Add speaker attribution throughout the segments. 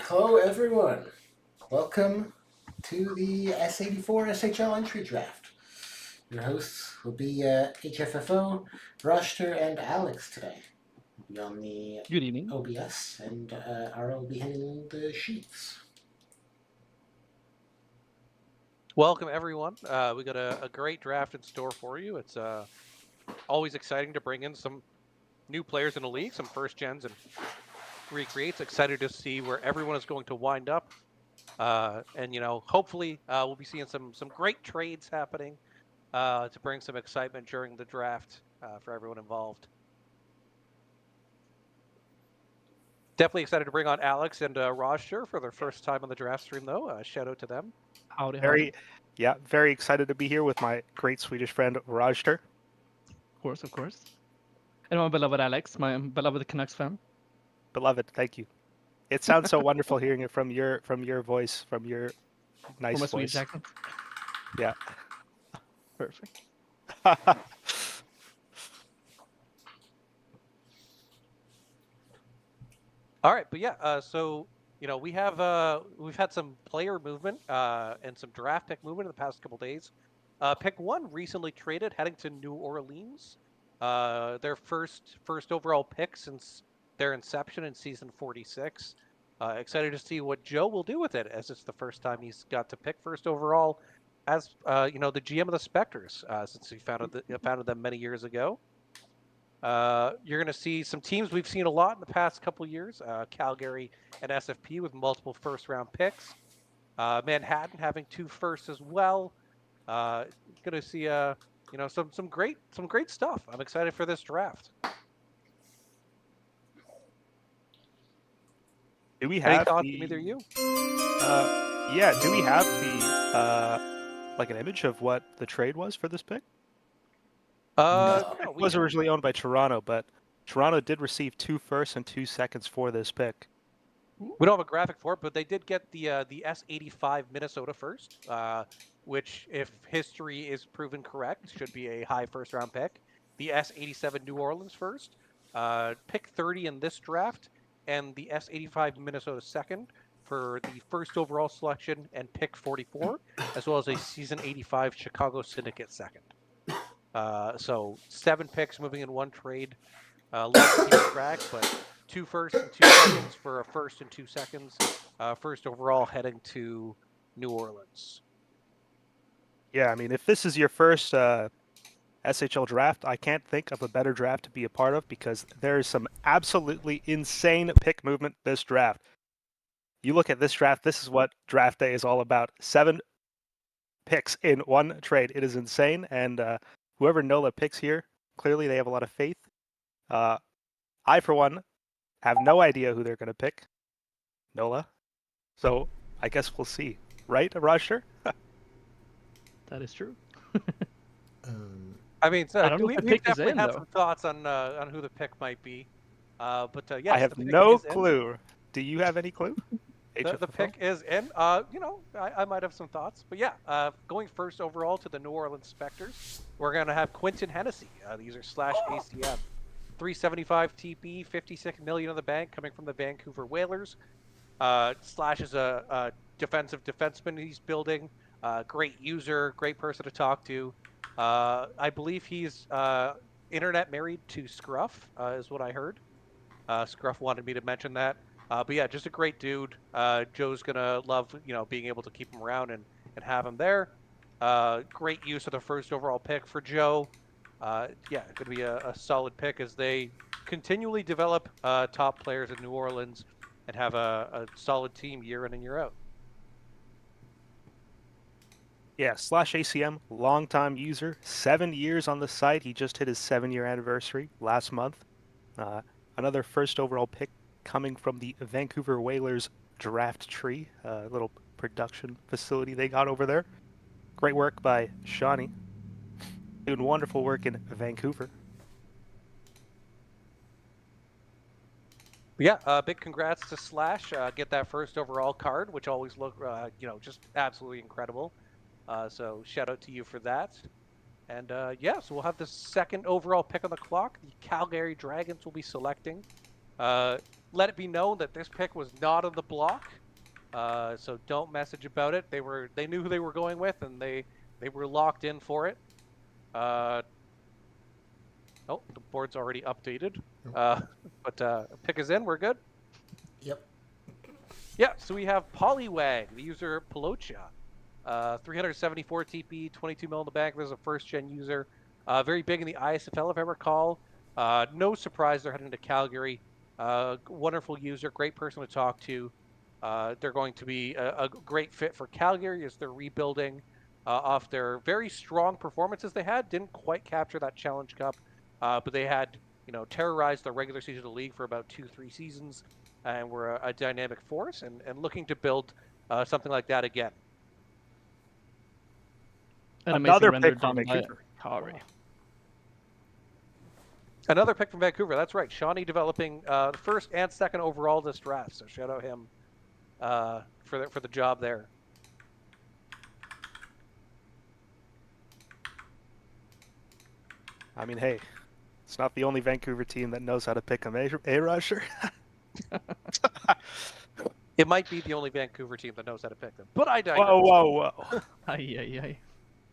Speaker 1: Hello, everyone. Welcome to the S84 SHL Entry Draft. Your hosts will be HFFO, Roster, and Alex today. We'll be on the
Speaker 2: Good evening.
Speaker 1: OBS, and Ara will be handling the sheets.
Speaker 3: Welcome, everyone. We got a great draft in store for you. It's always exciting to bring in some new players in the league, some first gens and recreates. Excited to see where everyone is going to wind up. And hopefully we'll be seeing some great trades happening to bring some excitement during the draft for everyone involved. Definitely excited to bring on Alex and Roger for their first time on the draft stream, though. Shout out to them.
Speaker 2: Howdy.
Speaker 4: Very excited to be here with my great Swedish friend Roger.
Speaker 2: Of course. And my beloved Alex, my beloved Canucks fan.
Speaker 4: Beloved, thank you. It sounds so wonderful hearing it from your voice, from your nice
Speaker 2: For my
Speaker 4: voice.
Speaker 2: Swedish accent.
Speaker 4: Yeah.
Speaker 2: Perfect.
Speaker 3: All right, but yeah, so we've had some player movement and some draft pick movement in the past couple days. Pick 1 recently traded, heading to New Orleans. Their first overall pick since their inception in season 46. Excited to see what Joe will do with it, as it's the first time he's got to pick first overall as the GM of the Spectres since he founded them many years ago. You're going to see some teams we've seen a lot in the past couple years. Calgary and SFP with multiple first-round picks. Manhattan having 2 firsts as well. Going to see some great stuff. I'm excited for this draft.
Speaker 4: Do we
Speaker 3: Any
Speaker 4: have
Speaker 3: thoughts from either of you?
Speaker 4: Do we have the like an image of what the trade was for this pick?
Speaker 1: No.
Speaker 4: It was originally owned by Toronto, but Toronto did receive 2 firsts and 2 seconds for this pick.
Speaker 3: We don't have a graphic for it, but they did get the S85 Minnesota first, which, if history is proven correct, should be a high first-round pick. The S87 New Orleans first, pick 30 in this draft, and the S85 Minnesota second for the first overall selection and pick 44, as well as a season 85 Chicago Syndicate second. So 7 picks moving in one trade. Love to keep track, but 2 firsts and 2 seconds for a first and 2 seconds. First overall heading to New Orleans.
Speaker 4: Yeah, I mean, if this is your first SHL draft, I can't think of a better draft to be a part of because there is some absolutely insane pick movement this draft. You look at this draft, this is what draft day is all about. 7 picks in one trade. It is insane, and whoever NOLA picks here, clearly they have a lot of faith. I, for one, have no idea who they're going to pick. NOLA. So I guess we'll see. Right, Roger?
Speaker 2: That is true.
Speaker 3: I mean,
Speaker 2: I don't know
Speaker 3: we
Speaker 2: if the pick is
Speaker 3: definitely
Speaker 2: in,
Speaker 3: have
Speaker 2: though.
Speaker 3: some thoughts on who the pick might be. But yes,
Speaker 4: I have
Speaker 3: the pick
Speaker 4: no
Speaker 3: is in.
Speaker 4: clue. Do you have any clue?
Speaker 3: The
Speaker 4: HFFO?
Speaker 3: pick is in. I might have some thoughts, but yeah, going first overall to the New Orleans Spectres, we're gonna have Quentin Hennessy. These are /ACM, 375 TP, 56 million in the bank, coming from the Vancouver Whalers. Slash is a defensive defenseman he's building. Great user, great person to talk to. I believe he's internet married to Scruff, is what I heard. Scruff wanted me to mention that. But yeah, just a great dude. Joe's gonna love, being able to keep him around and have him there. Great use of the first overall pick for Joe. Gonna be a solid pick as they continually develop top players in New Orleans and have a solid team year in and year out.
Speaker 4: Yeah, /ACM, longtime user, 7 years on the site. He just hit his 7-year anniversary last month. Another first overall pick coming from the Vancouver Whalers draft tree, a little production facility they got over there. Great work by Shawnee. Doing wonderful work in Vancouver.
Speaker 3: Yeah, big congrats to Slash. Get that first overall card, which always look, just absolutely incredible. So shout out to you for that. And so we'll have the second overall pick on the clock. The Calgary Dragons will be selecting. let it be known that this pick was not on the block. So don't message about it. They knew who they were going with, and they were locked in for it. Oh, the board's already updated. But pick is in. We're good.
Speaker 1: Yep.
Speaker 3: Yeah. So we have Poliwag, the user Pelocha, 374 TP, 22 mil in the bank. This is a first-gen user, very big in the ISFL if I recall. No surprise they're heading to Calgary. Wonderful user, great person to talk to. They're going to be a great fit for Calgary as they're rebuilding off their very strong performances they had. Didn't quite capture that Challenge Cup, but they had terrorized the regular season of the league for about 2-3 seasons, and were a dynamic force and looking to build something like that again.
Speaker 2: An
Speaker 4: Another
Speaker 2: amazing render
Speaker 4: pick from
Speaker 2: done by
Speaker 4: Vancouver.
Speaker 2: Kari.
Speaker 3: Another pick from Vancouver. That's right. Shawnee developing the first and second overall this draft. So shout out him for the job there.
Speaker 4: I mean, hey, it's not the only Vancouver team that knows how to pick a rusher.
Speaker 3: It might be the only Vancouver team that knows how to pick them, but I digress.
Speaker 4: Whoa.
Speaker 2: Aye.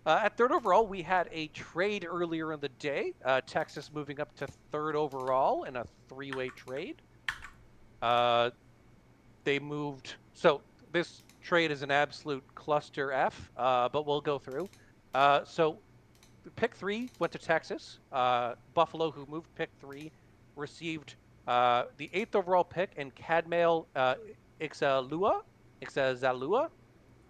Speaker 3: At third overall, we had a trade earlier in the day. Texas moving up to third overall in a three-way trade. They moved. So this trade is an absolute cluster F, but we'll go through. So pick 3 went to Texas. Buffalo, who moved pick 3, received the 8th overall pick and Cadmail Ixazalua.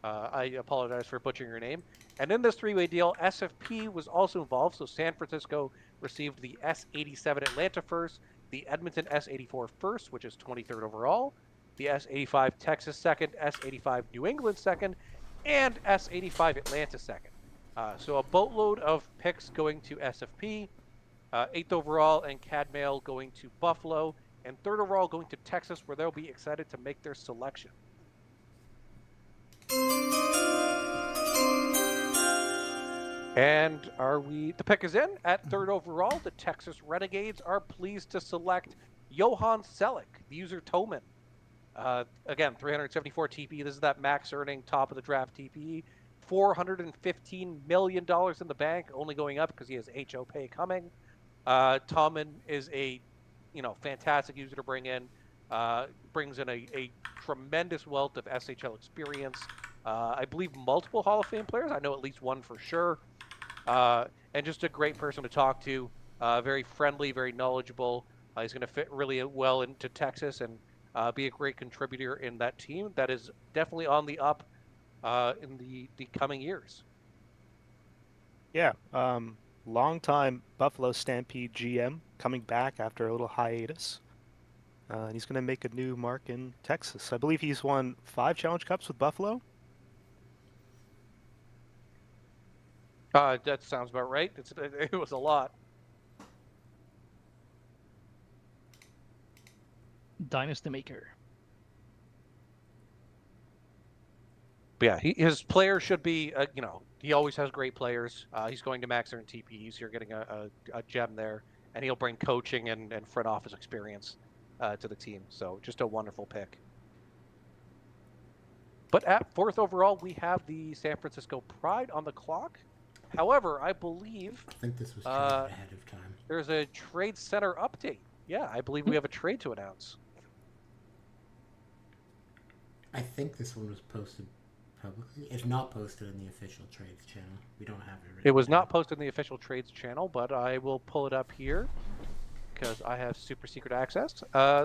Speaker 3: I apologize for butchering your name. And in this three-way deal, SFP was also involved. So San Francisco received the S87 Atlanta first, the Edmonton S84 first, which is 23rd overall, the S85 Texas second, S85 New England second, and S85 Atlanta second. So a boatload of picks going to SFP, 8th overall and Cadmail going to Buffalo, and 3rd overall going to Texas, where they'll be excited to make their selection. And the pick is in. At 3rd overall, the Texas Renegades are pleased to select Johan Selleck, the user Toman. Again, 374 TP. This is that max earning top of the draft TP. $415 million in the bank, only going up because he has HO pay coming. Toman is a fantastic user to bring in. Brings in a tremendous wealth of SHL experience. I believe multiple Hall of Fame players. I know at least one for sure. And just a great person to talk to. Very friendly, very knowledgeable. He's going to fit really well into Texas and be a great contributor in that team that is definitely on the up in the coming years.
Speaker 4: Yeah, long-time Buffalo Stampede GM coming back after a little hiatus. And he's going to make a new mark in Texas. I believe he's won 5 Challenge Cups with Buffalo.
Speaker 3: That sounds about right. It was a lot.
Speaker 2: Dynasty Maker.
Speaker 3: But yeah, his players should be, he always has great players. He's going to max earn TPs. You're getting a gem there, and he'll bring coaching and front office experience to the team. So just a wonderful pick. But at 4th overall, we have the San Francisco Pride on the clock. However, I believe
Speaker 1: I think this was traded ahead of time.
Speaker 3: there's a trade center update. Yeah, I believe we have a trade to announce.
Speaker 1: I think this one was posted publicly. If not posted in the official trades channel, we don't have it written
Speaker 3: It was
Speaker 1: down.
Speaker 3: not posted in the official trades channel, but I will pull it up here because I have super secret access.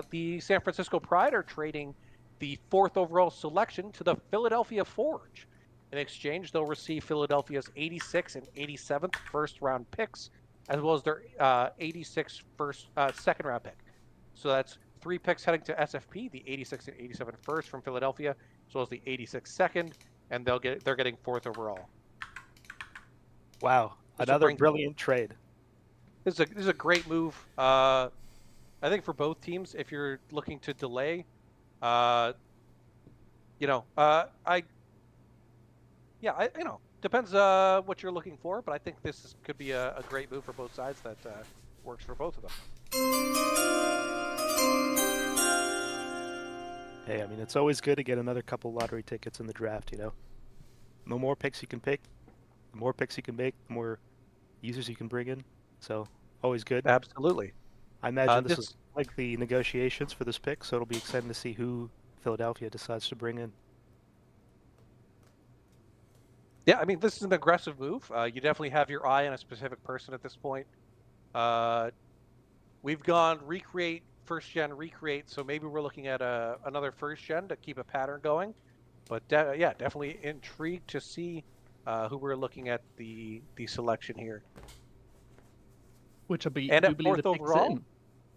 Speaker 3: The San Francisco Pride are trading the 4th overall selection to the Philadelphia Forge. In exchange, they'll receive Philadelphia's 86th and 87th first-round picks, as well as their 86th second-round pick. So that's 3 picks heading to SFP, the 86th and 87th first from Philadelphia, as well as the 86th second, and they're getting 4th overall.
Speaker 4: Wow, another brilliant trade.
Speaker 3: This is a great move. I think for both teams, if you're looking to delay, depends what you're looking for, but I think this could be a great move for both sides that works for both of them.
Speaker 4: Hey, I mean, it's always good to get another couple lottery tickets in the draft, you know? The more picks you can pick, the more picks you can make, the more users you can bring in. So, always good.
Speaker 3: Absolutely.
Speaker 4: I imagine this
Speaker 3: This
Speaker 4: is like the negotiations for this pick, so it'll be exciting to see who Philadelphia decides to bring in.
Speaker 3: Yeah, I mean, this is an aggressive move. You definitely have your eye on a specific person at this point. We've gone recreate, first gen, recreate, so maybe we're looking at another first gen to keep a pattern going. But yeah, definitely intrigued to see who we're looking at the selection here.
Speaker 2: Which I
Speaker 3: And
Speaker 2: do
Speaker 3: at
Speaker 2: believe the
Speaker 3: fourth
Speaker 2: pick's
Speaker 3: overall,
Speaker 2: in.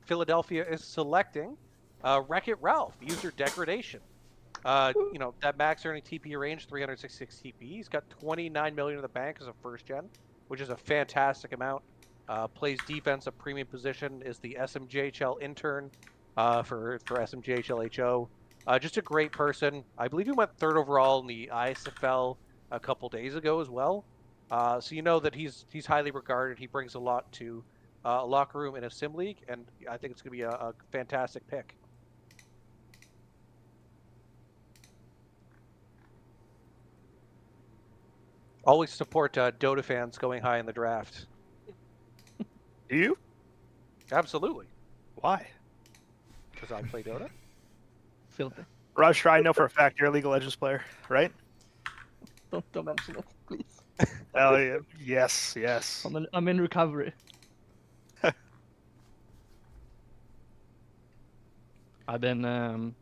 Speaker 3: Philadelphia is selecting Wreck-It Ralph, user degradation. You know, that max earning TP range, 366 TP. He's got 29 million in the bank as a first gen, which is a fantastic amount. Plays defense, a premium position, is the SMJHL intern for SMJHL HO. Just a great person. I believe he went third overall in the ISFL a couple days ago as well. So you know that he's highly regarded. He brings a lot to a locker room in a sim league, and I think it's going to be a fantastic pick. Always support Dota fans going high in the draft.
Speaker 4: Do you?
Speaker 3: Absolutely,
Speaker 4: Why?
Speaker 3: because I play Dota.
Speaker 2: Filthy.
Speaker 4: Raj, I know for a fact you're a League of Legends player, right?
Speaker 2: Don't mention it, please.
Speaker 4: Oh, yeah. Yes, yes.
Speaker 2: I'm in recovery. I think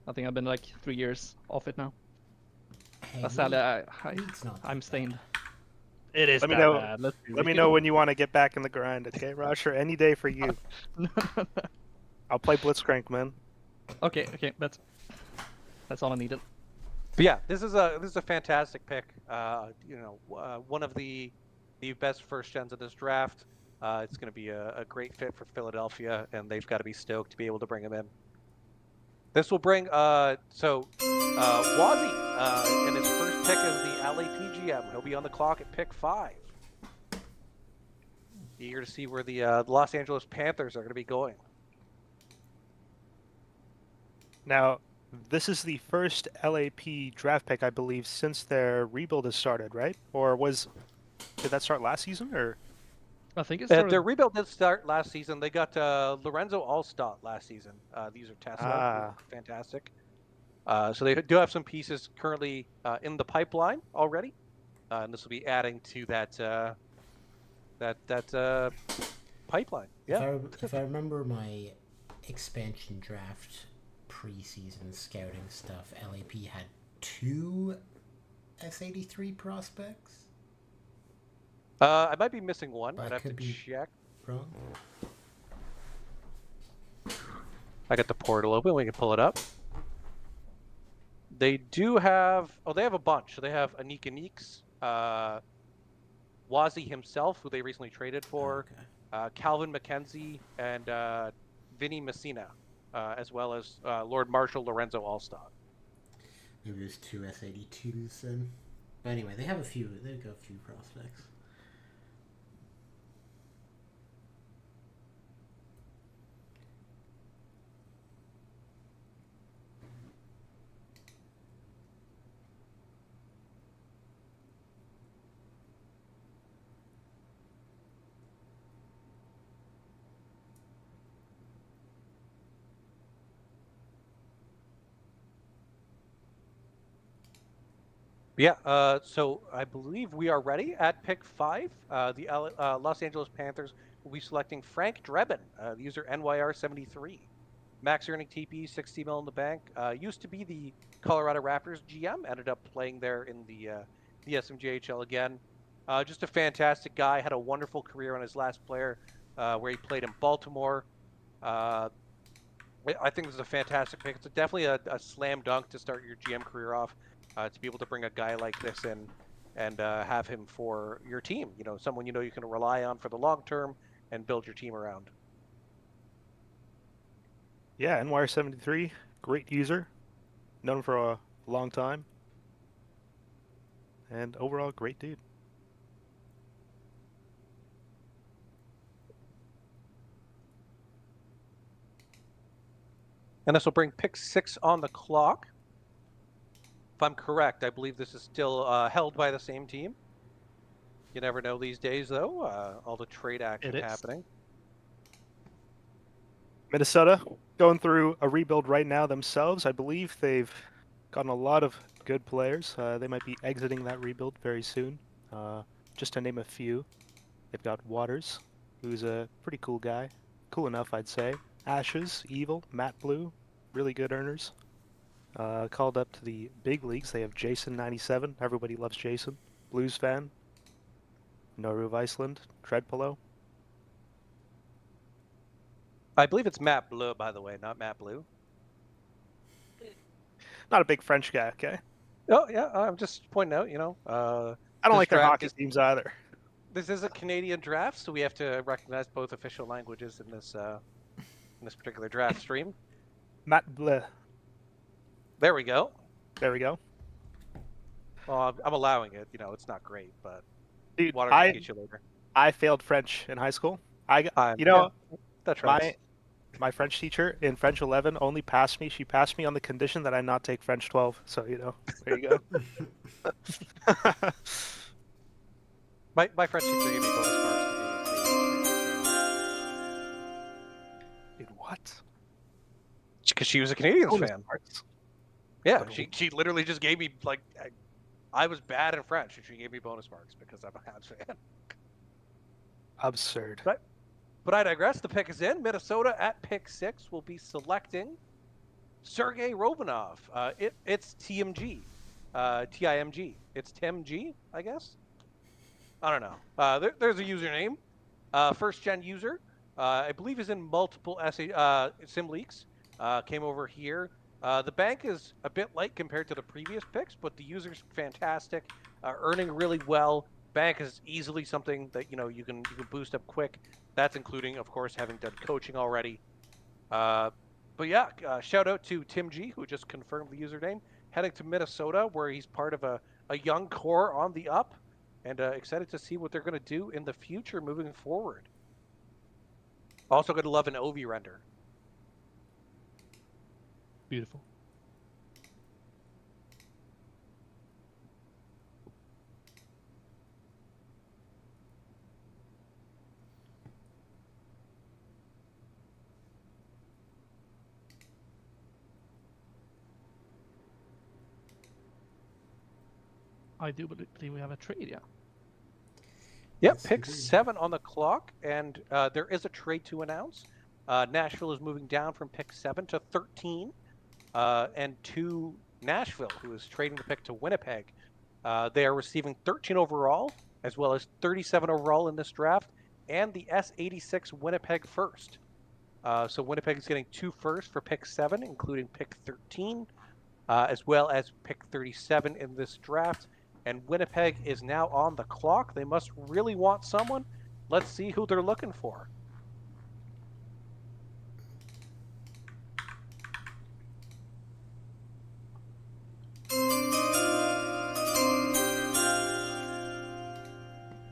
Speaker 2: I've been like 3 years off it now.
Speaker 1: Hey,
Speaker 2: Sadly,
Speaker 1: League's not
Speaker 2: I'm
Speaker 1: that
Speaker 2: stained.
Speaker 4: It is. Let me
Speaker 2: that
Speaker 4: know.
Speaker 2: bad. Let's be
Speaker 4: Let me
Speaker 2: real.
Speaker 4: know when you want to get back in the grind, okay, Raj? Any day for you. I'll play Blitzcrank, man.
Speaker 2: Okay, that's all I needed.
Speaker 3: But yeah, this is a fantastic pick. You know, one of the best first gens of this draft. It's going to be a great fit for Philadelphia, and they've got to be stoked to be able to bring him in. This will bring Wazzy in his first pick as the LAPGM. He'll be on the clock at pick 5. Eager to see where the Los Angeles Panthers are going to be going.
Speaker 4: Now, this is the first LAP draft pick, I believe, since their rebuild has started, right? Or did that start last season, or?
Speaker 2: I think it's
Speaker 3: Their rebuild did start last season. They got Lorenzo Allstott last season. These are Tesla, fantastic. So they do have some pieces currently in the pipeline already, and this will be adding to that pipeline. Yeah.
Speaker 1: If I remember my expansion draft preseason scouting stuff, LAP had 2 S83 prospects.
Speaker 3: I might be missing one.
Speaker 1: But
Speaker 3: I'd have to
Speaker 1: could be
Speaker 3: check.
Speaker 1: wrong.
Speaker 3: I got the portal open. We can pull it up. They do have. Oh, they have a bunch. So they have Anika Neeks, Wazzy himself, who they recently traded for, Calvin McKenzie, and Vinny Messina, as well as Lord Marshal Lorenzo Allstott.
Speaker 1: Maybe there's 2 S82s then. But anyway, they have a few. They've got a few prospects.
Speaker 3: Yeah, so I believe we are ready at pick 5. The Los Angeles Panthers will be selecting Frank Drebin, the user NYR73. Max earning TP, 60 mil in the bank. Used to be the Colorado Raptors GM, ended up playing there in the SMJHL again. Just a fantastic guy, had a wonderful career on his last player where he played in Baltimore. I think this is a fantastic pick. It's definitely a slam dunk to start your GM career off. To be able to bring a guy like this in and have him for your team, you know, someone you know you can rely on for the long term and build your team around.
Speaker 4: Yeah, NYR73, great user, known him for a long time, and overall great dude.
Speaker 3: And this will bring pick 6 on the clock. if I'm correct, I believe this is still held by the same team. You never know these days, though. All the trade action
Speaker 2: It is.
Speaker 3: happening.
Speaker 4: Minnesota going through a rebuild right now themselves. I believe they've gotten a lot of good players. They might be exiting that rebuild very soon. Just to name a few, they've got Waters, who's a pretty cool guy. Cool enough, I'd say. Ashes, Evil, Matt Blue, really good earners. Called up to the big leagues. They have Jason 97. Everybody loves Jason. Blues fan. Noru of Iceland. Treadpillow.
Speaker 3: I believe it's Matt Bleu, by the way, not Matt Blue.
Speaker 4: Not a big French guy, okay?
Speaker 3: Oh, yeah, I'm just pointing out,
Speaker 4: I don't
Speaker 3: This
Speaker 4: like their
Speaker 3: draft
Speaker 4: hockey
Speaker 3: is-
Speaker 4: teams either.
Speaker 3: this is a Canadian draft, so we have to recognize both official languages in this particular draft stream.
Speaker 4: Matt Bleu.
Speaker 3: There we go.
Speaker 4: There we go.
Speaker 3: Well, I'm allowing it. It's not great, but
Speaker 4: Dude,
Speaker 3: Water can teach you later.
Speaker 4: I failed French in high school.
Speaker 3: Yeah, that's right.
Speaker 4: My French teacher in French 11 only passed me. She passed me on the condition that I not take French 12. So, there you go.
Speaker 3: My French teacher gave me bonus marks for
Speaker 4: Dude, what?
Speaker 3: because she was a Canadians
Speaker 4: Bonus
Speaker 3: fan.
Speaker 4: marks?
Speaker 3: Yeah,
Speaker 4: But
Speaker 3: she literally just gave me I was bad in French, and she gave me bonus marks because I'm a Habs fan.
Speaker 4: Absurd.
Speaker 3: But I digress. The pick is in. Minnesota at pick 6 will be selecting Sergei Romanov. It's TMG, TIMG. It's Tim G, I guess. I don't know. There's a username. First gen user. I believe is in multiple sim leaks. Came over here. The bank is a bit light compared to the previous picks, but the user's fantastic. Earning really well. Bank is easily something that you can boost up quick. That's including, of course, having done coaching already. But yeah, shout out to Tim G, who just confirmed the username. Heading to Minnesota, where he's part of a young core on the up, and excited to see what they're going to do in the future moving forward. Also going to love an Ovi render.
Speaker 2: Beautiful. I do believe we have a trade, yeah.
Speaker 3: Yep,
Speaker 1: Yes,
Speaker 3: pick
Speaker 1: indeed.
Speaker 3: 7 on the clock, and there is a trade to announce. Nashville is moving down from pick 7 to 13, and to Nashville, who is trading the pick to Winnipeg. They are receiving 13 overall, as well as 37 overall in this draft, and the S86 Winnipeg first. So Winnipeg is getting 2 firsts for pick 7, including pick 13, as well as pick 37 in this draft. And Winnipeg is now on the clock. They must really want someone. Let's see who they're looking for.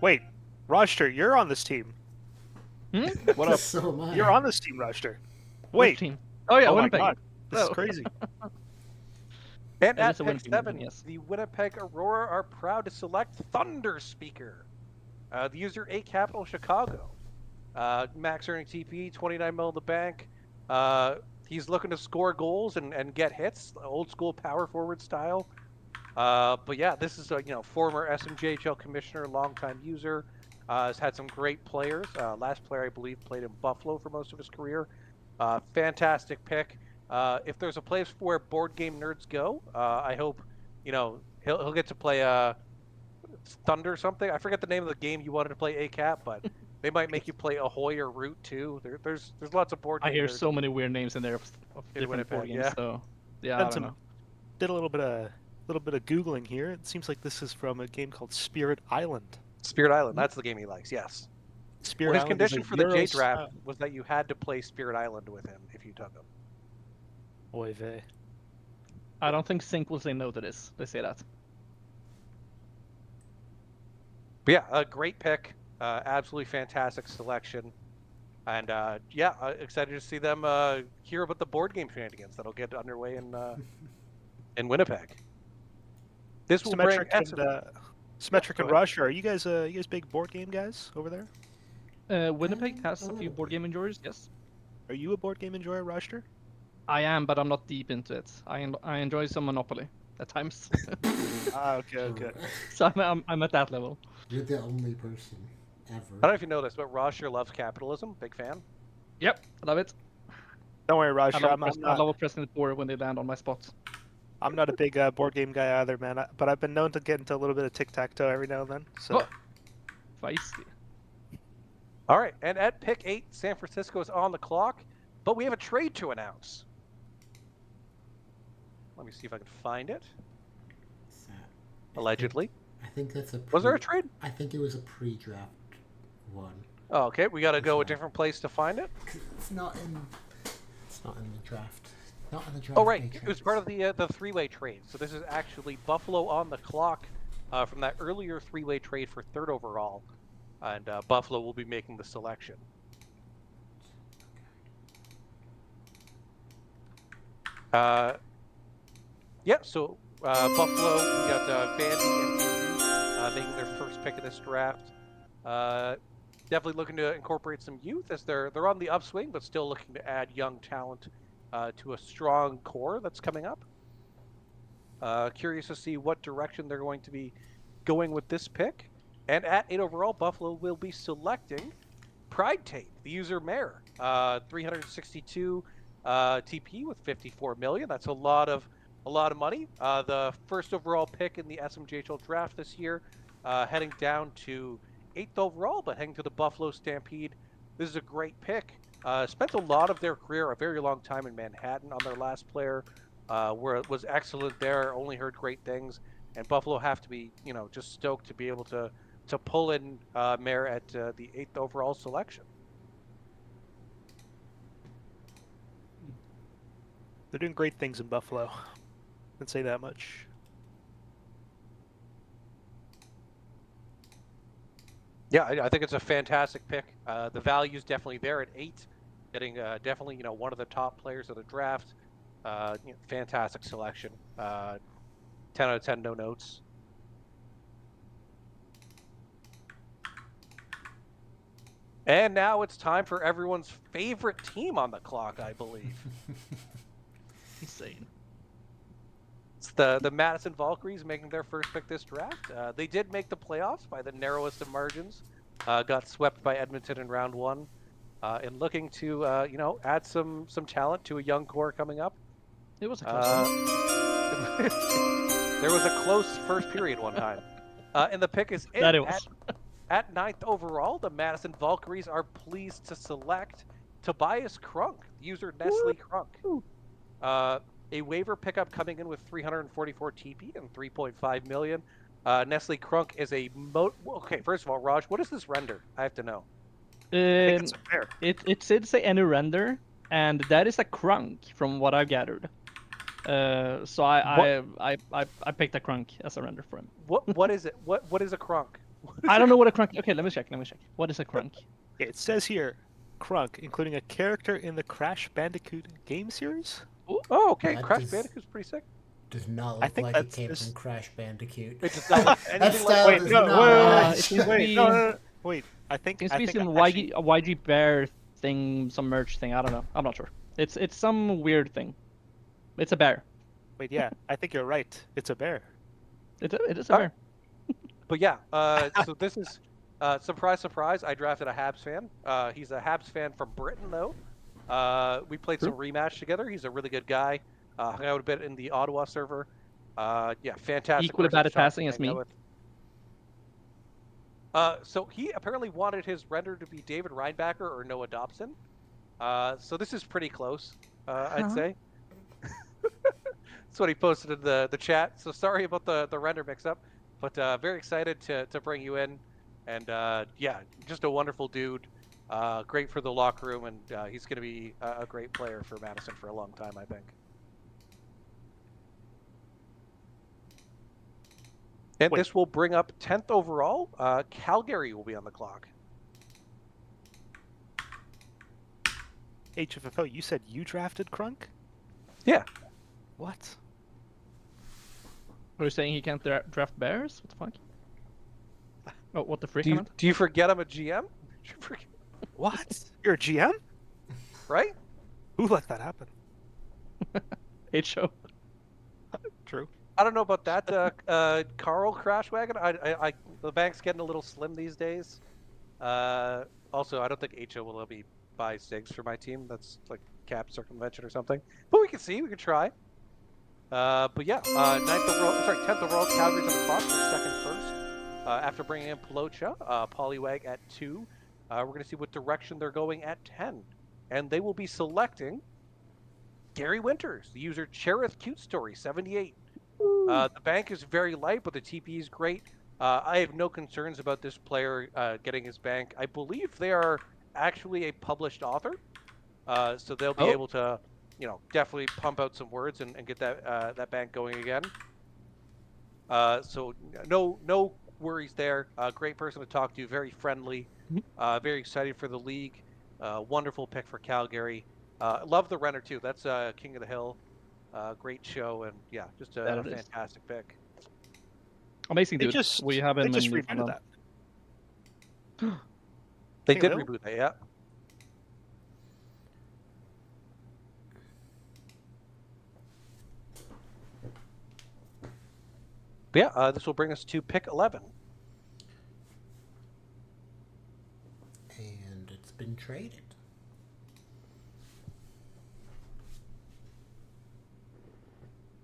Speaker 4: Wait, Roster, you're on this team. What up?
Speaker 1: So am I.
Speaker 4: You're on this team, Roster. Wait.
Speaker 2: Which team? Oh yeah,
Speaker 4: Oh my
Speaker 2: Winnipeg.
Speaker 4: God. This is
Speaker 2: Oh.
Speaker 4: crazy.
Speaker 3: And
Speaker 2: That
Speaker 3: at
Speaker 2: is a
Speaker 3: pick
Speaker 2: Winnipeg
Speaker 3: 7,
Speaker 2: movement, yes.
Speaker 3: the Winnipeg Aurora are proud to select Thunder Speaker. The user A Capital Chicago. Max earning TP, 29 mil in the bank. He's looking to score goals and get hits, old school power forward style. But yeah, this is a former SMJHL commissioner, longtime user. Has had some great players. Last player I believe played in Buffalo for most of his career. Fantastic pick. If there's a place where board game nerds go, I hope he'll get to play Thunder something. I forget the name of the game you wanted to play, ACAP, but they might make you play Ahoy or Root too. There's lots of board
Speaker 2: I
Speaker 3: game
Speaker 2: hear
Speaker 3: nerds.
Speaker 2: so many weird names in there of
Speaker 3: In
Speaker 2: different board
Speaker 3: Winnipeg,
Speaker 2: games.
Speaker 3: yeah.
Speaker 2: So yeah, I
Speaker 4: Done
Speaker 2: don't
Speaker 4: some-
Speaker 2: know.
Speaker 4: Did a little bit of googling here. It seems like this is from a game called Spirit Island.
Speaker 3: Spirit Island, that's the game he likes, yes.
Speaker 4: Spirit
Speaker 3: His
Speaker 4: Island is
Speaker 3: condition
Speaker 4: a
Speaker 3: for the J
Speaker 4: Euro
Speaker 3: draft
Speaker 4: style-
Speaker 3: was that you had to play Spirit Island with him if you took him.
Speaker 4: Oy vey.
Speaker 2: I don't think Sync will say no to this. They say that.
Speaker 3: But yeah, a great pick, absolutely fantastic selection, and excited to see them hear about the board game shenanigans that'll get underway in Winnipeg. This will bring
Speaker 4: Symmetric
Speaker 3: go
Speaker 4: and
Speaker 3: ahead.
Speaker 4: Rush. Are you guys big board game guys over there?
Speaker 2: Winnipeg has a few
Speaker 1: little
Speaker 2: board
Speaker 1: bit.
Speaker 2: game enjoyers, yes.
Speaker 4: Are you a board game enjoyer, Rushter?
Speaker 2: I am, but I'm not deep into it. I enjoy some Monopoly at times.
Speaker 4: Okay.
Speaker 2: So I'm at that level.
Speaker 1: You're the only person
Speaker 3: I don't
Speaker 1: ever.
Speaker 3: know if you know this, but Roger loves capitalism. Big fan.
Speaker 2: Yep, I love it.
Speaker 4: Don't worry,
Speaker 2: I
Speaker 4: Rushter.
Speaker 2: love, I
Speaker 4: I'm
Speaker 2: love pressing the board when they land on my spot.
Speaker 4: not a big board game guy either, man. But I've been known to get into a little bit of tic-tac-toe every now and then. So.
Speaker 2: Oh. Feisty.
Speaker 3: All right, and at pick 8, San Francisco is on the clock, but we have a trade to announce. Let me see if I can find it. Allegedly.
Speaker 1: I think that's a.
Speaker 3: Was there a trade?
Speaker 1: I think it was a pre-draft one.
Speaker 3: Oh, okay, we got to go a
Speaker 1: That's right.
Speaker 3: different place to find it.
Speaker 1: It's not in. It's not in the draft. Not in the draft.
Speaker 3: Oh, right,
Speaker 1: matrix.
Speaker 3: it was part of the three-way trade. So this is actually Buffalo on the clock from that earlier three-way trade for 3rd overall, and Buffalo will be making the selection. Yeah, so Buffalo, we got Vandy and Beaton making their first pick of this draft. Definitely looking to incorporate some youth as they're on the upswing, but still looking to add young talent to a strong core that's coming up. Curious to see what direction they're going to be going with this pick. And at 8 overall, Buffalo will be selecting Pride Tape, the user Mare, 362 TP with 54 million. That's a lot of money. The first overall pick in the SMJHL draft this year, heading down to 8th overall, but heading to the Buffalo Stampede. This is a great pick. Spent a lot of their career, a very long time in Manhattan on their last player, where it was excellent there. Only heard great things, and Buffalo have to be, just stoked to be able to pull in Mare at the 8th overall selection.
Speaker 4: They're doing great things in Buffalo. I'd say that much.
Speaker 3: Yeah, I think it's a fantastic pick. The value is definitely there at 8, getting definitely one of the top players of the draft. Fantastic selection. 10 out of 10, no notes. And now it's time for everyone's favorite team on the clock, I believe.
Speaker 2: Insane.
Speaker 3: It's the Madison Valkyries making their first pick this draft. They did make the playoffs by the narrowest of margins. Got swept by Edmonton in round 1. And looking to add some talent to a young core coming up.
Speaker 2: It was a close one.
Speaker 3: There was a close first period one time. And the pick is in.
Speaker 2: That it was.
Speaker 3: At 9th overall, the Madison Valkyries are pleased to select Tobias Krunk, user Nestle Krunk. A waiver pickup coming in with 344 TP and 3.5 million. Nestle Krunk is a okay, first of all, Raj, what is this render? I have to know.
Speaker 4: I think it's a pair.
Speaker 2: It said say any render, and that is a crunk from what I've gathered. So I picked a crunk as a render for him.
Speaker 3: What is it? What is a Krunk?
Speaker 2: I don't know what a crunk. Okay, let me check. What is a crunk?
Speaker 4: It says here, Krunk, including a character in the Crash Bandicoot game series.
Speaker 3: Oh, okay.
Speaker 1: That
Speaker 3: Crash
Speaker 1: does-
Speaker 3: Bandicoot's pretty sick.
Speaker 1: Does not
Speaker 4: I
Speaker 1: look
Speaker 4: think
Speaker 1: like it
Speaker 4: that's
Speaker 1: came
Speaker 4: this-
Speaker 1: from Crash Bandicoot.
Speaker 3: It does not look anything
Speaker 1: That
Speaker 3: like
Speaker 1: style
Speaker 4: Wait,
Speaker 1: does
Speaker 4: no,
Speaker 1: not
Speaker 2: it
Speaker 1: match.
Speaker 2: seems to
Speaker 4: wait,
Speaker 2: be-
Speaker 4: no. Wait, I think
Speaker 2: Seems to be some
Speaker 4: actually-
Speaker 2: YG Bear thing, some merch thing. I don't know. I'm not sure. It's some weird thing. It's a bear.
Speaker 4: Wait, yeah, I think you're right. It's a bear.
Speaker 2: It is a
Speaker 3: Oh.
Speaker 2: bear.
Speaker 3: But yeah, so this is surprise, surprise. I drafted a Habs fan. He's a Habs fan from Britain, though. We played some rematch together. He's a really good guy. Hung out a bit in the Ottawa server. Yeah, fantastic.
Speaker 2: Equally
Speaker 3: person
Speaker 2: bad
Speaker 3: to
Speaker 2: at
Speaker 3: shop
Speaker 2: passing
Speaker 3: to
Speaker 2: as
Speaker 3: hang out
Speaker 2: me.
Speaker 3: with. So he apparently wanted his render to be David Reinbacher or Noah Dobson. So this is pretty close, I'd say. That's what he posted in the chat. So sorry about the render mix-up, but very excited to bring you in. And yeah, just a wonderful dude. Great for the locker room, and he's going to be a great player for Madison for a long time, I think. And
Speaker 4: Wait.
Speaker 3: this will bring up 10th overall. Calgary will be on the clock.
Speaker 4: HFFO, you said you drafted Krunk?
Speaker 3: Yeah.
Speaker 4: What?
Speaker 2: Are you saying he can't draft bears? What the fuck? Oh, what the frick?
Speaker 3: Do you forget I'm a GM?
Speaker 4: What? You're a GM?
Speaker 3: Right?
Speaker 4: Who let that happen?
Speaker 2: HO.
Speaker 4: True.
Speaker 3: I don't know about that, Carl Crashwagon. The bank's getting a little slim these days. Also, I don't think HO will let me buy SIGs for my team. That's like cap circumvention or something. But we can see. We can try. But yeah, 10th overall, Calgary's on the clock for second first. After bringing in Pelocha, Polywag at 2. We're going to see what direction they're going at 10. And they will be selecting Gary Winters, the user Cherith Cute Story 78. The bank is very light, but the TP is great. I have no concerns about this player getting his bank. I believe they are actually a published author, so they'll be able to, definitely pump out some words and get that bank going again. So no worries there. Great person to talk to, very friendly, very excited for the league. Wonderful pick for Calgary. Love the Renner too. That's King of the Hill. Great show, and yeah, just a fantastic pick.
Speaker 2: Amazing, dude. We have him.
Speaker 4: They just rebooted that.
Speaker 3: They did reboot that, yeah. But yeah, this will bring us to pick 11.
Speaker 1: And it's been traded.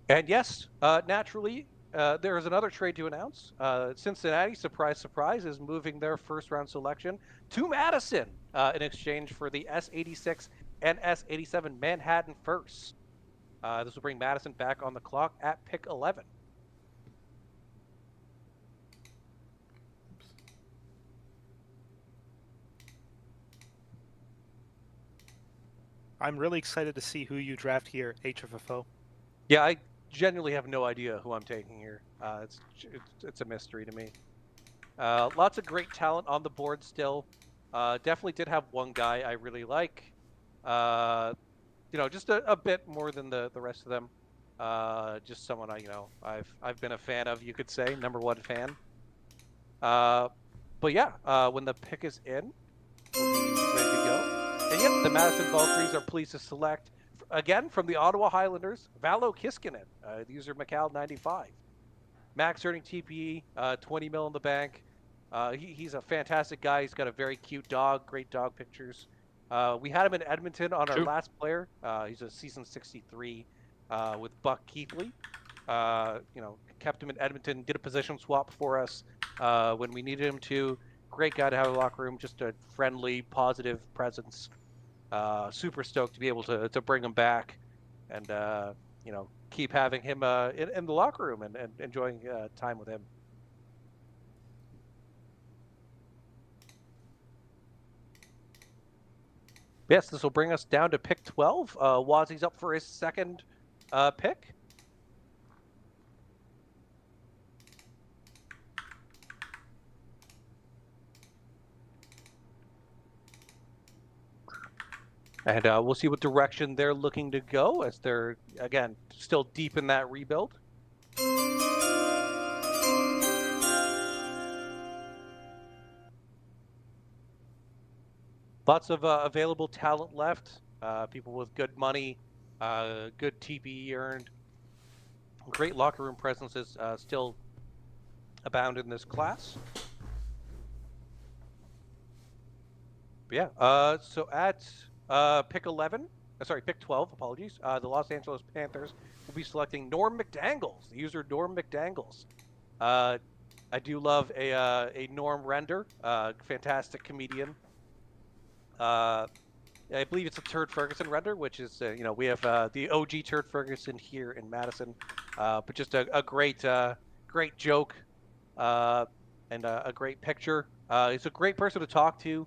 Speaker 3: And yes, naturally, there is another trade to announce. Cincinnati, surprise, surprise, is moving their first-round selection to Madison in exchange for the S86 and S87 Manhattan first. This will bring Madison back on the clock at pick 11.
Speaker 4: I'm really excited to see who you draft here, HFFO.
Speaker 3: Yeah, I genuinely have no idea who I'm taking here. It's a mystery to me. Lots of great talent on the board still. Definitely did have one guy I really like. Just a bit more than the rest of them. Just someone I've been a fan of, you could say, #1 fan. But yeah, when the pick is in, we'll be ready to go. And yep, the Madison Valkyries are pleased to select, again, from the Ottawa Highlanders, Valo Kiskinen, the user Macal95. Max earning TPE, 20 mil in the bank. He's a fantastic guy. He's got a very cute dog, great dog pictures. We had him in Edmonton on our last player. He's a season 63 with Buck Keithley. Kept him in Edmonton, did a position swap for us when we needed him to. Great guy to have in the locker room, just a friendly, positive presence. Super stoked to be able to bring him back and, keep having him in the locker room and enjoying time with him. Yes, this will bring us down to pick 12. Wazzy's up for his second pick. And we'll see what direction they're looking to go as they're, again, still deep in that rebuild. Lots of available talent left. People with good money, good TPE earned. Great locker room presences still abound in this class. But yeah, so at pick 12, apologies. The Los Angeles Panthers will be selecting Norm McDangles, the user Norm McDangles. I do love a Norm render, fantastic comedian. I believe it's a Turd Ferguson render, which is, we have the OG Turd Ferguson here in Madison, but just a great joke and a great picture. He's a great person to talk to.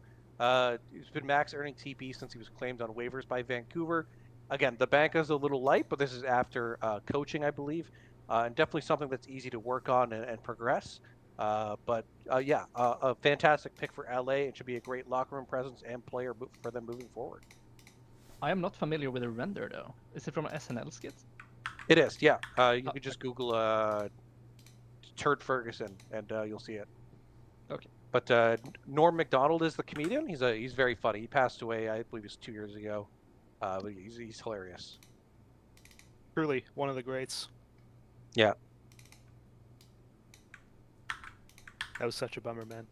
Speaker 3: He's been max earning TP since he was claimed on waivers by Vancouver. Again, the bank is a little light, but this is after coaching, I believe, and definitely something that's easy to work on and progress. But a fantastic pick for LA. It should be a great locker room presence and player for them moving forward.
Speaker 2: I am not familiar with the render though. Is it from SNL skits?
Speaker 3: It is, yeah. You could just Google Turd Ferguson, and you'll see it.
Speaker 2: Okay.
Speaker 3: But Norm Macdonald is the comedian. He's very funny. He passed away, I believe, it was 2 years ago. But he's hilarious.
Speaker 4: Truly one of the greats.
Speaker 3: Yeah.
Speaker 4: That was such a bummer, man.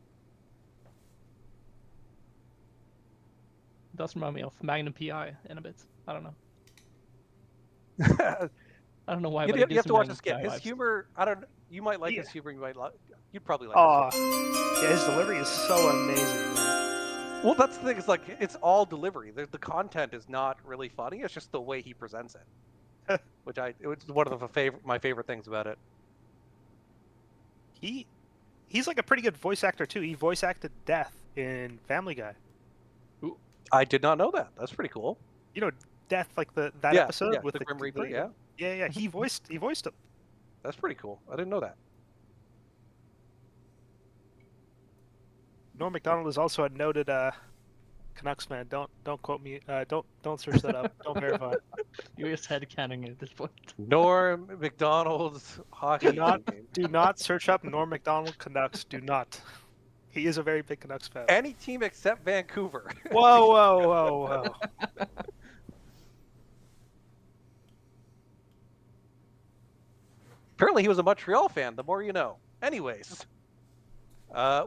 Speaker 2: Does remind me of Magnum PI in a bit. I don't know. I don't know why.
Speaker 3: You
Speaker 2: but it
Speaker 3: have
Speaker 2: gives
Speaker 3: to
Speaker 2: me
Speaker 3: watch
Speaker 2: Magnum
Speaker 3: the skit.
Speaker 2: PI
Speaker 3: His
Speaker 2: vibes.
Speaker 3: humor, I don't. You might like
Speaker 4: Yeah.
Speaker 3: his humor. You'd probably like.
Speaker 4: Oh, yeah, his delivery is so amazing. Man.
Speaker 3: Well, that's the thing. It's like it's all delivery. The content is not really funny. It's just the way he presents it, which it was one of my favorite things about it.
Speaker 4: He's like a pretty good voice actor too. He voice acted Death in Family Guy.
Speaker 3: I did not know that. That's pretty cool.
Speaker 4: You know, Death, like that
Speaker 3: Yeah,
Speaker 4: episode
Speaker 3: yeah,
Speaker 4: with
Speaker 3: the Grim Reaper. Yeah,
Speaker 4: yeah. He voiced him.
Speaker 3: that's pretty cool. I didn't know that.
Speaker 4: Norm Macdonald is also a noted Canucks fan. Don't quote me. Don't search that up. Don't verify.
Speaker 2: You're just headcanon at this point.
Speaker 3: Norm Macdonald's hockey. game.
Speaker 4: Do not search up Norm Macdonald Canucks. Do not. He is a very big Canucks fan.
Speaker 3: Any team except Vancouver.
Speaker 4: Whoa.
Speaker 3: Apparently, he was a Montreal fan. The more you know. Anyways,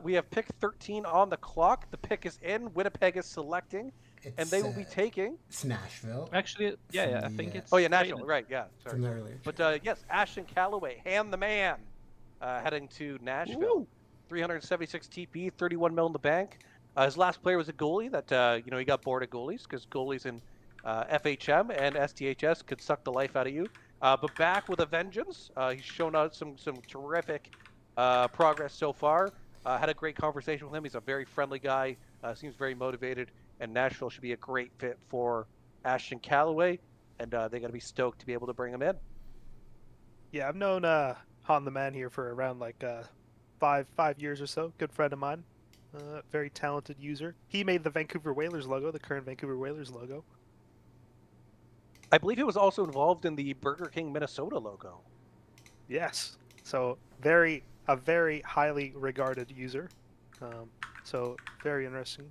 Speaker 3: we have pick 13 on the clock. The pick is in. Winnipeg is selecting, and they will be taking.
Speaker 1: It's Nashville.
Speaker 2: Actually, yeah, I
Speaker 1: From
Speaker 2: think
Speaker 1: the,
Speaker 2: it's.
Speaker 3: Oh yeah, Nashville. Right? Yeah. Sorry.
Speaker 1: From the earlier.
Speaker 3: But yes, Ashton Callaway, Hand the Man, heading to Nashville.
Speaker 2: Woo.
Speaker 3: 376 TP, 31 mil in the bank. His last player was a goalie that he got bored of goalies because goalies in FHM and STHS could suck the life out of you. But back with a vengeance. He's shown out some terrific progress so far. Had a great conversation with him. He's a very friendly guy. Seems very motivated. And Nashville should be a great fit for Ashton Callaway. And they got to be stoked to be able to bring him in.
Speaker 4: Yeah, I've known Han the Man here for around like 5 years or so. Good friend of mine. Very talented user. He made the Vancouver Whalers logo, the current Vancouver Whalers logo.
Speaker 3: I believe he was also involved in the Burger King Minnesota logo.
Speaker 4: Yes. So a very highly regarded user. So very interesting.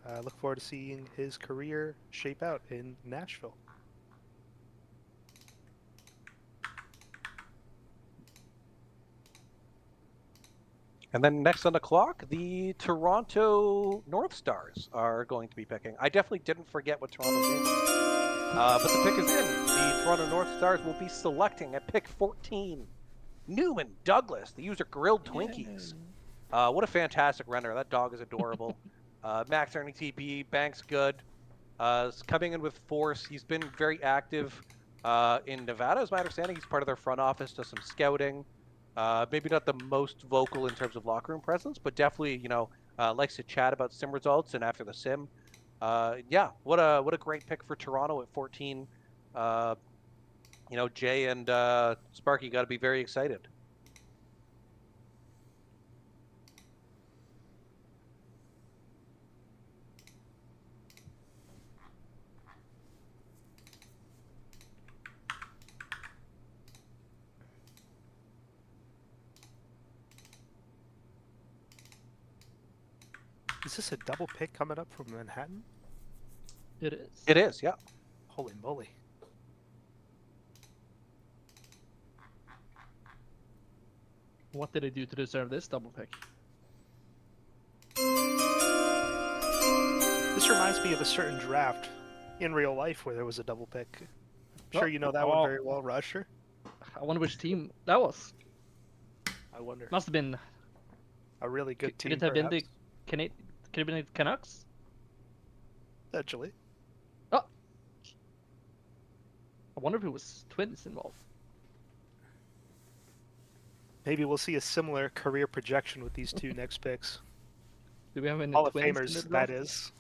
Speaker 4: I look forward to seeing his career shape out in Nashville.
Speaker 3: And then next on the clock, the Toronto North Stars are going to be picking. I definitely didn't forget what Toronto's name was. But the pick is in. The Toronto North Stars will be selecting at pick 14. Newman Douglas, the user Grilled Twinkies. What a fantastic render. That dog is adorable. Max earning TP, bank's good. Is coming in with force. He's been very active in Nevada, as my understanding. He's part of their front office, does some scouting. Maybe not the most vocal in terms of locker room presence, but definitely, likes to chat about sim results and after the sim. Yeah, what a great pick for Toronto at 14. Jay and Sparky got to be very excited.
Speaker 4: Is this a double pick coming up from Manhattan?
Speaker 2: It is.
Speaker 3: It is, yeah.
Speaker 4: Holy moly.
Speaker 2: What did they do to deserve this double pick?
Speaker 4: This reminds me of a certain draft in real life where there was a double pick. I'm sure you know that one very well, Rusher.
Speaker 2: I wonder which team that was.
Speaker 4: I wonder.
Speaker 2: Must have been.
Speaker 4: A really good team.
Speaker 2: Could it have been
Speaker 4: perhaps?
Speaker 2: the Could it have been the Canucks?
Speaker 4: Potentially.
Speaker 2: Oh. I wonder if it was Twins involved.
Speaker 4: Maybe we'll see a similar career projection with these two next picks.
Speaker 2: Do we have any
Speaker 4: Hall of
Speaker 2: Twins in
Speaker 4: Famers,
Speaker 2: the
Speaker 4: that
Speaker 2: draft?
Speaker 4: is.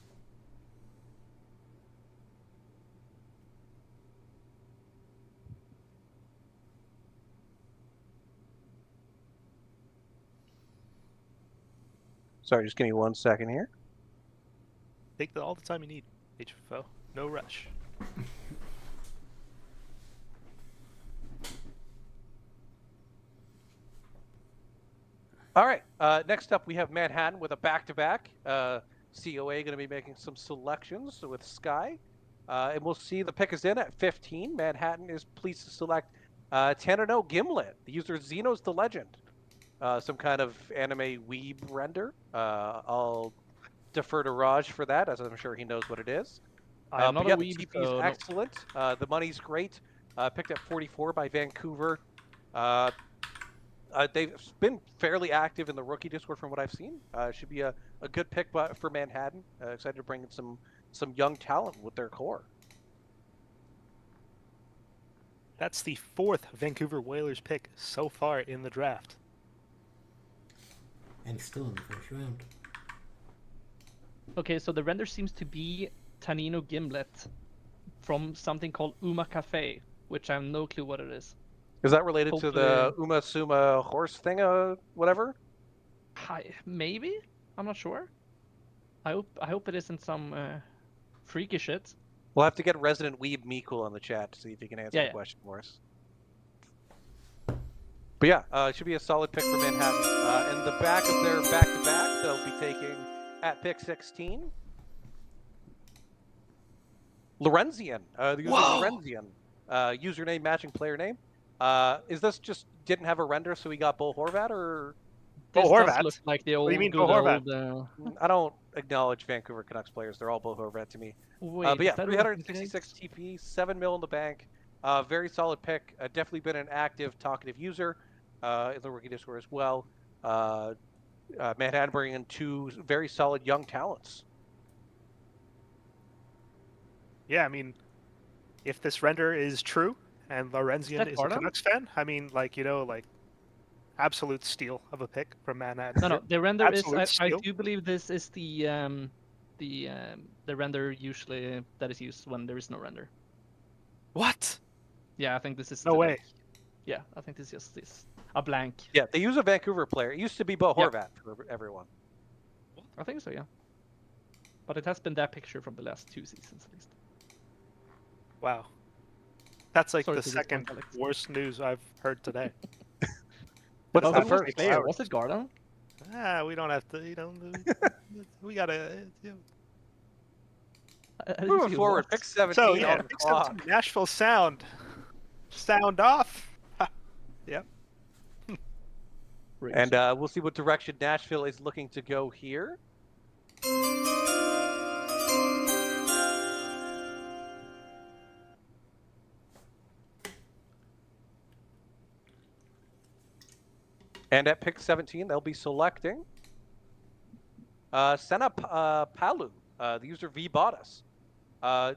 Speaker 3: Sorry, just give me 1 second here.
Speaker 4: Take all the time you need, HFO. No rush.
Speaker 3: All right. Next up, we have Manhattan with a back-to-back. COA going to be making some selections with Sky. And we'll see the pick is in at 15. Manhattan is pleased to select 10-0 Gimlet. The user Xenos the Legend. Some kind of anime weeb render. I'll defer to Raj for that, as I'm sure he knows what it is.
Speaker 2: I'm not
Speaker 3: But yeah,
Speaker 2: a
Speaker 3: the
Speaker 2: weeb,
Speaker 3: TP is
Speaker 2: so no.
Speaker 3: excellent. The money's great. Picked at 44 by Vancouver. They've been fairly active in the rookie Discord from what I've seen. Should be a good pick for Manhattan. Excited to bring in some young talent with their core.
Speaker 4: That's the 4th Vancouver Whalers pick so far in the draft.
Speaker 1: And still in the first round.
Speaker 2: Okay, so the render seems to be Tanino Gimlet from something called Uma Cafe, which I have no clue what it is.
Speaker 3: Is that related to the Uma Suma horse thing, whatever?
Speaker 2: Maybe? I'm not sure. I hope it isn't some freaky shit.
Speaker 3: We'll have to get resident weeb Mikul on the chat to see if he can answer the question for us. But yeah, it should be a solid pick for Manhattan. In the back of their back-to-back, they'll be taking at pick 16. Lorenzian, the user Lorenzian, username matching player name. Is this just didn't have a render, so we got Bo Horvat, or?
Speaker 2: This
Speaker 4: Bo
Speaker 2: does
Speaker 4: Horvat?
Speaker 2: look like the old.
Speaker 4: What do you mean
Speaker 2: good
Speaker 4: Bo Horvat?
Speaker 2: old,
Speaker 3: I don't acknowledge Vancouver Canucks players. They're all Bo Horvat to me.
Speaker 2: Wait,
Speaker 3: but yeah,
Speaker 2: is that
Speaker 3: 366 TP, 7 mil in the bank. Very solid pick. Definitely been an active, talkative user in the rookie Discord as well. Manhattan bringing in 2 very solid young talents.
Speaker 4: Yeah, I mean, if this render is true and Lorenzian is a Canucks fan, I mean, like, you know, like, absolute steal of a pick from Manhattan.
Speaker 2: No, the render is. I
Speaker 4: steal.
Speaker 2: do believe this is the render usually that is used when there is no render.
Speaker 4: What?
Speaker 2: Yeah, I think this is.
Speaker 4: No way.
Speaker 2: Yeah, I think this is just a blank.
Speaker 3: Yeah, they use a Vancouver player. It used to be Bo Horvat for everyone.
Speaker 2: I think so, yeah. But it has been that picture from the last 2 seasons at least.
Speaker 4: Wow. That's like
Speaker 2: Sorry
Speaker 4: the
Speaker 2: to
Speaker 4: second
Speaker 2: disappoint, Alex.
Speaker 4: worst news I've heard today.
Speaker 3: What's
Speaker 2: Oh,
Speaker 3: the
Speaker 2: who was
Speaker 3: first?
Speaker 2: the player? Was it Garden?
Speaker 4: We don't have to, you know, we gotta.
Speaker 3: Moving forward, pick 17
Speaker 4: So yeah,
Speaker 3: on the
Speaker 4: pick
Speaker 3: clock.
Speaker 4: 17, Nashville Sound. Sound off. Yep.
Speaker 3: And we'll see what direction Nashville is looking to go here. And at pick 17, they'll be selecting Senna Palu, the user V bought us.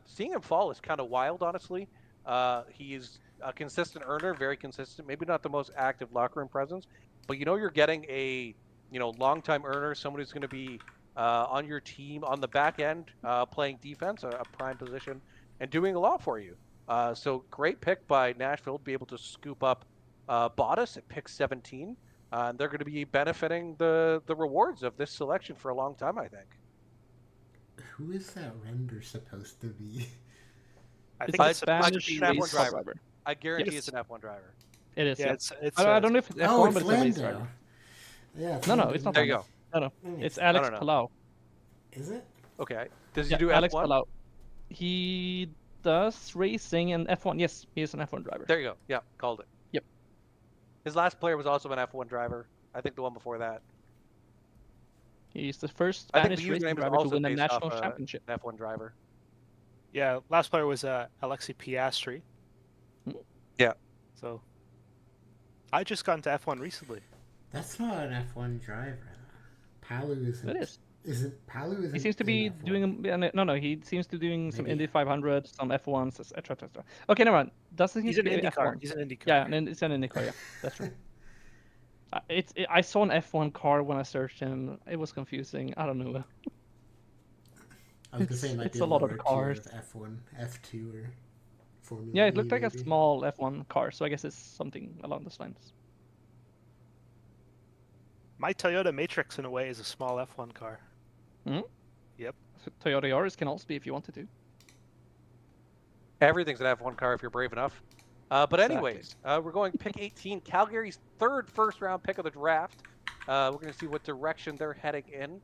Speaker 3: Seeing him fall is kind of wild, honestly. He's a consistent earner, very consistent. Maybe not the most active locker room presence, but you know you're getting a long-time earner, somebody who's going to be on your team on the back end, playing defense, a prime position, and doing a lot for you. So great pick by Nashville to be able to scoop up Bottas at pick 17. And they're going to be benefiting the rewards of this selection for a long time, I think.
Speaker 1: Who is that render supposed to be?
Speaker 4: I think
Speaker 2: It's
Speaker 4: it's
Speaker 2: a Spanish
Speaker 4: supposed to be
Speaker 3: F1
Speaker 2: race
Speaker 3: driver.
Speaker 2: driver.
Speaker 3: I guarantee
Speaker 4: Yes.
Speaker 3: it's an F1 driver.
Speaker 2: It is.
Speaker 4: Yeah,
Speaker 2: Yeah.
Speaker 4: it's.
Speaker 2: I don't know if it's F1,
Speaker 1: Oh,
Speaker 2: but
Speaker 1: it's
Speaker 2: it's a race
Speaker 1: Lando.
Speaker 2: driver.
Speaker 1: Yeah.
Speaker 2: No, it's not
Speaker 3: There you
Speaker 2: Lando.
Speaker 3: go.
Speaker 2: No,
Speaker 1: I think
Speaker 2: it's Alex
Speaker 3: no.
Speaker 2: Palau.
Speaker 1: Is it?
Speaker 3: Okay. Does he
Speaker 2: Yeah,
Speaker 3: do
Speaker 2: Alex
Speaker 3: F1?
Speaker 2: Palau. He does racing and F1. Yes, he is an F1 driver.
Speaker 3: There you go. Yeah, called it.
Speaker 2: Yep.
Speaker 3: His last player was also an F1 driver. I think the one before that.
Speaker 2: He's the first
Speaker 3: I think
Speaker 2: Spanish
Speaker 3: the
Speaker 2: racing
Speaker 3: username is
Speaker 2: driver to
Speaker 3: also
Speaker 2: win a
Speaker 3: based off
Speaker 2: national championship.
Speaker 3: an F1 driver.
Speaker 4: Yeah, last player was Alexei Piastri.
Speaker 3: Yeah.
Speaker 4: So, I just got into F1 recently.
Speaker 1: That's not an F1 driver. Palu isn't.
Speaker 2: It is.
Speaker 1: Isn't Palu? Isn't
Speaker 2: He seems to be
Speaker 1: in F1.
Speaker 2: doing no. He seems to be doing some
Speaker 1: Maybe.
Speaker 2: Indy 500, some F1s, etc. Okay, never mind. Doesn't
Speaker 4: He's
Speaker 2: seem
Speaker 4: an
Speaker 2: to be
Speaker 4: IndyCar.
Speaker 2: F1.
Speaker 4: He's an IndyCar.
Speaker 2: Yeah, and it's an IndyCar. Yeah, that's true. I saw an F1 car when I searched him. It was confusing. I don't know.
Speaker 1: I was gonna say it might
Speaker 2: it's
Speaker 1: be
Speaker 2: a lot of
Speaker 1: lower tier
Speaker 2: cars.
Speaker 1: F1, F2, or Formula.
Speaker 2: Yeah, it
Speaker 1: E,
Speaker 2: looked like a
Speaker 1: maybe.
Speaker 2: small F1 car, so I guess it's something along those lines.
Speaker 4: My Toyota Matrix, in a way, is a small F1 car.
Speaker 2: So Toyota Yaris can also be if you wanted to.
Speaker 3: Everything's an F1 car if you're brave enough. But anyways, we're going pick 18, Calgary's third first-round pick of the draft. We're going to see what direction they're heading in.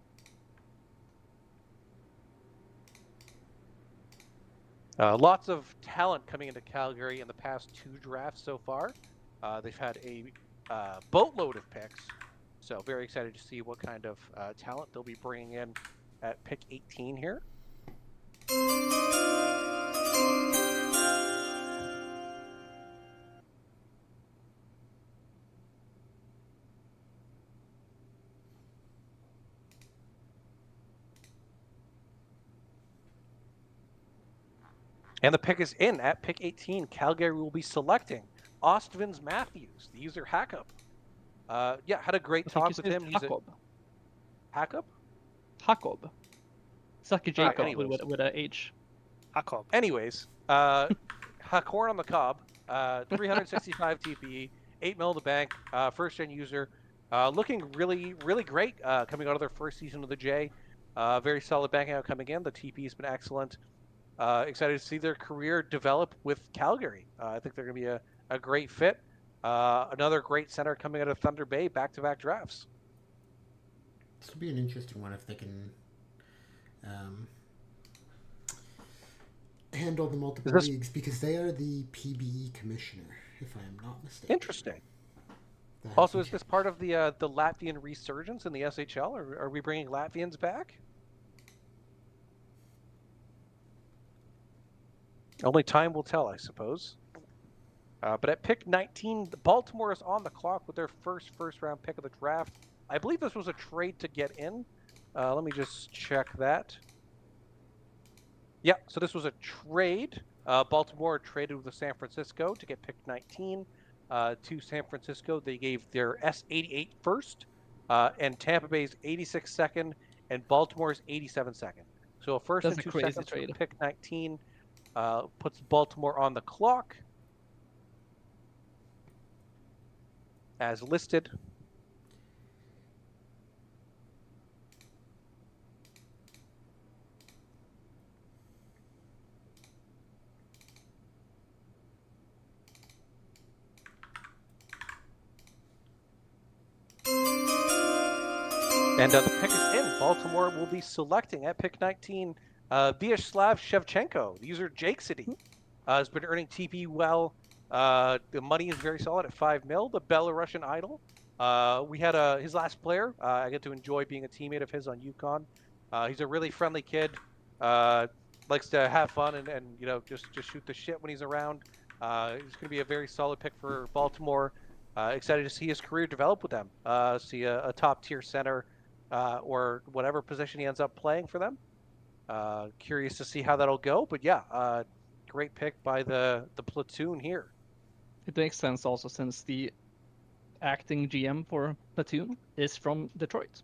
Speaker 3: Lots of talent coming into Calgary in the past 2 drafts so far. They've had a boatload of picks, so very excited to see what kind of talent they'll be bringing in at pick 18 here. And the pick is in at pick 18. Calgary will be selecting Austvins Matthews, the user Hackup. Had a great talk with him. He's
Speaker 2: Jacob.
Speaker 3: Hackup?
Speaker 2: Jacob. It's like a Jacob
Speaker 3: anyways.
Speaker 2: with a H.
Speaker 4: Jacob.
Speaker 3: Anyways, Hakorn on the cob, 365 TPE, 8 mil in the bank, first gen user, looking really, really great coming out of their first season of the J. Very solid banking out coming in. The TP has been excellent. Excited to see their career develop with Calgary. I think they're going to be a great fit. Another great center coming out of Thunder Bay, back-to-back drafts.
Speaker 1: This will be an interesting one if they can handle the multiple leagues, because they are the PBE commissioner, if I am not mistaken.
Speaker 3: Interesting. Also, is this part of the Latvian resurgence in the SHL, or are we bringing Latvians back? Only time will tell, I suppose. But at pick 19, Baltimore is on the clock with their first-round pick of the draft. I believe this was a trade to get in. Let me just check that. Yeah, so this was a trade. Baltimore traded with San Francisco to get pick 19 to San Francisco. They gave their S88 first, and Tampa Bay's 86 second, and Baltimore's 87 second. So a first
Speaker 2: That's
Speaker 3: and 2
Speaker 2: a crazy
Speaker 3: seconds
Speaker 2: trade.
Speaker 3: for pick 19 puts Baltimore on the clock as listed. And the pick is in. Baltimore will be selecting at pick 19 Vyacheslav Shevchenko. The user Jake City has been earning TP well. The money is very solid at 5 mil. The Belarusian idol. We had his last player. I get to enjoy being a teammate of his on UConn. He's a really friendly kid. Likes to have fun and just shoot the shit when he's around. He's going to be a very solid pick for Baltimore. Excited to see his career develop with them. See a top tier center or whatever position he ends up playing for them. Curious to see how that'll go, but yeah, great pick by the platoon here.
Speaker 2: It makes sense also since the acting GM for Platoon is from Detroit.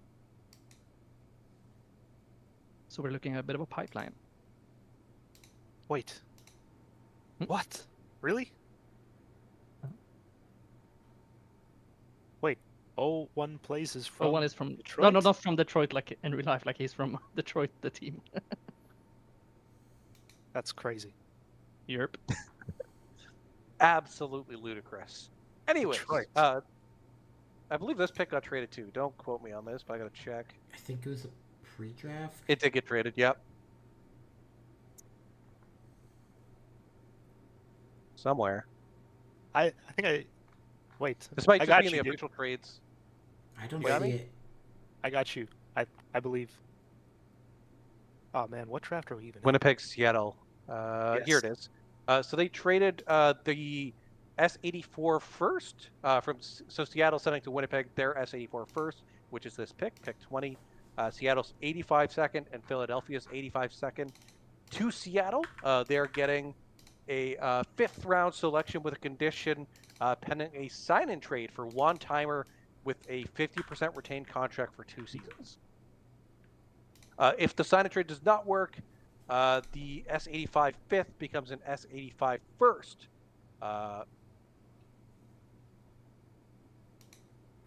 Speaker 2: So we're looking at a bit of a pipeline.
Speaker 4: Wait. What? Really? Wait. 01 plays is from
Speaker 2: One is from
Speaker 4: Detroit?
Speaker 2: No, not from Detroit like in real life, like he's from Detroit, the team.
Speaker 4: That's crazy.
Speaker 2: Europe.
Speaker 3: Absolutely ludicrous. Anyways,
Speaker 4: Detroit.
Speaker 3: I believe this pick got traded too. Don't quote me on this, but I gotta check.
Speaker 1: I think it was a pre-draft.
Speaker 3: It did get traded, yep. Somewhere.
Speaker 4: I think I... Wait.
Speaker 3: This might
Speaker 4: I
Speaker 3: just
Speaker 4: got
Speaker 3: be in
Speaker 4: you,
Speaker 3: the
Speaker 4: dude.
Speaker 3: official trades.
Speaker 1: I don't
Speaker 3: You got
Speaker 1: see
Speaker 3: me?
Speaker 1: it.
Speaker 4: I got you. I believe. Oh man, what draft are we even in?
Speaker 3: Winnipeg, Seattle.
Speaker 4: Yes.
Speaker 3: Here it is. So they traded the S84 first so Seattle sending to Winnipeg their S84 first, which is this pick 20. Seattle's 85 second and Philadelphia's 85 second to Seattle. They're getting a 5th round selection with a condition pending a sign-in trade for one-timer with a 50% retained contract for 2 seasons. If the sign-in trade does not work, the S85 5th becomes an S85 first.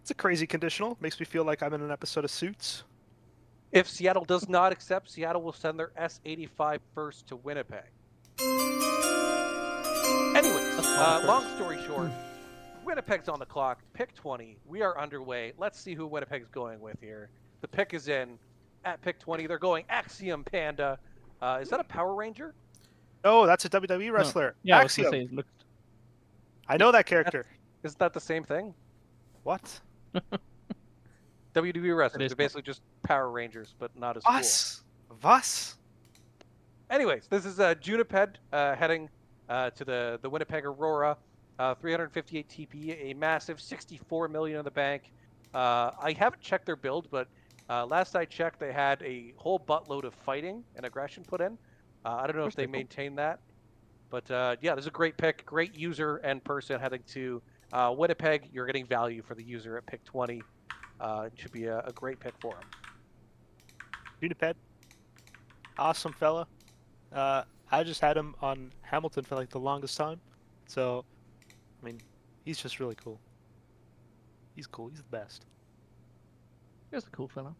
Speaker 4: It's a crazy conditional. Makes me feel like I'm in an episode of Suits.
Speaker 3: If Seattle does not accept, Seattle will send their S85 first to Winnipeg. Anyways, long story short, Winnipeg's on the clock. Pick 20. We are underway. Let's see who Winnipeg's going with here. The pick is in. At pick 20, they're going Axiom Panda. Is that a Power Ranger?
Speaker 4: Oh, that's a WWE wrestler.
Speaker 2: Yeah, I was
Speaker 4: Axiom.
Speaker 2: gonna say, look.
Speaker 4: I know that character.
Speaker 3: Isn't that the same thing?
Speaker 4: What?
Speaker 3: WWE wrestlers
Speaker 2: is
Speaker 3: are basically just Power Rangers, but not as cool.
Speaker 4: Was?
Speaker 3: Anyways, this is Juniped heading to the Winnipeg Aurora. 358 TP, a massive 64 million in the bank. I haven't checked their build, but last I checked, they had a whole buttload of fighting and aggression put in. I don't know if they maintain that. But yeah, this is a great pick, great user and person heading to Winnipeg. You're getting value for the user at pick 20. It should be a great pick for him.
Speaker 4: Uniped. Awesome fella. I just had him on Hamilton for like the longest time. So, I mean, he's just really cool. He's cool. He's the best.
Speaker 2: He's a cool fellow.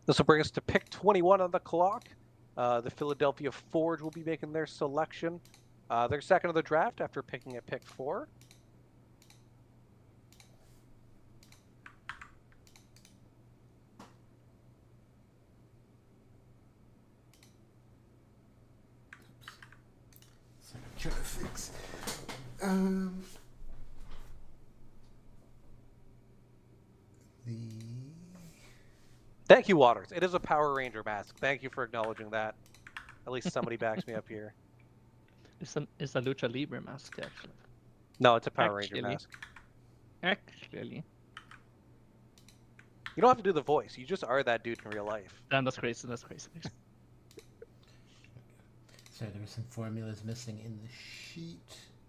Speaker 3: This will bring us to pick 21 on the clock. The Philadelphia Forge will be making their selection. They're second of the draft after picking at pick 4.
Speaker 1: So I'm trying to fix.
Speaker 3: Thank you, Waters. It is a Power Ranger mask. Thank you for acknowledging that. At least somebody backs me up here.
Speaker 2: It's a Lucha Libre mask, actually.
Speaker 3: No, it's a Power Ranger mask.
Speaker 2: Actually.
Speaker 3: You don't have to do the voice. You just are that dude in real life.
Speaker 2: Damn, that's crazy. That's crazy.
Speaker 1: So there were some formulas missing in the sheet.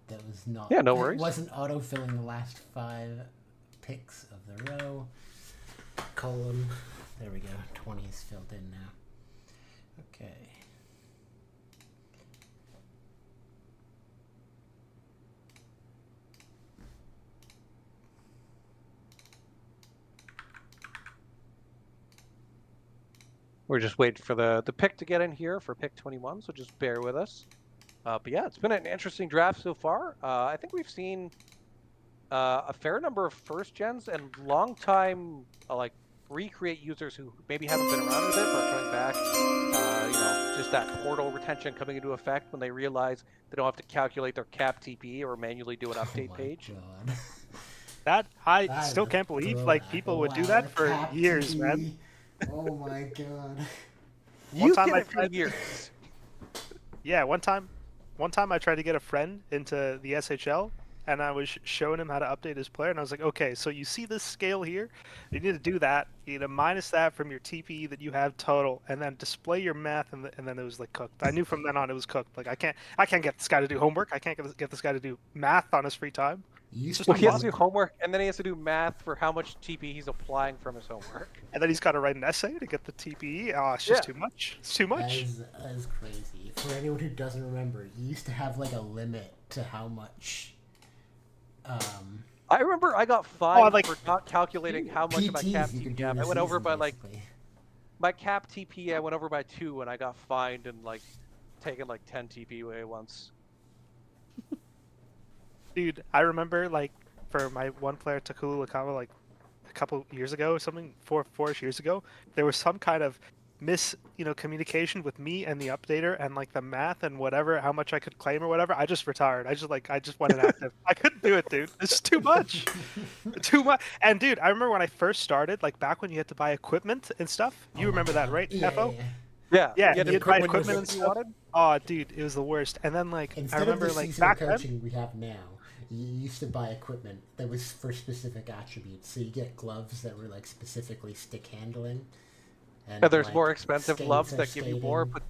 Speaker 1: That was not.
Speaker 3: Yeah, no worries.
Speaker 1: It wasn't auto-filling the last 5 picks of the row. Column. There we go. 20 is filled in now. Okay.
Speaker 3: We're just waiting for the pick to get in here for pick 21, so just bear with us. But yeah, it's been an interesting draft so far. I think we've seen a fair number of first gens and long time like recreate users who maybe haven't been around a bit but are coming back. You know, just that portal retention coming into effect when they realize they don't have to calculate their cap TP or manually do an update page.
Speaker 1: God.
Speaker 4: That I
Speaker 1: That
Speaker 4: still
Speaker 1: is
Speaker 4: can't
Speaker 1: a
Speaker 4: believe
Speaker 1: throwback.
Speaker 4: like people would do
Speaker 1: Wow,
Speaker 4: that for
Speaker 1: cap
Speaker 4: years,
Speaker 1: TP.
Speaker 4: man.
Speaker 1: Oh my god.
Speaker 3: You
Speaker 4: time
Speaker 3: did
Speaker 4: I
Speaker 3: it for
Speaker 4: tried-
Speaker 3: years.
Speaker 4: Yeah, one time I tried to get a friend into the SHL, and I was showing him how to update his player, and I was like, okay, so you see this scale here? You need to do that. You need to minus that from your TPE that you have total, and then display your math, and then it was like cooked. I knew from then on it was cooked. Like I can't get this guy to do homework. I can't get this guy to do math on his free time.
Speaker 1: You
Speaker 4: Just
Speaker 3: Well, he has to do
Speaker 4: impossible.
Speaker 3: homework, and then he has to do math for how much TP he's applying from his homework.
Speaker 4: And then he's got to write an essay to get the TPE. Oh, it's just
Speaker 3: Yeah.
Speaker 4: too much. It's too much.
Speaker 1: That is crazy. For anyone who doesn't remember, you used to have like a limit to how much.
Speaker 3: I remember I got fined
Speaker 4: like-
Speaker 3: for not calculating how much of my cap
Speaker 1: PTs you could
Speaker 3: TP
Speaker 1: do
Speaker 3: I
Speaker 1: in a
Speaker 3: went over
Speaker 1: season,
Speaker 3: by like
Speaker 1: basically.
Speaker 3: my cap TP I went over by 2 and I got fined and like taken like 10 TP away once.
Speaker 4: Dude, I remember like for my one player Takulu Lakawa like a couple years ago, something four-ish years ago, there was some kind of communication with me and the updater and like the math and whatever, how much I could claim or whatever. I just retired. I just went inactive. I couldn't do it, dude. It's too much. Too much. And dude, I remember when I first started, like back when you had to buy equipment and stuff. You remember that, right?
Speaker 1: Yeah,
Speaker 4: FO?
Speaker 1: yeah.
Speaker 3: Yeah,
Speaker 4: Yeah,
Speaker 3: you had
Speaker 4: you
Speaker 3: to
Speaker 4: had to buy
Speaker 3: pick
Speaker 4: equipment
Speaker 3: what
Speaker 4: and
Speaker 3: you
Speaker 4: stuff.
Speaker 3: wanted.
Speaker 4: Oh, dude, it was the worst. And then like
Speaker 1: Instead
Speaker 4: I remember
Speaker 1: of the
Speaker 4: like
Speaker 1: seasonal
Speaker 4: back then.
Speaker 1: coaching we have now, you used to buy equipment that was for specific attributes. So you get gloves that were like specifically stick handling. And
Speaker 3: There's
Speaker 1: like,
Speaker 3: more expensive
Speaker 1: skates
Speaker 3: gloves
Speaker 1: are
Speaker 3: that give you more,
Speaker 1: skating.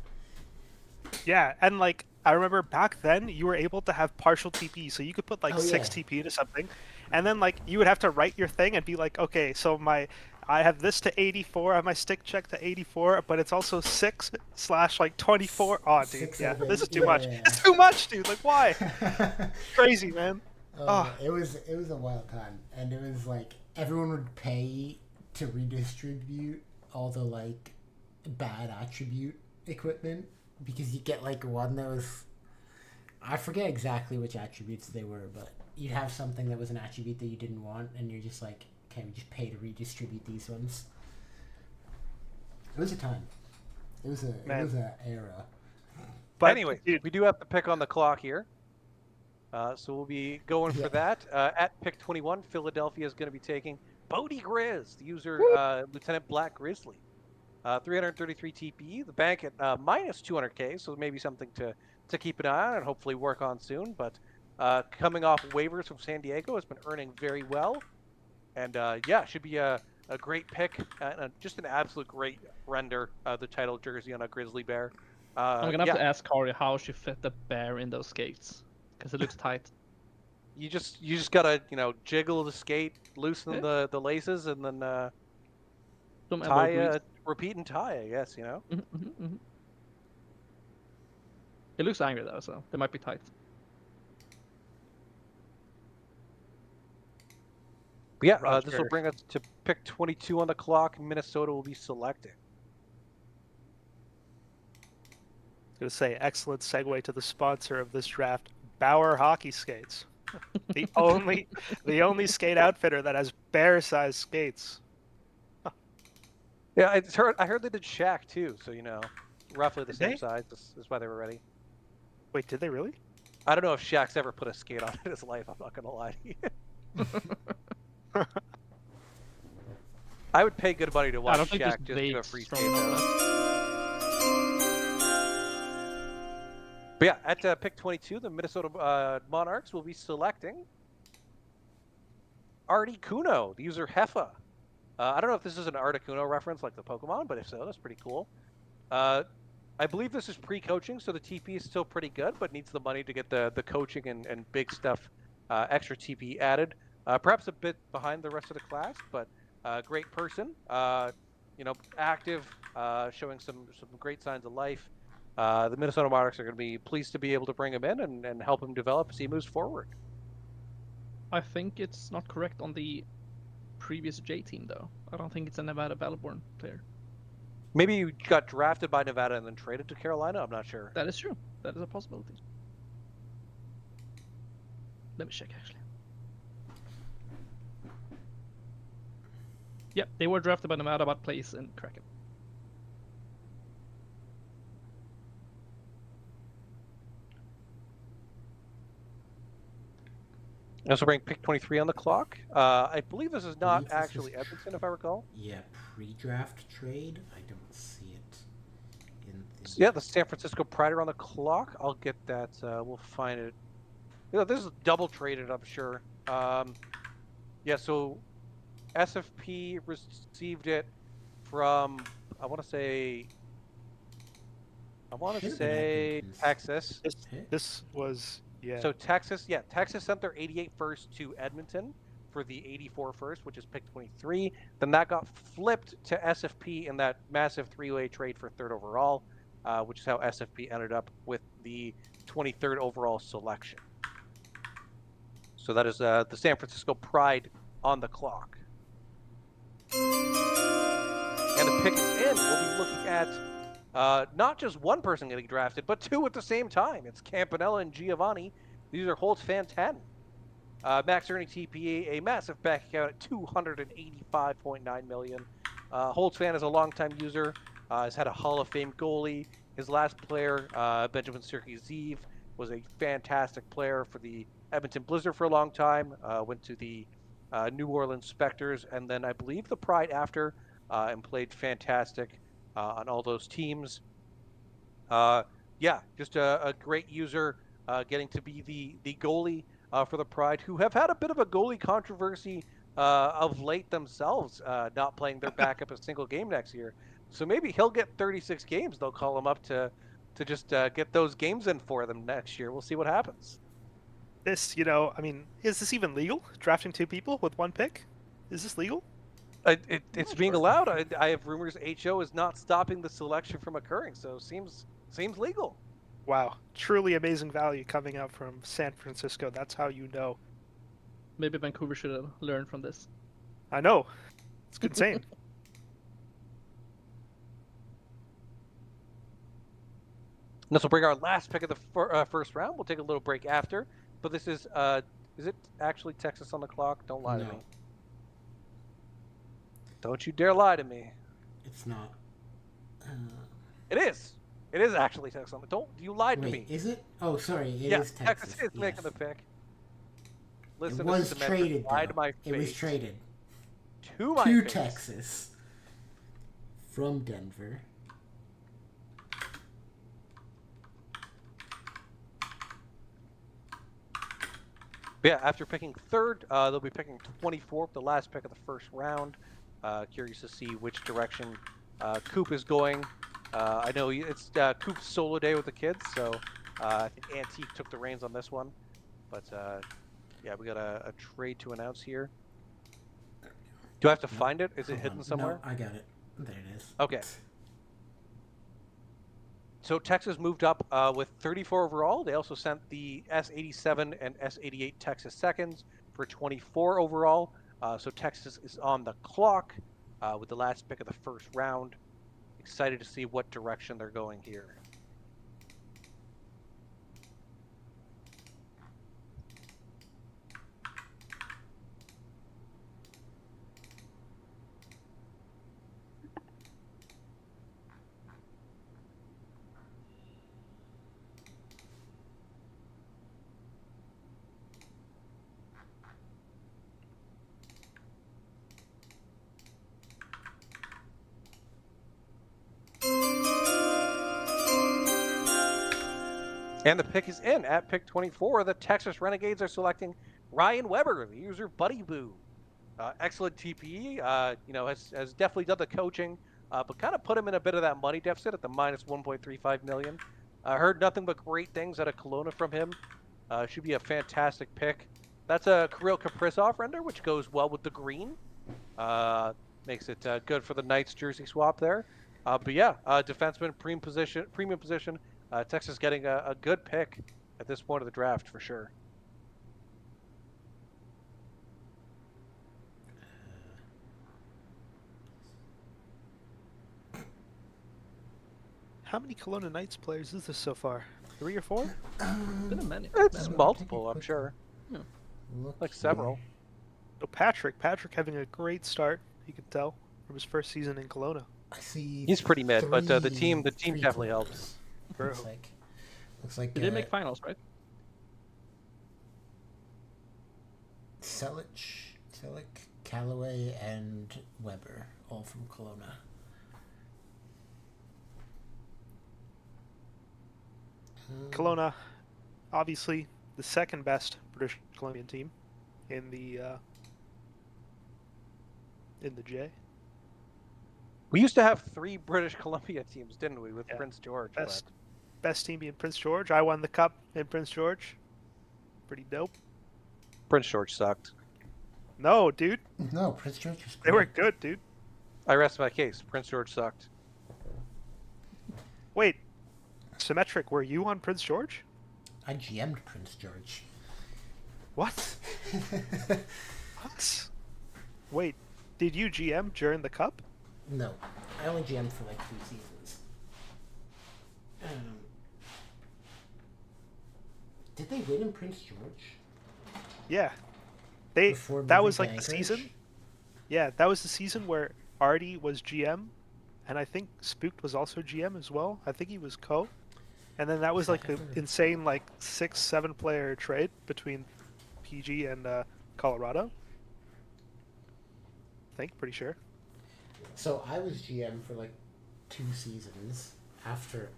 Speaker 3: but
Speaker 4: Yeah, and like I remember back then you were able to have partial TP, so you could put like
Speaker 1: Oh,
Speaker 4: 6
Speaker 1: yeah.
Speaker 4: TP to something, and then like you would have to write your thing and be like, okay, so I have this to 84, I have my stick check to 84, but it's also 6/24. Oh, dude,
Speaker 1: Six
Speaker 4: yeah,
Speaker 1: of it,
Speaker 4: this is too
Speaker 1: yeah,
Speaker 4: much.
Speaker 1: yeah.
Speaker 4: It's too much, dude. Like, why? Crazy, man.
Speaker 1: Oh, it was a wild time, and it was like everyone would pay to redistribute all the like bad attribute equipment because you get like one that was, I forget exactly which attributes they were, but you'd have something that was an attribute that you didn't want, and you're just like, okay, we just pay to redistribute these ones. It was a time. It was a era.
Speaker 3: But anyway, we do have the pick on the clock here. So we'll be going for that. At pick 21, Philadelphia is going to be taking Bodie Grizz, the user Lieutenant Black Grizzly. 333 TPE, the bank at minus 200k, so maybe something to keep an eye on and hopefully work on soon. But coming off waivers from San Diego, has been earning very well. And yeah, should be a great pick. Just an absolute great render, the title jersey on a grizzly bear.
Speaker 2: I'm going to have to ask Corey how she fit the bear in those skates, because it looks tight.
Speaker 3: You just gotta jiggle the skate, loosen the laces, and then tie, repeat and tie. I guess
Speaker 2: Mm-hmm. It looks angry though, so they might be tight.
Speaker 3: But yeah, this will bring us to pick 22 on the clock. Minnesota will be selecting.
Speaker 4: I was going to say, excellent segue to the sponsor of this draft, Bauer Hockey Skates. The only skate outfitter that has bear-sized skates.
Speaker 3: Yeah, I heard they did Shaq too, so roughly the same size. This is why they were ready.
Speaker 4: Wait, did they really?
Speaker 3: I don't know if Shaq's ever put a skate on in his life. I'm not gonna lie to you. I would pay good money to watch Shaq just do a free skate though. But yeah, at pick 22, the Minnesota Monarchs will be selecting Articuno, the user Heffa. I don't know if this is an Articuno reference like the Pokemon, but if so, that's pretty cool. I believe this is pre-coaching, so the TP is still pretty good, but needs the money to get the coaching and big stuff, extra TP added. Perhaps a bit behind the rest of the class, but great person. Active, showing some great signs of life. The Minnesota Monarchs are going to be pleased to be able to bring him in and help him develop as he moves forward.
Speaker 2: I think it's not correct on the previous J team, though. I don't think it's a Nevada Battleborn player.
Speaker 3: Maybe you got drafted by Nevada and then traded to Carolina? I'm not sure.
Speaker 2: That is true. That is a possibility. Let me check, actually. Yep, they were drafted by Nevada, but plays in Kraken.
Speaker 3: Also bring pick 23 on the clock. I believe this is not actually Edmonton, if I recall.
Speaker 1: Yeah, pre-draft trade. I don't see it in the...
Speaker 3: Yeah, the San Francisco Pride are on the clock. I'll get that. We'll find it. This is double traded, I'm sure. Yeah, so SFP received it from, I want to say Texas.
Speaker 4: This was... Yeah.
Speaker 3: So Texas sent their 88 first to Edmonton for the 84 first, which is pick 23. Then that got flipped to SFP in that massive three-way trade for third overall, which is how SFP ended up with the 23rd overall selection. So that is the San Francisco Pride on the clock. And the pick is in. We'll be looking at not just one person getting drafted, but two at the same time. It's Campanella and Giovanni. These are Holtz Fan 10. Max earning TPA, a massive bank account at 285.9 million. Holtz Fan is a longtime user, has had a Hall of Fame goalie. His last player, Benjamin Sirki-Zeev, was a fantastic player for the Edmonton Blizzard for a long time. Went to the New Orleans Spectres, and then I believe the Pride after, and played fantastic on all those teams. Yeah, just a great user, getting to be the goalie for the Pride, who have had a bit of a goalie controversy of late themselves, not playing their backup a single game next year. So maybe he'll get 36 games. They'll call him up to just get those games in for them next year. We'll see what happens.
Speaker 4: This, I mean, is this even legal? Drafting two people with one pick? Is this legal?
Speaker 3: It's being allowed. I have rumors HO is not stopping the selection from occurring, so seems legal.
Speaker 4: Wow, truly amazing value coming out from San Francisco. That's how you know.
Speaker 2: Maybe Vancouver should have learned from this.
Speaker 4: I know. It's insane.
Speaker 3: this will bring our last pick of the first round. We'll take a little break after. But this is it actually Texas on the clock? Don't lie to me. Don't you dare lie to me.
Speaker 1: It's not.
Speaker 3: It is. It is actually Texas on the. Don't you lie to
Speaker 1: Wait,
Speaker 3: me?
Speaker 1: is it? Oh, sorry. It
Speaker 3: Yeah,
Speaker 1: is Texas.
Speaker 3: Texas is making the pick. Listen
Speaker 1: It
Speaker 3: to
Speaker 1: was
Speaker 3: Symmetric
Speaker 1: traded.
Speaker 3: lie to
Speaker 1: Though.
Speaker 3: my
Speaker 1: It
Speaker 3: face.
Speaker 1: was traded
Speaker 3: To my
Speaker 1: to
Speaker 3: face.
Speaker 1: Texas from Denver.
Speaker 3: Yeah, after picking third, they'll be picking 24th, the last pick of the first round. Curious to see which direction Coop is going. I know it's Coop's solo day with the kids, so I think Antique took the reins on this one. But yeah, we got a trade to announce here. Do I have to find it? Is it hidden somewhere?
Speaker 1: No, I got it. There it is.
Speaker 3: Okay. So Texas moved up with 34 overall. They also sent the S87 and S88 Texas seconds for 24 overall. So Texas is on the clock with the last pick of the first round. Excited to see what direction they're going here. And the pick is in. At pick 24, the Texas Renegades are selecting Ryan Weber, the user Buddy Boo. Excellent TPE, has definitely done the coaching, but kind of put him in a bit of that money deficit at the minus 1.35 million. Heard nothing but great things out of Kelowna from him. Should be a fantastic pick. That's a Kirill Kaprizov render, which goes well with the green. Makes it good for the Knights jersey swap there. But yeah, defenseman, premium position. Texas getting a good pick at this point of the draft for sure.
Speaker 4: How many Kelowna Knights players is this so far? 3 or 4?
Speaker 2: Been a minute.
Speaker 3: It's multiple, I'm sure.
Speaker 1: Look
Speaker 3: Like several.
Speaker 4: So Patrick having a great start, you can tell, from his first season in Kelowna.
Speaker 1: I see.
Speaker 3: He's pretty mid, but the team
Speaker 1: three
Speaker 3: definitely
Speaker 1: players.
Speaker 3: helps.
Speaker 1: Looks like
Speaker 2: They did make finals, right?
Speaker 1: Selic, Callaway, and Weber, all from Kelowna.
Speaker 4: Kelowna, obviously the second best British Columbian team in the J.
Speaker 3: We used to have 3 British Columbia teams, didn't we, with
Speaker 4: Yeah.
Speaker 3: Prince George?
Speaker 4: Best team being Prince George. I won the cup in Prince George. Pretty dope.
Speaker 3: Prince George sucked.
Speaker 4: No, dude.
Speaker 1: No, Prince George was great.
Speaker 4: They were good, dude.
Speaker 3: I rest my case. Prince George sucked.
Speaker 4: Wait. Symmetric, were you on Prince George?
Speaker 1: I GM'd Prince George.
Speaker 4: What? What? Wait, did you GM during the cup?
Speaker 1: No, I only GM'd for like 2 seasons. Did they win in Prince George?
Speaker 4: Yeah.
Speaker 1: Before
Speaker 4: That
Speaker 1: moving
Speaker 4: was
Speaker 1: to
Speaker 4: like the
Speaker 1: Anchorage?
Speaker 4: season. Yeah, that was the season where Artie was GM, and I think Spooked was also GM as well. I think he was co. And then that was like the insane 6-7 player trade between PG and Colorado. I think, pretty sure.
Speaker 1: So I was GM for like 2 seasons after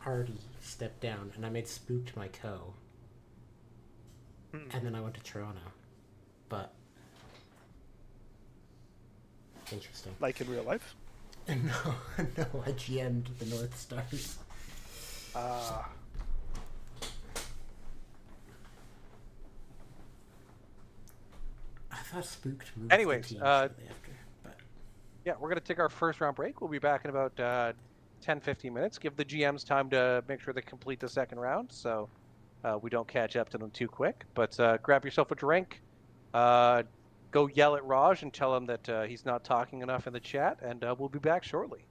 Speaker 1: Artie stepped down, and I made Spooked my co. And then I went to Toronto. But interesting.
Speaker 4: Like in real life.
Speaker 1: No, I GM'd the North Stars. I thought Spooked moved
Speaker 3: Anyways,
Speaker 1: the team shortly after, but
Speaker 3: Yeah, we're going to take our first round break. We'll be back in about 10-15 minutes. Give the GMs time to make sure they complete the second round so we don't catch up to them too quick. But grab yourself a drink. Go yell at Raj and tell him that he's not talking enough in the chat, and we'll be back shortly.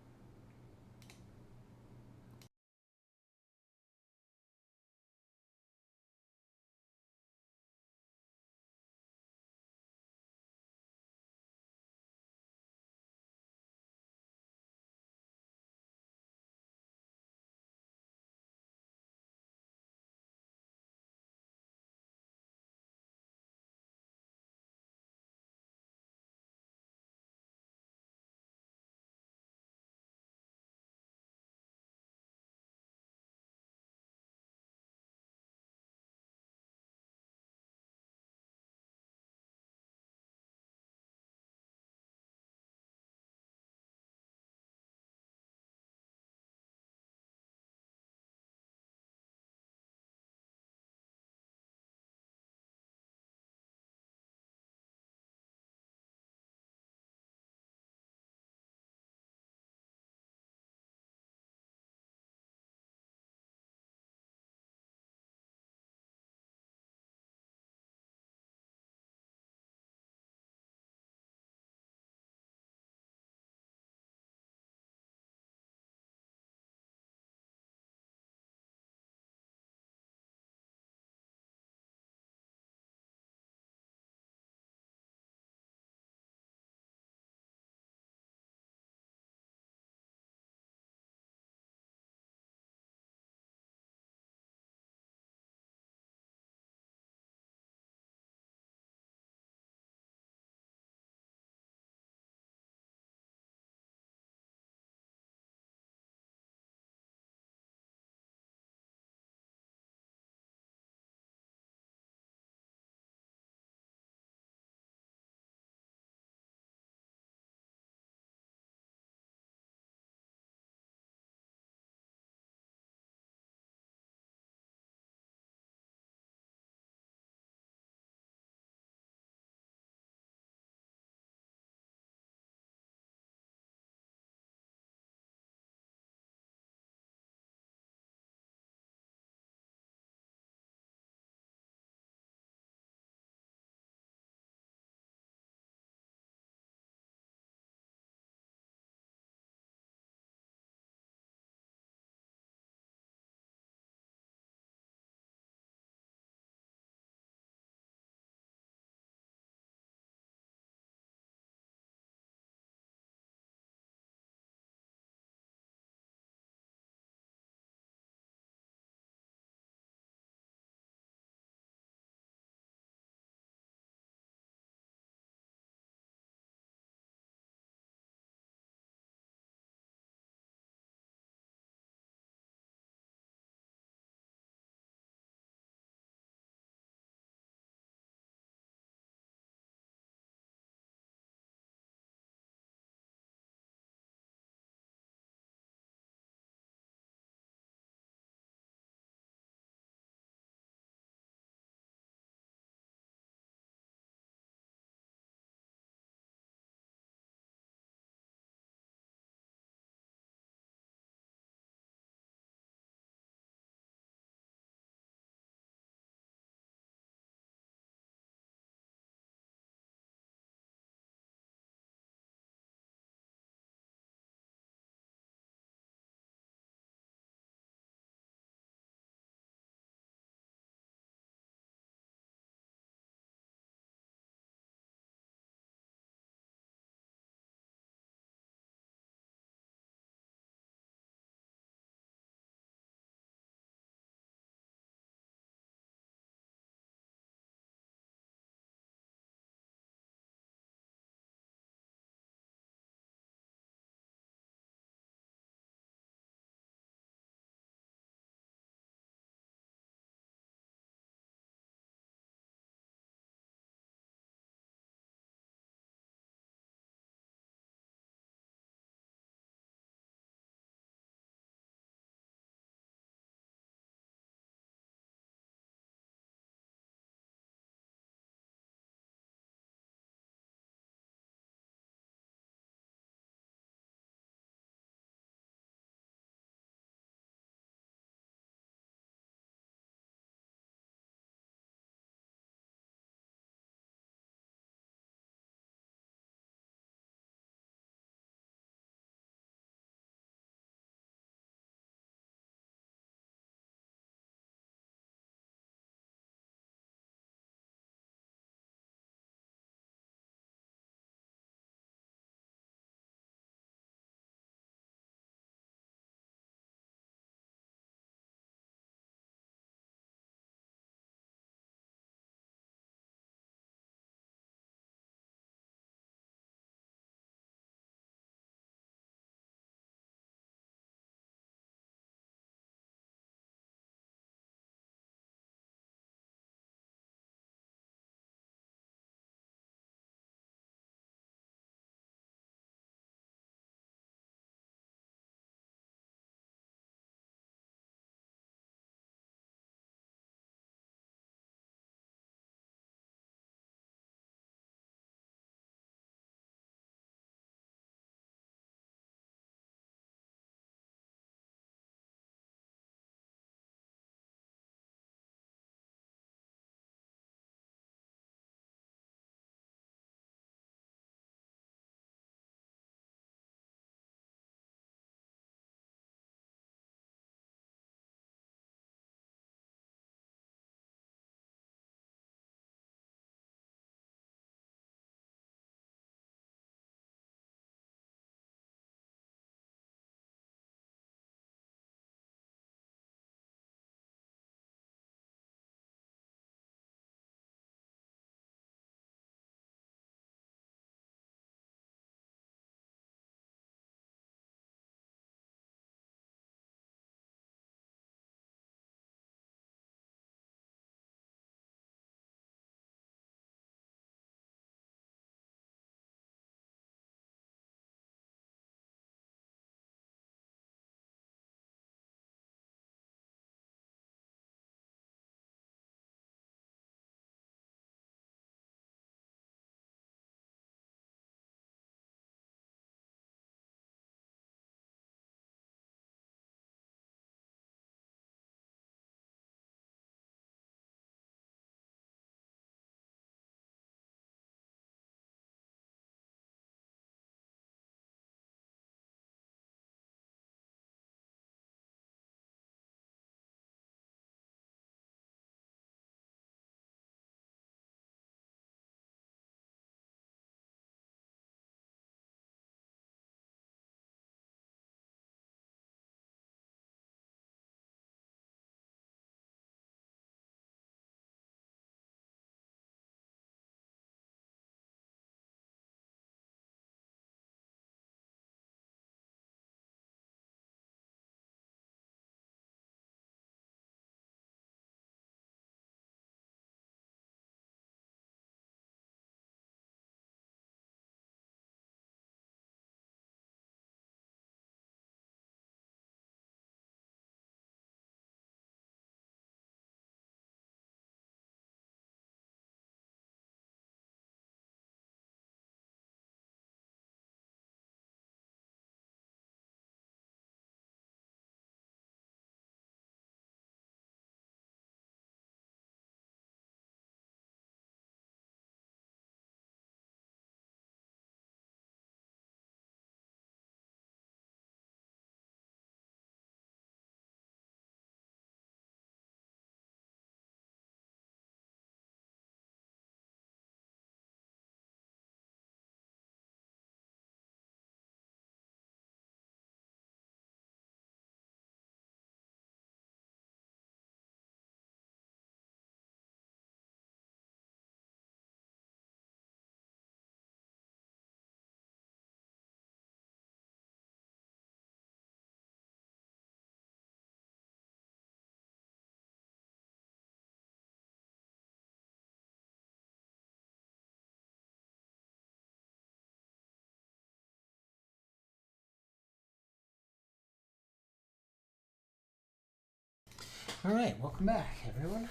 Speaker 1: All right, welcome back, everyone.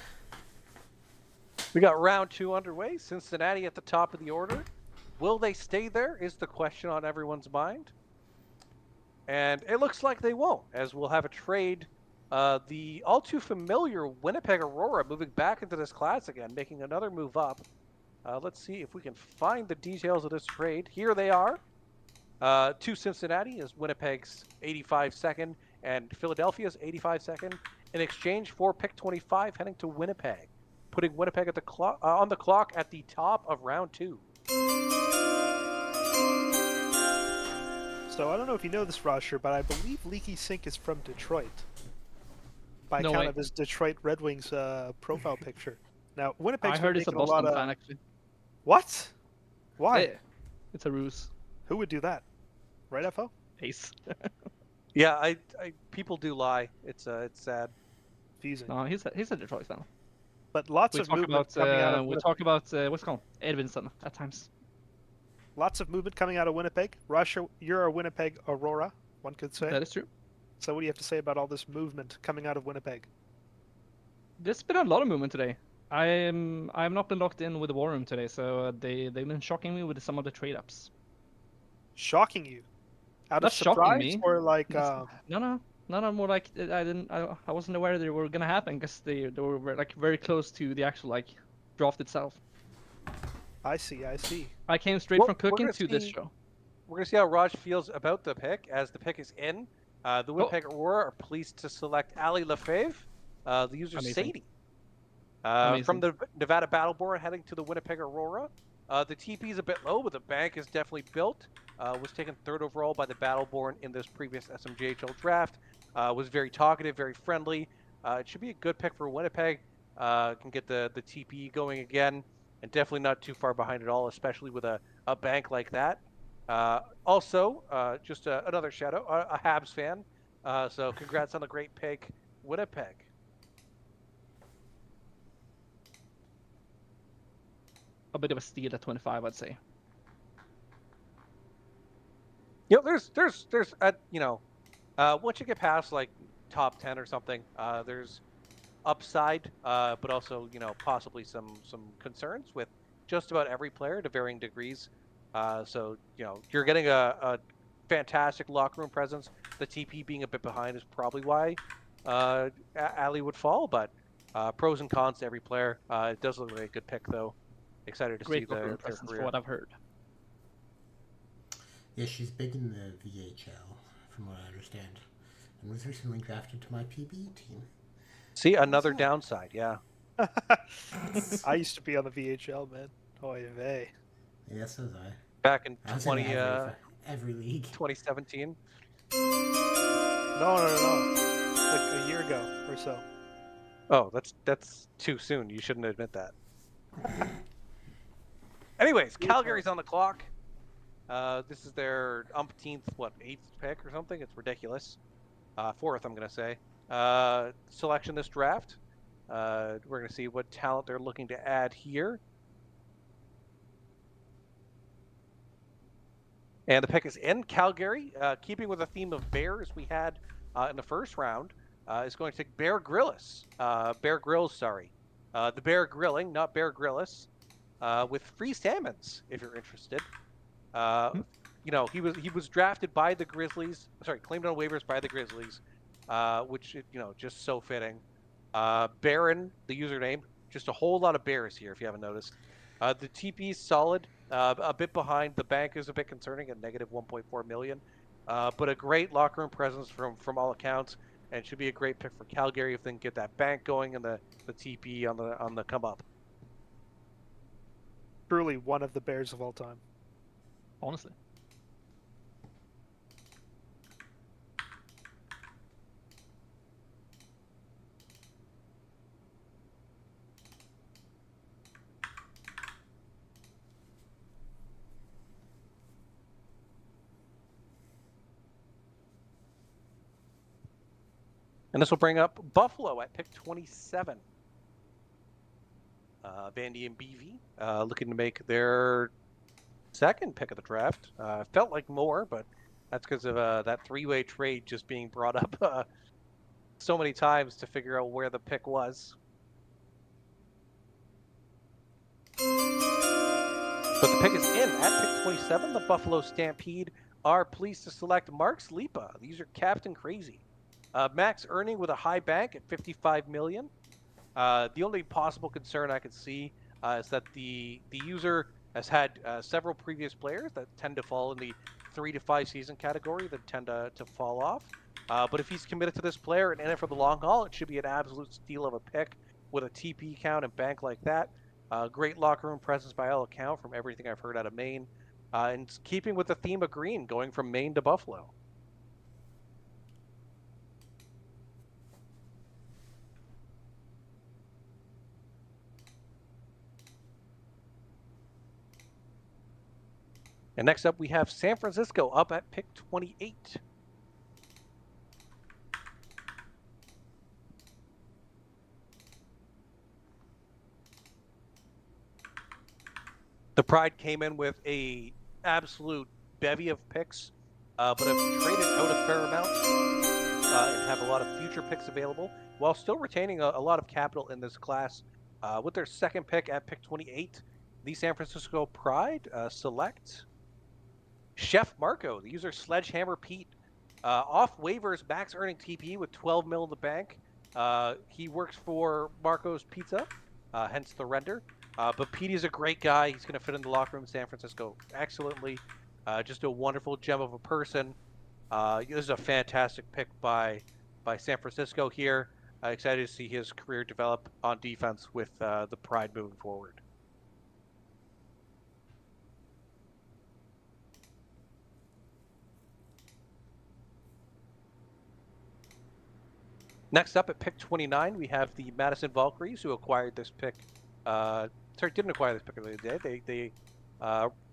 Speaker 3: We got round 2 underway. Cincinnati at the top of the order. Will they stay there is the question on everyone's mind. And it looks like they won't, as we'll have a trade. The all too familiar Winnipeg Aurora moving back into this class again, making another move up. Let's see if we can find the details of this trade. Here they are. To Cincinnati is Winnipeg's 85 second and Philadelphia's 85 second in exchange for pick 25 heading to Winnipeg, putting Winnipeg at the on the clock at the top of round 2.
Speaker 4: So I don't know if you know this, Roger, but I believe Leaky Sink is from Detroit. By
Speaker 2: No
Speaker 4: count
Speaker 2: way.
Speaker 4: of his Detroit Red Wings profile picture. Now Winnipeg's
Speaker 2: I heard
Speaker 4: been
Speaker 2: he's a
Speaker 4: making lot
Speaker 2: Boston
Speaker 4: of...
Speaker 2: fan actually.
Speaker 4: What? Why?
Speaker 2: Yeah, it's a ruse.
Speaker 4: Who would do that? Right, FO?
Speaker 2: Ace.
Speaker 3: Yeah, I people do lie. It's sad.
Speaker 4: Confusing.
Speaker 2: No, he's a Detroit fan.
Speaker 4: But lots
Speaker 2: We
Speaker 4: of
Speaker 2: talk
Speaker 4: movement
Speaker 2: about
Speaker 4: coming out of
Speaker 2: we
Speaker 4: Winnipeg.
Speaker 2: talk about what's it called Edvinson at times.
Speaker 4: Lots of movement coming out of Winnipeg. Russia, you're a Winnipeg Aurora, one could say.
Speaker 2: That is true.
Speaker 4: So what do you have to say about all this movement coming out of Winnipeg?
Speaker 2: There's been a lot of movement today. I've not been locked in with the War Room today, so they've been shocking me with some of the trade ups.
Speaker 4: Shocking you? Out
Speaker 2: Not
Speaker 4: of
Speaker 2: shocking
Speaker 4: surprise,
Speaker 2: me.
Speaker 4: or like
Speaker 2: No, more like I wasn't aware they were gonna happen because they were like very close to the actual like draft itself.
Speaker 4: I see.
Speaker 2: I came straight
Speaker 3: Well,
Speaker 2: from
Speaker 3: we're
Speaker 2: cooking
Speaker 3: gonna
Speaker 2: to this
Speaker 3: see-
Speaker 2: show.
Speaker 3: We're going to see how Raj feels about the pick as the pick is in. The Winnipeg Aurora are pleased to select Ali Lefebvre, the user
Speaker 2: Amazing.
Speaker 3: Sadie.
Speaker 2: Amazing.
Speaker 3: From the Nevada Battle Board heading to the Winnipeg Aurora. The TP is a bit low, but the bank is definitely built. Was taken 3rd overall by the Battleborn in this previous SMJHL draft. Was very talkative, very friendly. It should be a good pick for Winnipeg. Can get the TP going again, and definitely not too far behind at all, especially with a bank like that. Also, just another shout out, a Habs fan. So congrats on the great pick, Winnipeg.
Speaker 2: A bit of a steal at 25, I'd say.
Speaker 3: You know, there's once you get past like top 10 or something, there's upside, but also possibly some concerns with just about every player to varying degrees. So you're getting a fantastic locker room presence. The TP being a bit behind is probably why Ali would fall, but pros and cons to every player. It does look like a good pick though. Excited to see
Speaker 2: Great locker room
Speaker 3: their
Speaker 2: presence
Speaker 3: career.
Speaker 2: for what I've heard.
Speaker 1: Yeah, she's big in the VHL, from what I understand, and was recently drafted to my PB team.
Speaker 3: See, another
Speaker 1: that?
Speaker 3: downside, yeah.
Speaker 4: I used to be on the VHL, man. Oy vey.
Speaker 1: Yes, so was I.
Speaker 3: Back in
Speaker 1: I was in
Speaker 3: 20,
Speaker 1: every league.
Speaker 3: 2017.
Speaker 4: No. Like a year ago or so.
Speaker 3: Oh, that's too soon. You shouldn't admit that. Anyways, Calgary's on the clock. This is their umpteenth, 8th pick or something? It's ridiculous. 4th, I'm going to say. Selection this draft. We're going to see what talent they're looking to add here. And the pick is in. Calgary, keeping with the theme of bears we had in the first round, is going to take Bear Grylls. Bear Grylls, sorry. The Bear Grilling, not Bear Grylls, with free salmons, if you're interested. He was drafted by the Grizzlies. Sorry, claimed on waivers by the Grizzlies, which just so fitting. Baron, the username, just a whole lot of bears here, if you haven't noticed. The TP is solid, a bit behind. The bank is a bit concerning at negative 1.4 million, but a great locker room presence from all accounts, and should be a great pick for Calgary if they can get that bank going and the TP on the come up.
Speaker 4: Truly one of the bears of all time.
Speaker 2: Honestly.
Speaker 3: And this will bring up Buffalo at pick 27. Vandy and BV looking to make their second pick of the draft. Felt like more, but that's because of that three-way trade just being brought up so many times to figure out where the pick was. But the pick is in. At pick 27, the Buffalo Stampede are pleased to select Marks Lipa. These are Captain Crazy. Max earning with a high bank at $55 million. The only possible concern I could see is that the user has had several previous players that tend to fall in the 3 to 5 season category that tend to fall off. But if he's committed to this player and in it for the long haul, it should be an absolute steal of a pick with a TP count and bank like that. Great locker room presence by all account from everything I've heard out of Maine. And keeping with the theme of green, going from Maine to Buffalo. And next up, we have San Francisco up at pick 28. The Pride came in with a absolute bevy of picks, but have traded out a fair amount and have a lot of future picks available, while still retaining a lot of capital in this class. With their second pick at pick 28, the San Francisco Pride select Chef Marco, the user Sledgehammer Pete. Off waivers, max earning TP with 12 mil in the bank. He works for Marco's Pizza, hence the render. But Petey's a great guy. He's going to fit in the locker room in San Francisco excellently. Just a wonderful gem of a person. This is a fantastic pick by San Francisco here. Excited to see his career develop on defense with the Pride moving forward. Next up at pick 29, we have the Madison Valkyries, who acquired this pick. Didn't acquire this pick earlier today. They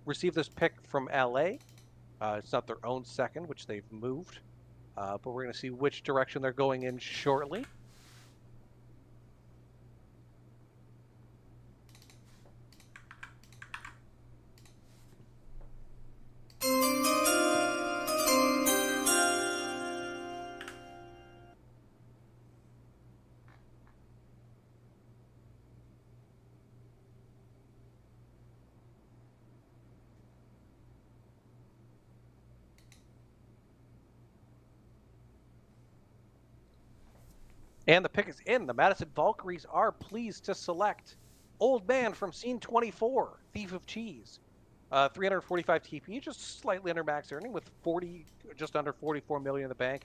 Speaker 3: received this pick from LA. It's not their own second, which they've moved. But we're going to see which direction they're going in shortly. And the pick is in. The Madison Valkyries are pleased to select Old Man from Scene 24, Thief of Cheese. 345 TP, just slightly under max earning with just under 44 million in the bank.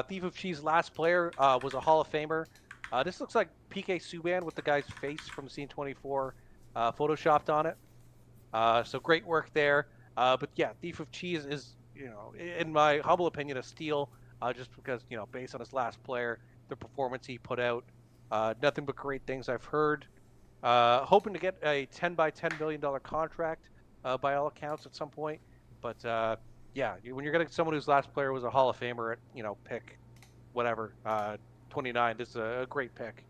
Speaker 3: Thief of Cheese last player was a Hall of Famer. This looks like PK Subban with the guy's face from Scene 24 photoshopped on it. So great work there. But yeah, Thief of Cheese is, in my humble opinion, a steal just because, based on his last player, the performance he put out, nothing but great things I've heard. Hoping to get a $10 by $10 million contract by all accounts at some point. But yeah, when you're getting someone whose last player was a Hall of Famer at pick whatever 29, this is a great pick.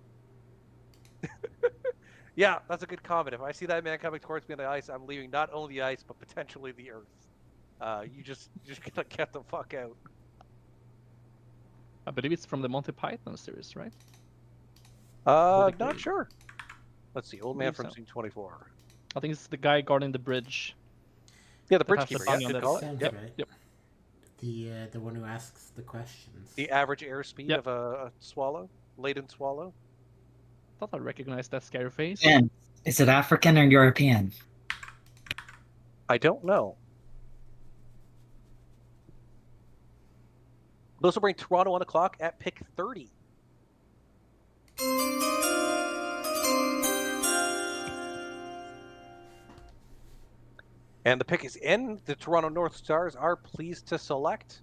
Speaker 3: Yeah, that's a good comment. If I see that man coming towards me on the ice, I'm leaving not only the ice but potentially the earth. You just gotta get the fuck out.
Speaker 2: I believe it's from the Monty Python series, right?
Speaker 3: Not sure. Let's see. Old Man from Scene 24.
Speaker 2: I think it's the guy guarding the bridge.
Speaker 3: Yeah, the
Speaker 2: that has
Speaker 3: bridge
Speaker 2: the
Speaker 3: keeper.
Speaker 2: bunny
Speaker 3: Yeah,
Speaker 2: on
Speaker 3: good
Speaker 2: that.
Speaker 3: call.
Speaker 1: Sounds
Speaker 3: Yep.
Speaker 1: right.
Speaker 2: Yep.
Speaker 1: The one who asks the questions.
Speaker 3: The average airspeed
Speaker 2: Yep.
Speaker 3: of a swallow, laden swallow.
Speaker 2: Thought I recognized that scary face.
Speaker 5: And is it African or European?
Speaker 3: I don't know. Those will bring Toronto on the clock at pick 30. And the pick is in. The Toronto North Stars are pleased to select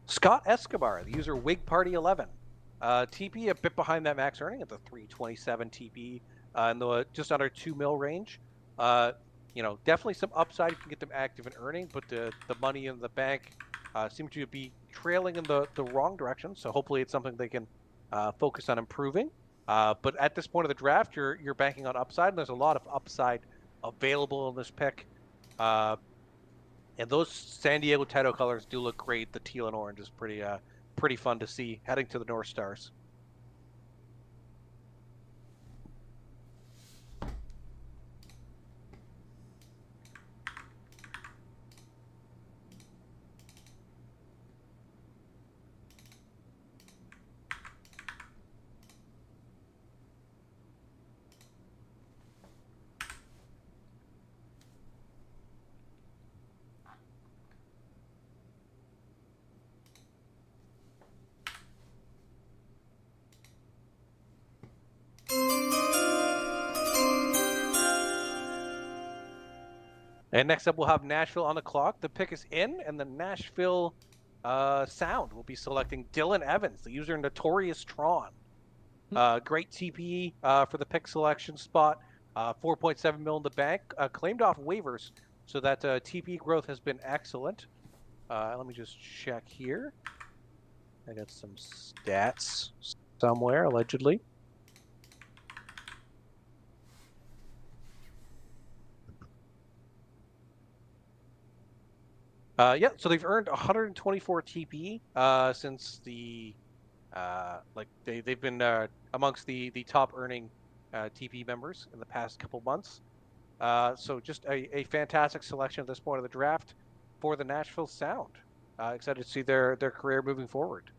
Speaker 3: Scott Escobar, the user Wig Party 11. TP a bit behind that max earning at the 327 TP in the just under 2 mil range. Definitely some upside. You can get them active and earning, but the money in the bank seem to be trailing in the wrong direction. So hopefully it's something they can focus on improving. But at this point of the draft, you're banking on upside, and there's a lot of upside available in this pick. And those San Diego title colors do look great. The teal and orange is pretty fun to see heading to the North Stars. And next up, we'll have Nashville on the clock. The pick is in, and the Nashville Sound will be selecting Dylan Evans, the user Notorious Tron. Great TPE for the pick selection spot. 4.7 mil in the bank. Claimed off waivers, so that TPE growth has been excellent. Let me just check here. I got some stats somewhere, allegedly. Yeah, so they've earned 124 TP since the they've been amongst the top earning TP members in the past couple months. So just a fantastic selection at this point of the draft for the Nashville Sound. Excited to see their career moving forward.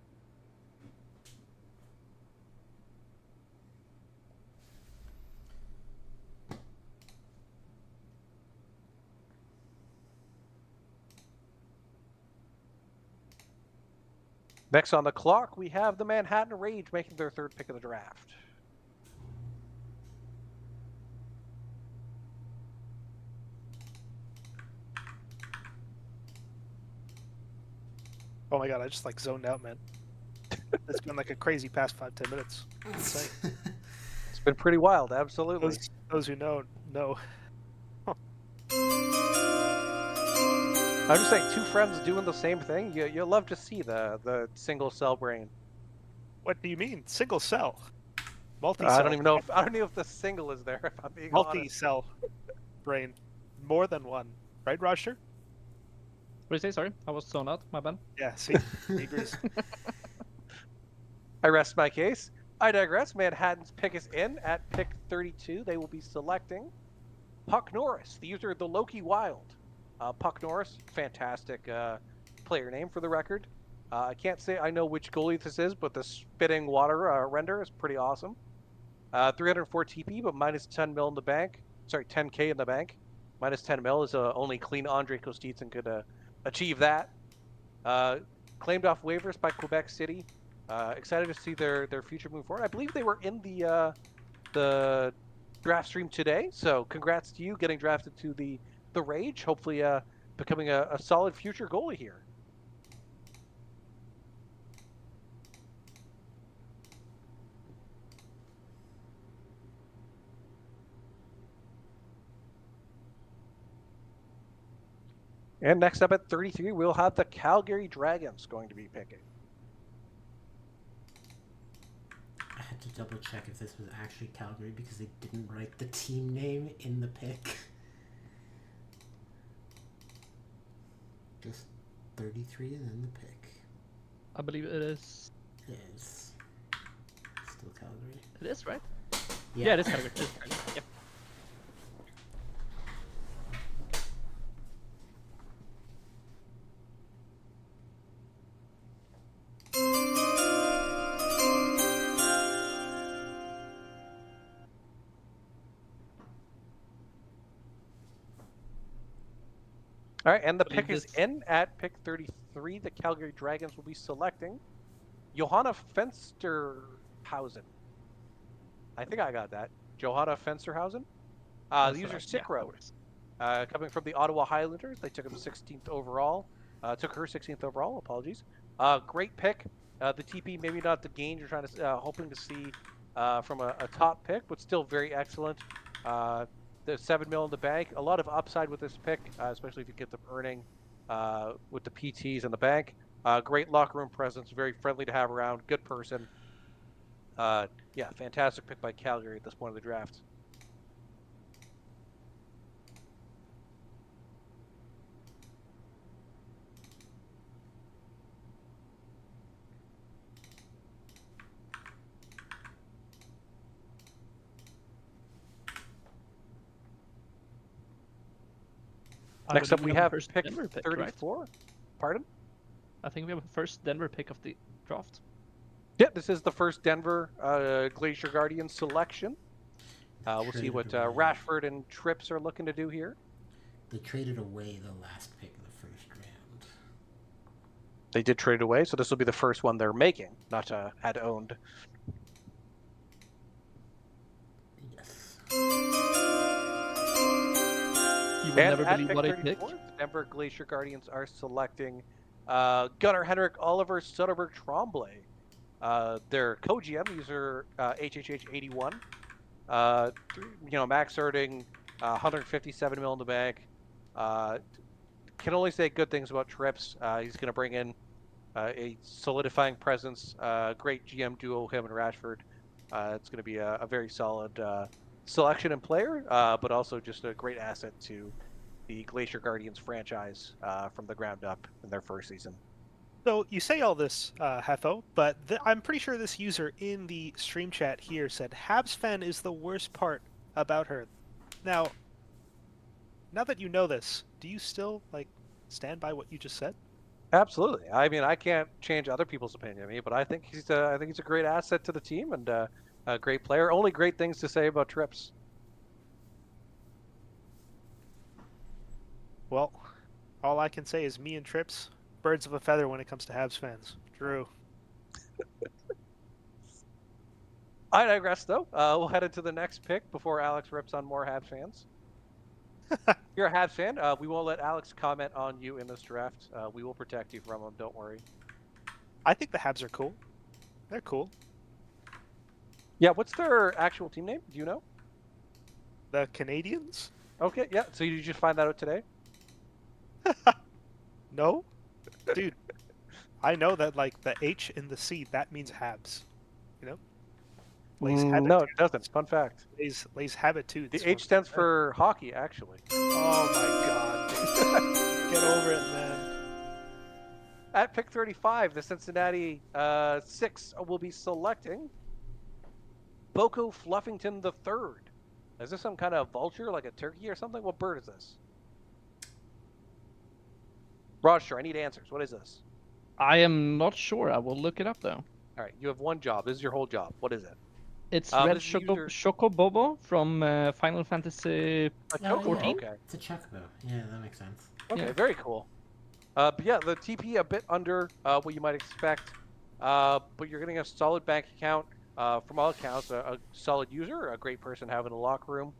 Speaker 3: Next on the clock, we have the Manhattan Rage making their third pick of the draft.
Speaker 4: Oh my god, I just like zoned out, man. It's been like a crazy past 5-10 minutes. Insane.
Speaker 3: It's been pretty wild, absolutely.
Speaker 4: Those who know.
Speaker 3: I'm just saying, two friends doing the same thing. You'll love to see the single cell brain.
Speaker 4: What do you mean? Single cell? Multi-cell.
Speaker 3: I don't even know if the single is there. If I'm being honest.
Speaker 4: Multi-cell brain. More than one, right, Roger?
Speaker 2: What did you say? Sorry, I was zoned out. My bad.
Speaker 4: Yeah. See, he agrees.
Speaker 3: I rest my case. I digress. Manhattan's pick is in at pick 32. They will be selecting Puck Norris, the user of the Loki Wild. Puck Norris, fantastic player name for the record. I can't say I know which goalie this is, but the spitting water render is pretty awesome. 304 TP, but minus 10 mil in the bank. Sorry, 10K in the bank. Minus 10 mil is only clean Andre Kostitsyn could achieve that. Claimed off waivers by Quebec City. Excited to see their future move forward. I believe they were in the draft stream today, so congrats to you getting drafted to the Rage, hopefully becoming a solid future goalie here. And next up at 33, we'll have the Calgary Dragons going to be picking.
Speaker 1: I had to double check if this was actually Calgary because they didn't write the team name in the pick. Just 33 and then the pick.
Speaker 2: I believe it is.
Speaker 1: It is. Still Calgary.
Speaker 2: It is, right? Yeah, it is Calgary. Yep.
Speaker 3: All right, and the pick is in at pick 33. The Calgary Dragons will be selecting Johanna Fensterhausen. I think I got that. Johanna Fensterhausen. The user Sick Road. Coming from the Ottawa Highlanders. They took him 16th overall. Took her 16th overall, apologies. Great pick. The TP, maybe not the gain you're trying to hoping to see from a top pick, but still very excellent. The 7 mil in the bank. A lot of upside with this pick, especially if you get them earning with the PTs in the bank. Great locker room presence, very friendly to have around, good person. Yeah, fantastic pick by Calgary at this point of the draft. Next up, we have
Speaker 2: first
Speaker 3: pick
Speaker 2: Denver pick,
Speaker 3: 34.
Speaker 2: right?
Speaker 3: Pardon?
Speaker 2: I think we have a first Denver pick of the draft.
Speaker 3: Yeah, this is the first Denver Glacier Guardian selection. We'll see what Rashford and Trips are looking to do here.
Speaker 1: They traded away the last pick of the first round.
Speaker 3: They did trade away, so this will be the first one they're making, not had owned.
Speaker 1: Yes.
Speaker 2: You will never
Speaker 3: at
Speaker 2: believe
Speaker 3: pick
Speaker 2: what I
Speaker 3: 34,
Speaker 2: picked.
Speaker 3: the Denver Glacier Guardians are selecting Gunnar Henrik Oliver Soderberg Tremblay. Their co-GM, user HHH81. Max earning 157 mil in the bank. Can only say good things about Trips. He's going to bring in a solidifying presence. Great GM duo, him and Rashford. It's going to be a very solid selection and player, but also just a great asset to the Glacier Guardians franchise from the ground up in their first season.
Speaker 4: So you say all this, Hefo, but I'm pretty sure this user in the stream chat here said Habs fan is the worst part about her. Now that you know this, do you still stand by what you just said?
Speaker 3: Absolutely. I mean, I can't change other people's opinion of me, but I think he's a great asset to the team and a great player. Only great things to say about Trips.
Speaker 4: Well, all I can say is me and Trips, birds of a feather when it comes to Habs fans. Drew.
Speaker 3: I digress, though. We'll head into the next pick before Alex rips on more Habs fans. If you're a Habs fan, we won't let Alex comment on you in this draft. We will protect you from him, don't worry.
Speaker 4: I think the Habs are cool. They're cool.
Speaker 3: Yeah, what's their actual team name? Do you know?
Speaker 4: The Canadians?
Speaker 3: Okay, yeah. So you just find that out today?
Speaker 4: No? Dude, I know that the H in the C, that means Habs. You know?
Speaker 3: No, it doesn't. Fun fact.
Speaker 4: Lays habitudes.
Speaker 3: The H stands for hockey, actually.
Speaker 4: Oh my god, dude. Get over it, man.
Speaker 3: At pick 35, the Cincinnati 6 will be selecting Boko Fluffington III. Is this some kind of vulture, like a turkey or something? What bird is this? Roger, I need answers. What is this?
Speaker 2: I am not sure. I will look it up though.
Speaker 3: All right, you have one job. This is your whole job. What is it?
Speaker 2: It's
Speaker 3: this
Speaker 2: Red
Speaker 3: is user-
Speaker 2: Chocobobo from Final Fantasy.
Speaker 1: Oh,
Speaker 2: 14?
Speaker 3: Okay.
Speaker 1: It's a Chocobo. Yeah, that makes sense.
Speaker 3: Okay,
Speaker 2: Yeah.
Speaker 3: very cool. But yeah, the TP a bit under what you might expect, but you're getting a solid bank account. From all accounts, a solid user, a great person to have in the locker room.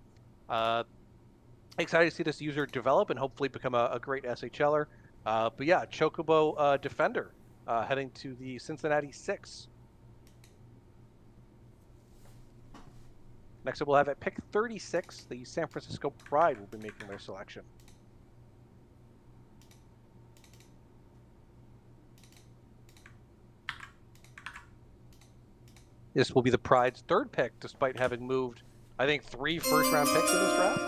Speaker 3: Excited to see this user develop and hopefully become a great SHLer. But yeah, Chocobo defender heading to the Cincinnati 6. Next up, we'll have at pick 36, the San Francisco Pride will be making their selection. This will be the Pride's third pick, despite having moved, I think, 3 first-round picks in this draft.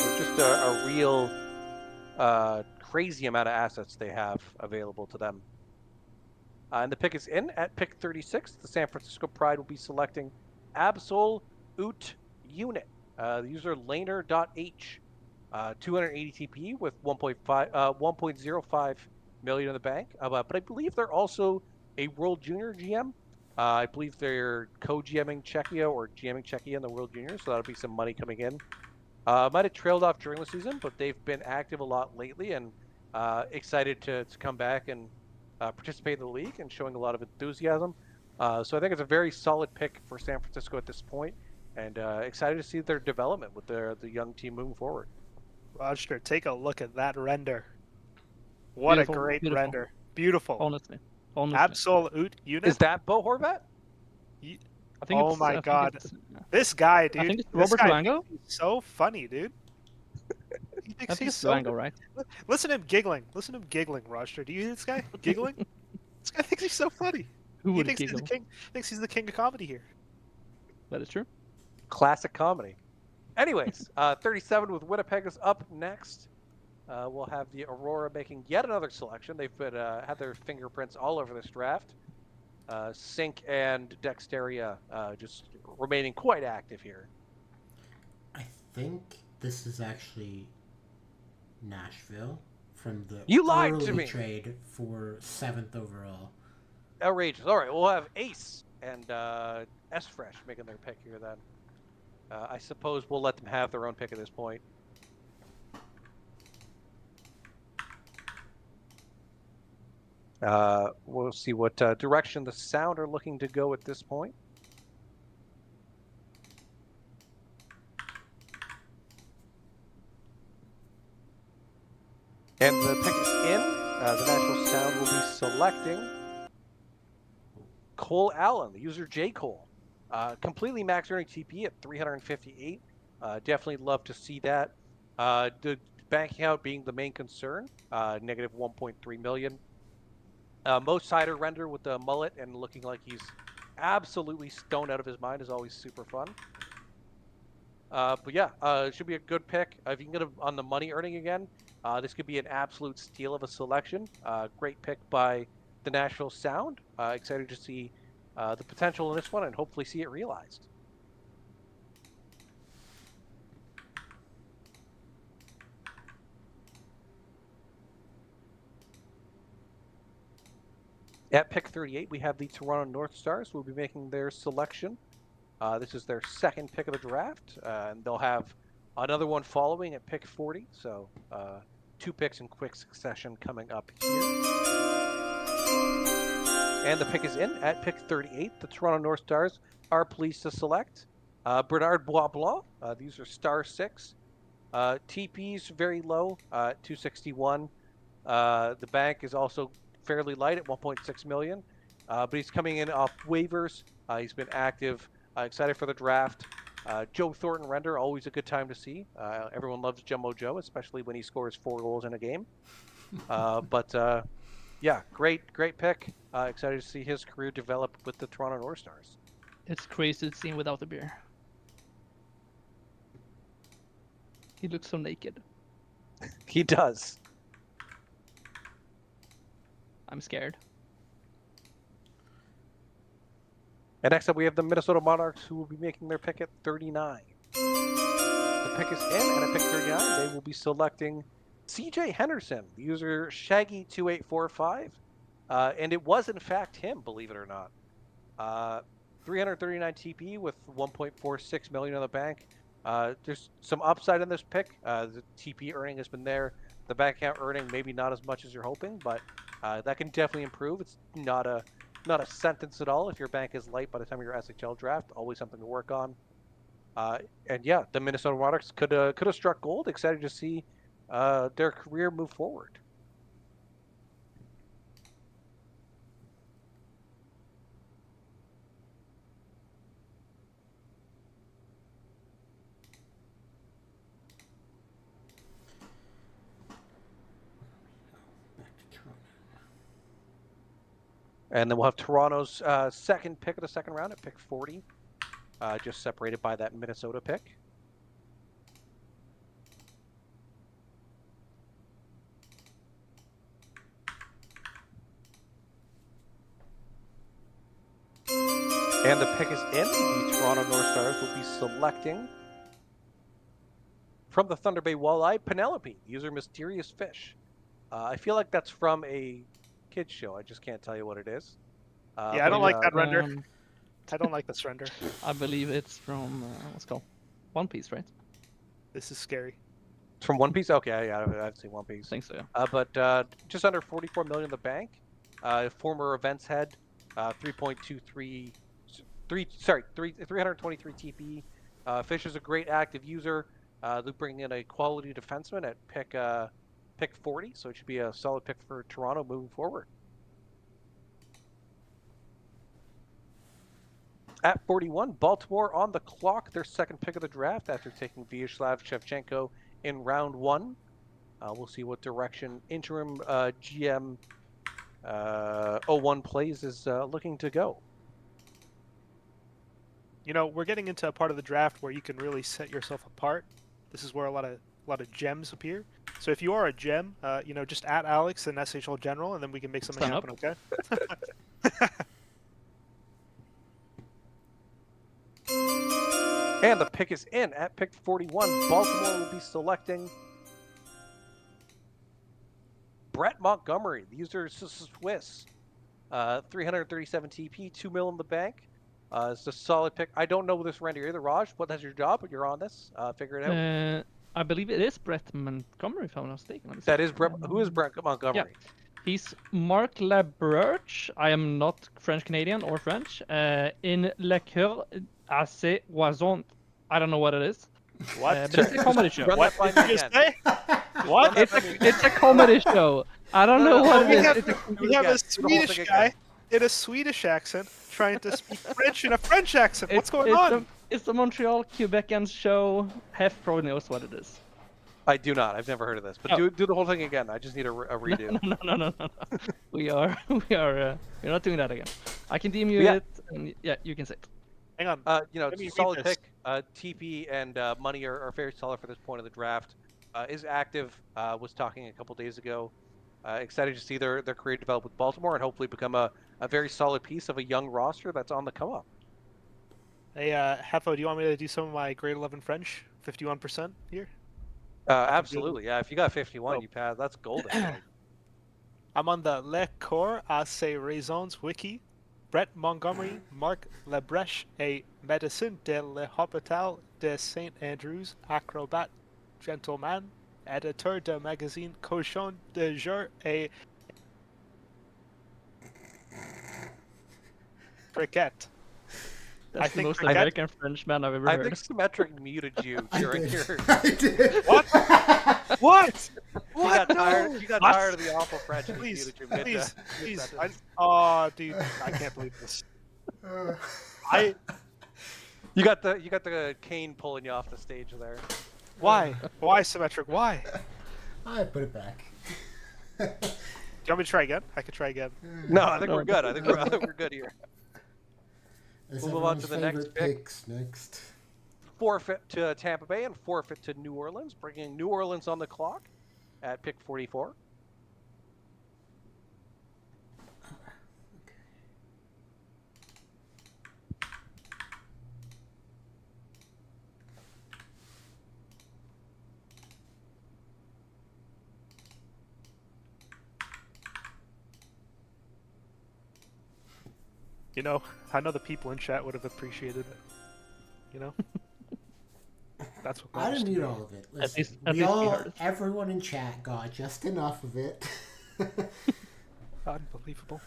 Speaker 3: So just a real crazy amount of assets they have available to them. And the pick is in at pick 36. The San Francisco Pride will be selecting Absol Ut Unit. The user laner.h. 280 TP with 1.05 million in the bank. But I believe they're also a World Junior GM. I believe they're co-GMing Czechia or GMing Czechia in the World Juniors, so that'll be some money coming in. Might have trailed off during the season, but they've been active a lot lately and excited to come back and participate in the league and showing a lot of enthusiasm. So I think it's a very solid pick for San Francisco at this point, and excited to see their development with the young team moving forward.
Speaker 4: Roger, take a look at that render. What
Speaker 2: Beautiful,
Speaker 4: a great
Speaker 2: beautiful.
Speaker 4: render. Beautiful.
Speaker 2: Honestly.
Speaker 4: Absolute unit.
Speaker 3: Is that Bo Horvat?
Speaker 2: I think
Speaker 4: Oh
Speaker 2: it's,
Speaker 4: my
Speaker 2: I think
Speaker 4: God.
Speaker 2: it's-
Speaker 4: This guy, dude.
Speaker 2: I think it's
Speaker 4: this
Speaker 2: Robert
Speaker 4: guy
Speaker 2: Luango.
Speaker 4: thinks he's so funny, dude. He
Speaker 2: I
Speaker 4: thinks
Speaker 2: think
Speaker 4: he's
Speaker 2: it's
Speaker 4: so
Speaker 2: Luango, right?
Speaker 4: Listen to him giggling. Listen to him giggling, Roger. Do you hear this guy giggling? This guy thinks he's so funny.
Speaker 2: Who
Speaker 4: He
Speaker 2: would
Speaker 4: thinks he's
Speaker 2: giggle?
Speaker 4: the king. Thinks he's the king of comedy here.
Speaker 2: That is true.
Speaker 3: Classic comedy. Anyways, 37 with Winnipeg is up next. We'll have the Aurora making yet another selection. They've been had their fingerprints all over this draft. Sync and Dexteria just remaining quite active here.
Speaker 1: I think this is actually Nashville from the
Speaker 3: You lied to
Speaker 1: early
Speaker 3: me.
Speaker 1: trade for 7th overall.
Speaker 3: Outrageous. All right, we'll have Ace and S Fresh making their pick here then. I suppose we'll let them have their own pick at this point. We'll see what direction the Sound are looking to go at this point. And the pick is in. The National Sound will be selecting Cole Allen, the user J. Cole. Completely max earning TP at 358. Definitely love to see that. The banking out being the main concern, negative 1.3 million. Most cider render with the mullet and looking like he's absolutely stoned out of his mind is always super fun. But yeah, it should be a good pick. If you can get him on the money earning again, this could be an absolute steal of a selection. Great pick by the Nashville Sound. Excited to see the potential in this one and hopefully see it realized. At pick 38, we have the Toronto North Stars who will be making their selection. This is their second pick of the draft, and they'll have another one following at pick 40. So 2 picks in quick succession coming up here. And the pick is in at pick 38. The Toronto North Stars are pleased to select Bernard Boisblanc. These are star 6. TP's very low, 261. The bank is also fairly light at 1.6 million, but he's coming in off waivers. He's been active. Excited for the draft. Joe Thornton render, always a good time to see. Everyone loves Jumbo Joe, especially when he scores 4 goals in a game. Yeah, great pick. Excited to see his career develop with the Toronto North Stars.
Speaker 2: It's crazy to see him without a beer. He looks so naked.
Speaker 3: He does.
Speaker 2: I'm scared.
Speaker 3: And next up, we have the Minnesota Monarchs, who will be making their pick at 39. The pick is in, and at pick 39, they will be selecting CJ Henderson, the user Shaggy2845. And it was, in fact, him, believe it or not. 339 TP with 1.46 million in the bank. There's some upside in this pick. The TP earning has been there. The bank account earning maybe not as much as you're hoping, but that can definitely improve. It's not a sentence at all. If your bank is light by the time of your SHL draft, always something to work on. And yeah, the Minnesota Monarchs could have struck gold. Excited to see their career move forward. And then we'll have Toronto's second pick of the second round at pick 40, just separated by that Minnesota pick. And the pick is in. The Toronto North Stars will be selecting from the Thunder Bay Walleye, Penelope, user Mysterious Fish. I feel like that's from a kids show. I just can't tell you what it is.
Speaker 4: Yeah, I don't like that render. I don't like this render.
Speaker 2: I believe it's from what's it called One Piece, right?
Speaker 4: This is scary.
Speaker 3: It's from One Piece? Okay, yeah, I've seen One Piece.
Speaker 2: I think so, yeah.
Speaker 3: But just under 44 million in the bank. Former events head, 323 TP. Fish is a great active user. They're bringing in a quality defenseman at pick 40, so it should be a solid pick for Toronto moving forward. At 41, Baltimore on the clock, their second pick of the draft after taking Vyacheslav Shevchenko in round 1. We'll see what direction interim GM 01 plays is looking to go.
Speaker 4: You know, we're getting into a part of the draft where you can really set yourself apart. This is where a lot of gems appear. So if you are a gem, you know, just at Alex and SHL General, and then we can make something happen. Okay.
Speaker 3: And the pick is in at pick 41. Baltimore will be selecting Brett Montgomery. The user is Swiss. 337 TP, 2 mil in the bank. It's a solid pick. I don't know this render either, Raj. What that's your job, but you're on this. Figure it out.
Speaker 2: I believe it is Brett Montgomery, if I'm not mistaken. Let me see.
Speaker 3: That is Brett. Who is Brett Montgomery?
Speaker 2: He's Marc Labroche. I am not French Canadian or French. In Le Coeur assez Oison. I don't know what it is.
Speaker 4: What?
Speaker 2: But it's a comedy show.
Speaker 3: Run
Speaker 4: What
Speaker 3: that by
Speaker 4: did
Speaker 3: me
Speaker 4: you
Speaker 3: again.
Speaker 4: say? What?
Speaker 2: It's a comedy show. I don't know what
Speaker 4: we
Speaker 2: it is.
Speaker 4: have,
Speaker 2: It's a,
Speaker 4: we have
Speaker 3: again.
Speaker 4: a
Speaker 3: Do the whole
Speaker 4: Swedish
Speaker 3: thing
Speaker 4: guy
Speaker 3: again.
Speaker 4: in a Swedish accent trying to speak French in a French accent. What's going
Speaker 2: it's
Speaker 4: on?
Speaker 2: it's the Montreal Quebecans show. Hef probably knows what it is.
Speaker 3: I do not. I've never heard of this. But
Speaker 2: Oh.
Speaker 3: do the whole thing again. I just need a redo.
Speaker 2: No. We're not doing that again. I can DM you
Speaker 3: Yeah.
Speaker 2: it, and yeah, you can say it.
Speaker 4: Hang on.
Speaker 3: It's
Speaker 4: Let me
Speaker 3: a
Speaker 4: read
Speaker 3: solid
Speaker 4: this.
Speaker 3: pick. TP and money are very solid for this point of the draft. Is active. Was talking a couple days ago. Excited to see their career develop with Baltimore and hopefully become a very solid piece of a young roster that's on the come up.
Speaker 4: Hey, Hefo, do you want me to do some of my grade 11 French? 51% here?
Speaker 3: Absolutely, yeah. If you got 51,
Speaker 4: Oh.
Speaker 3: you pass. That's golden.
Speaker 4: I'm on the Le Corps à ses raisons wiki. Brett Montgomery, Marc Labreche, a médecin de l'hôpital de St. Andrews, acrobat, gentleman, éditeur de magazine Cochon de jour et cricket.
Speaker 2: That's
Speaker 4: I
Speaker 2: the
Speaker 4: think
Speaker 2: most
Speaker 4: cricket-
Speaker 2: American Frenchman I've ever
Speaker 3: I
Speaker 2: heard.
Speaker 3: think Symmetric muted you
Speaker 1: I
Speaker 3: during
Speaker 1: did.
Speaker 3: your.
Speaker 1: I did.
Speaker 4: What? What?
Speaker 3: You
Speaker 4: What?
Speaker 3: got tired.
Speaker 4: No.
Speaker 3: You got
Speaker 4: What?
Speaker 3: tired of the awful French. And he
Speaker 4: Please,
Speaker 3: muted you mid-
Speaker 4: please, please.
Speaker 3: mid-sentence.
Speaker 4: Oh, dude, I can't believe this. I.
Speaker 3: You got the cane pulling you off the stage there.
Speaker 4: Why? Why symmetric? Why?
Speaker 1: I put it back.
Speaker 4: Do you want me to try again? I could try again.
Speaker 3: No, I think
Speaker 2: No.
Speaker 3: we're good. I think we're good here.
Speaker 1: As
Speaker 3: We'll move on
Speaker 1: everyone's
Speaker 3: to the next
Speaker 1: favorite
Speaker 3: pick.
Speaker 1: picks next.
Speaker 3: Forfeit to Tampa Bay and forfeit to New Orleans, bringing New Orleans on the clock at pick 44.
Speaker 4: You know, I know the people in chat would have appreciated it. You know? That's what
Speaker 1: I
Speaker 4: matters
Speaker 1: didn't
Speaker 4: to
Speaker 1: need
Speaker 4: me.
Speaker 1: all of it.
Speaker 2: At
Speaker 1: Listen,
Speaker 2: least
Speaker 1: we
Speaker 2: we
Speaker 1: all,
Speaker 2: heard it.
Speaker 1: everyone in chat got just enough of it.
Speaker 4: Unbelievable.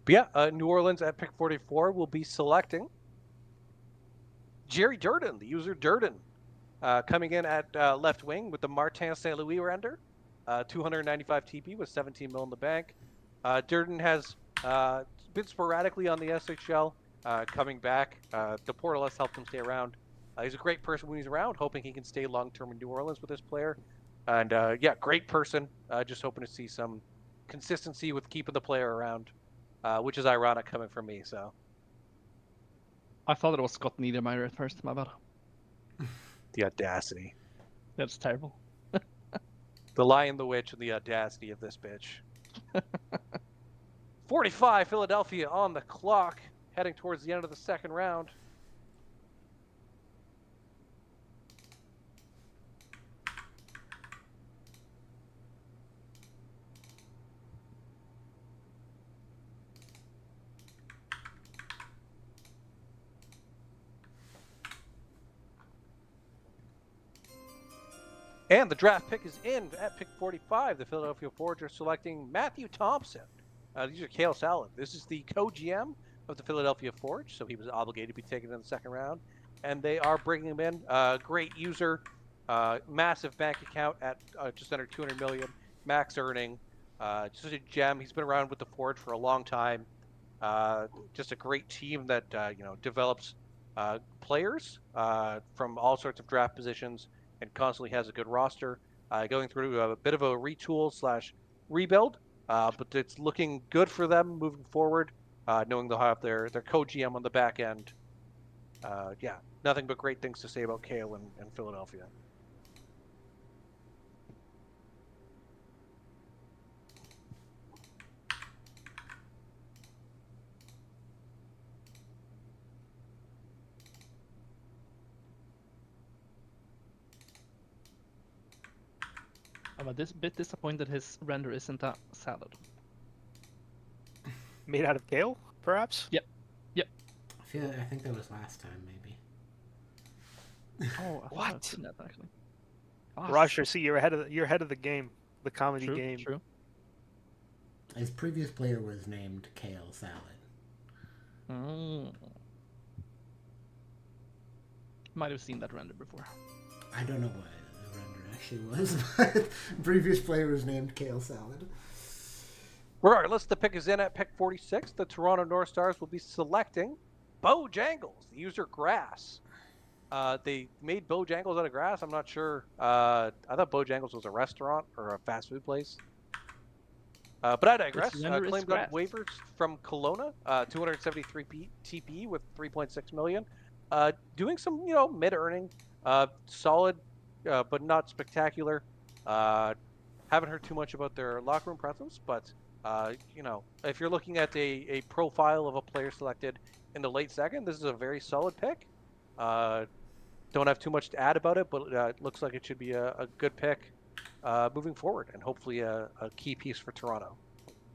Speaker 3: But yeah, New Orleans at pick 44 will be selecting Jerry Durden, the user Durden, coming in at left wing with the Martin St. Louis render, 295 TP with 17 mil in the bank. Durden has been sporadically on the SHL, coming back. The portal has helped him stay around. He's a great person when he's around, hoping he can stay long-term in New Orleans with this player. And yeah, great person. Just hoping to see some consistency with keeping the player around, which is ironic coming from me. So
Speaker 2: I thought it was Scott Niedermeyer at first. My bad.
Speaker 3: the audacity,
Speaker 2: That's terrible.
Speaker 3: the Lion, the Witch, and the audacity of this bitch. 45, Philadelphia on the clock, heading towards the end of the second round. And the draft pick is in at pick 45. The Philadelphia Forge are selecting Matthew Thompson. These are Kale Salad. This is the co-GM of the Philadelphia Forge, so he was obligated to be taken in the second round. And they are bringing him in. Great user, massive bank account at just under 200 million, max earning. Just a gem. He's been around with the Forge for a long time. Just a great team that develops players from all sorts of draft positions and constantly has a good roster. Going through a bit of a retool / rebuild, but it's looking good for them moving forward, knowing they'll have their co-GM on the back end. Yeah, nothing but great things to say about Kale and Philadelphia.
Speaker 2: I'm a bit disappointed his render isn't a salad.
Speaker 4: Made out of kale, perhaps?
Speaker 1: I think that was last time, maybe.
Speaker 2: Oh, I
Speaker 4: What?
Speaker 2: I've seen that actually. Ah,
Speaker 4: Roger, see, you're ahead of the game, the comedy
Speaker 2: true,
Speaker 4: game.
Speaker 2: True.
Speaker 1: His previous player was named Kale Salad.
Speaker 2: Mm. Might have seen that render before.
Speaker 1: I don't know what the render actually was, but previous player was named Kale Salad.
Speaker 3: Regardless, the pick is in at pick 46. The Toronto North Stars will be selecting Bojangles, the user grass. They made Bojangles out of grass. I'm not sure. I thought Bojangles was a restaurant or a fast food place. But I digress.
Speaker 2: This render is
Speaker 3: Claimed on
Speaker 2: grass.
Speaker 3: waivers from Kelowna, 273 TP with 3.6 million. Doing some, mid-earning, solid, but not spectacular. Haven't heard too much about their locker room presence, but if you're looking at a profile of a player selected in the late second, this is a very solid pick. Don't have too much to add about it, but it looks like it should be a good pick moving forward, and hopefully a key piece for Toronto.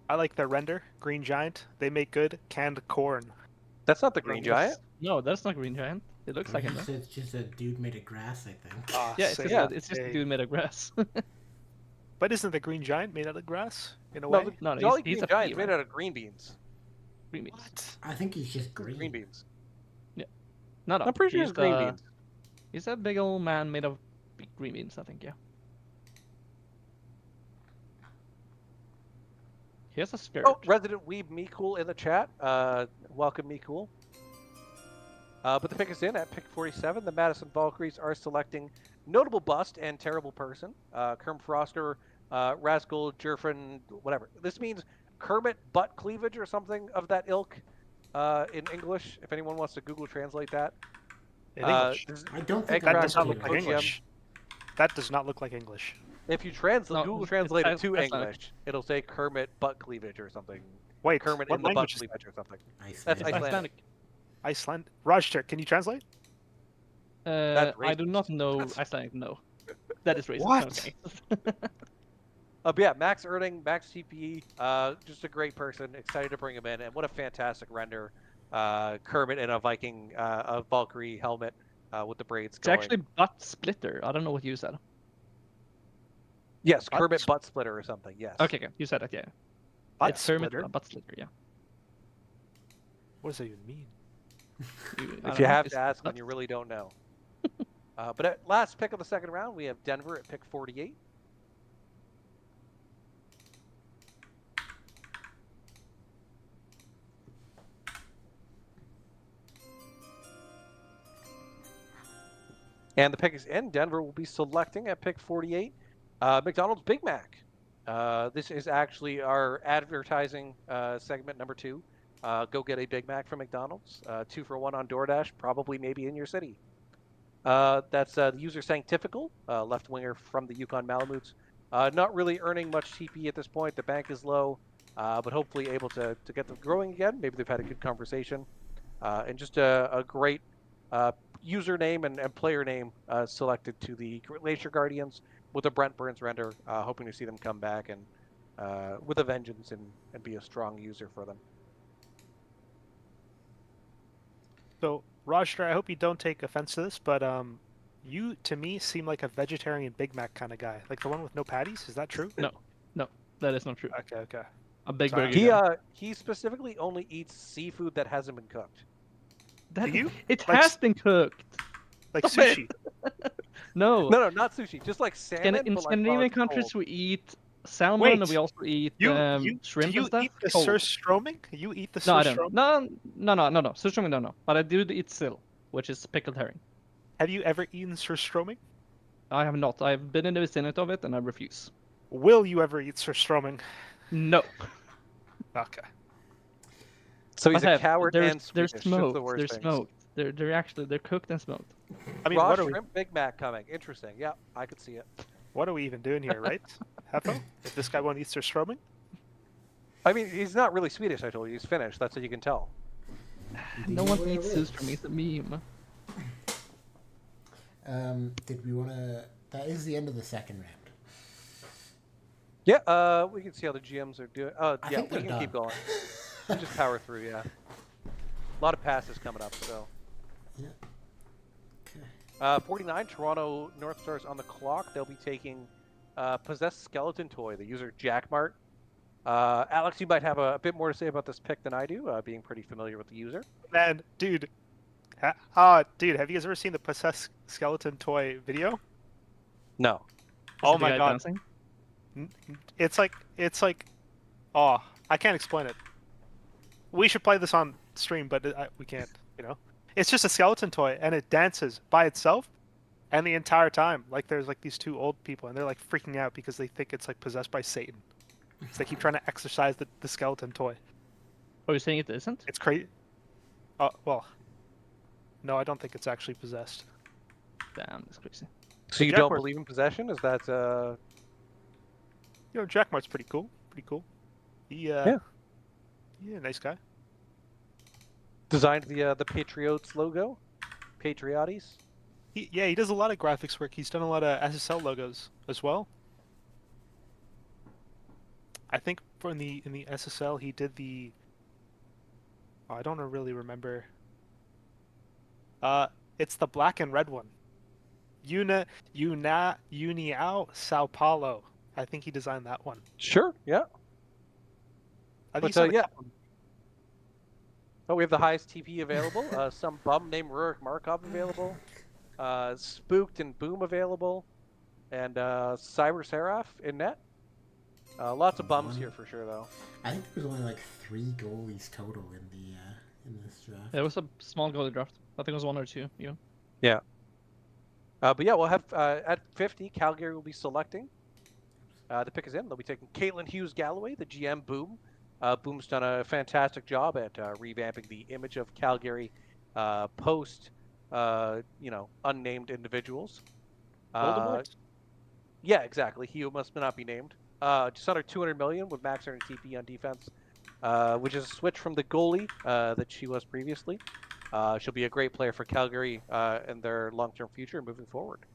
Speaker 4: I like their render, Green Giant. They make good canned corn.
Speaker 3: That's not the Green Giant.
Speaker 2: No, that's not Green Giant. It looks like him. though.
Speaker 1: It's just a dude made of grass, I think.
Speaker 2: Yeah, it's
Speaker 4: Say
Speaker 2: just,
Speaker 3: yeah.
Speaker 2: it's just a
Speaker 4: hey.
Speaker 2: dude made of grass.
Speaker 4: But isn't the Green Giant made out of grass in a
Speaker 3: No,
Speaker 4: way?
Speaker 3: the
Speaker 2: No,
Speaker 3: Jolly
Speaker 2: he's
Speaker 3: Green
Speaker 2: a
Speaker 3: Giant
Speaker 2: pea,
Speaker 3: made
Speaker 2: right?
Speaker 3: out of green beans.
Speaker 2: Green beans.
Speaker 4: What?
Speaker 1: I think he's just green.
Speaker 3: Green beans.
Speaker 2: No,
Speaker 3: I'm pretty sure it's green beans.
Speaker 2: He's a big old man made of green beans, I think, yeah. He has a skirt.
Speaker 3: Oh, Resident Weeb Me Cool in the chat. Welcome, Me Cool. But the pick is in at pick 47. The Madison Valkyries are selecting notable bust and terrible person. Kerm Froster, Rascal, Jerfin, whatever. This means Kermit butt cleavage or something of that ilk in English, if anyone wants to Google translate that.
Speaker 4: In English?
Speaker 3: This is
Speaker 1: I don't think
Speaker 3: Egg
Speaker 4: That
Speaker 1: I
Speaker 4: does not
Speaker 1: would
Speaker 4: look
Speaker 1: do
Speaker 4: like
Speaker 1: it.
Speaker 3: OGM.
Speaker 4: English. That does not look like English.
Speaker 3: If you
Speaker 2: No,
Speaker 3: Google
Speaker 2: it's
Speaker 3: translate it
Speaker 2: Ice-
Speaker 3: to
Speaker 2: Icelandic.
Speaker 3: English, it'll say Kermit butt cleavage or something.
Speaker 4: Wait,
Speaker 3: Kermit
Speaker 4: what
Speaker 3: in the butt
Speaker 4: language is
Speaker 3: cleavage or something.
Speaker 1: Iceland.
Speaker 3: That's
Speaker 2: It's
Speaker 3: Icelandic.
Speaker 2: Icelandic.
Speaker 4: Iceland? Rajter, can you translate?
Speaker 2: I do not
Speaker 3: racist.
Speaker 2: know
Speaker 3: That's-
Speaker 2: Icelandic, no. That is racist.
Speaker 4: What?
Speaker 2: Okay.
Speaker 3: But yeah, max earning, max TPE, just a great person. Excited to bring him in, and what a fantastic render. Kermit in a Viking, a Valkyrie helmet with the braids
Speaker 2: It's
Speaker 3: going.
Speaker 2: actually butt splitter. I don't know what you said.
Speaker 3: Yes,
Speaker 4: Butt
Speaker 3: Kermit butt splitter or something. Yes.
Speaker 2: Okay, you said it, yeah.
Speaker 4: Butt
Speaker 2: It's Kermit,
Speaker 4: splitter?
Speaker 2: butt splitter, yeah.
Speaker 4: What does that even mean?
Speaker 2: I
Speaker 3: If
Speaker 2: don't
Speaker 3: you
Speaker 2: know,
Speaker 3: have
Speaker 2: it's
Speaker 3: to ask,
Speaker 2: butt-
Speaker 3: then you really don't know. But at last pick of the second round, we have Denver at pick 48. And the pick is in. Denver will be selecting at pick 48 McDonald's Big Mac. This is actually our advertising segment number 2. Go get a Big Mac from McDonald's. 2 for 1 on DoorDash, probably maybe in your city. That's the user Sanctifical, left winger from the Yukon Malamutes. Not really earning much TP at this point. The bank is low, but hopefully able to get them growing again. Maybe they've had a good conversation. And just a great username and player name selected to the Glacier Guardians with a Brent Burns render, hoping to see them come back and with a vengeance and be a strong user for them.
Speaker 4: So, Rajter, I hope you don't take offense to this, but you, to me, seem like a vegetarian Big Mac kind of guy. Like the one with no patties? Is that true?
Speaker 2: No, that is not true.
Speaker 4: Okay.
Speaker 2: A big
Speaker 4: Sorry.
Speaker 2: burger.
Speaker 3: He
Speaker 2: guy.
Speaker 3: he specifically only eats seafood that hasn't been cooked.
Speaker 2: That,
Speaker 4: you?
Speaker 2: It
Speaker 4: Like
Speaker 2: has been cooked.
Speaker 4: Like
Speaker 2: Stop it.
Speaker 4: sushi.
Speaker 2: No.
Speaker 3: No, not sushi. Just like salmon.
Speaker 2: In
Speaker 3: but like
Speaker 2: Scandinavian
Speaker 3: while it's
Speaker 2: countries,
Speaker 3: cold.
Speaker 2: we eat salmon
Speaker 4: Wait,
Speaker 2: and we also eat
Speaker 4: You,
Speaker 2: shrimp
Speaker 4: do you
Speaker 2: and stuff.
Speaker 4: eat the
Speaker 2: cold.
Speaker 4: surströmming? You eat the
Speaker 2: No, I
Speaker 4: surströmming?
Speaker 2: don't. No. Surströmming, no. But I do eat sill, which is pickled herring.
Speaker 4: Have you ever eaten surströmming?
Speaker 2: I have not. I've been in the vicinity of it and I refuse.
Speaker 4: Will you ever eat surströmming?
Speaker 2: No.
Speaker 4: Okay.
Speaker 3: So he's
Speaker 2: I
Speaker 3: a
Speaker 2: have.
Speaker 3: coward
Speaker 2: They're,
Speaker 3: and
Speaker 2: they're
Speaker 3: Swedish.
Speaker 2: smoked.
Speaker 3: Just the worst
Speaker 2: They're
Speaker 3: things.
Speaker 2: smoked. They're cooked and smoked.
Speaker 4: I mean,
Speaker 3: Raw
Speaker 4: what are we?
Speaker 3: shrimp Big Mac coming. Interesting. Yeah, I could see it.
Speaker 4: What are we even doing here, right? Hefo? If this guy won't eat surströmming?
Speaker 3: I mean, he's not really Swedish. I told you, he's Finnish. That's what you can tell.
Speaker 1: Do
Speaker 2: No
Speaker 1: you
Speaker 2: one
Speaker 1: know where
Speaker 2: eats
Speaker 1: it is?
Speaker 2: surströmming. It's a meme.
Speaker 1: Did we want to... That is the end of the second round.
Speaker 3: Yeah, we can see how the GMs are doing.
Speaker 1: I
Speaker 3: Yeah,
Speaker 1: think
Speaker 3: we
Speaker 1: they're
Speaker 3: can keep
Speaker 1: done.
Speaker 3: going. We just power through, yeah. A lot of passes coming up, so.
Speaker 1: Yeah. Okay.
Speaker 3: 49, Toronto North Stars on the clock. They'll be taking Possessed Skeleton Toy, the user Jackmart. Alex, you might have a bit more to say about this pick than I do, being pretty familiar with the user.
Speaker 4: Man, dude. Dude, have you guys ever seen the Possessed Skeleton Toy video?
Speaker 3: No.
Speaker 4: Oh
Speaker 2: Is the
Speaker 4: my
Speaker 2: guy
Speaker 4: god.
Speaker 2: dancing?
Speaker 4: It's like, oh, I can't explain it. We should play this on stream, but we can't, you know? It's just a skeleton toy, and it dances by itself, and the entire time, like, there's, like, these two old people, and they're, like, freaking out because they think it's, like, possessed by Satan. So they keep trying to exorcise the skeleton toy.
Speaker 2: Oh, you're saying it isn't?
Speaker 4: It's crazy. Oh, well. No, I don't think it's actually possessed.
Speaker 2: Damn, that's crazy.
Speaker 3: So you
Speaker 4: Jack
Speaker 3: don't
Speaker 4: Mark-
Speaker 3: believe in possession? Is that
Speaker 4: You know, Jackmart's pretty cool. Pretty cool. Yeah, nice guy.
Speaker 3: designed the Patriots logo? Patriotis?
Speaker 4: He does a lot of graphics work. He's done a lot of SSL logos as well. I think in the SSL he did the. Oh, I don't really remember. It's the black and red one. Uniao Sao Paulo. I think he designed that one.
Speaker 3: Sure, yeah.
Speaker 4: I think
Speaker 3: But,
Speaker 4: he's done a
Speaker 3: yeah.
Speaker 4: couple-
Speaker 3: Oh, we have the highest TP available. Some bum named Rurik Markov available. Spooked and Boom available. And Cyber Seraph in net. Lots of bums here for sure, though.
Speaker 1: I think there was only like 3 goalies total in this draft.
Speaker 2: There was a small goalie draft. I think it was 1 or 2. You.
Speaker 3: But yeah, we'll have at 50, Calgary will be selecting. The pick is in. They'll be taking Caitlin Hughes Galloway, the GM Boom. Boom's done a fantastic job at revamping the image of Calgary post, unnamed individuals.
Speaker 4: Voldemort?
Speaker 3: Yeah, exactly. He must not be named. Just under 200 million with max earning TP on defense, which is a switch from the goalie that she was previously. She'll be a great player for Calgary and their long-term future moving forward.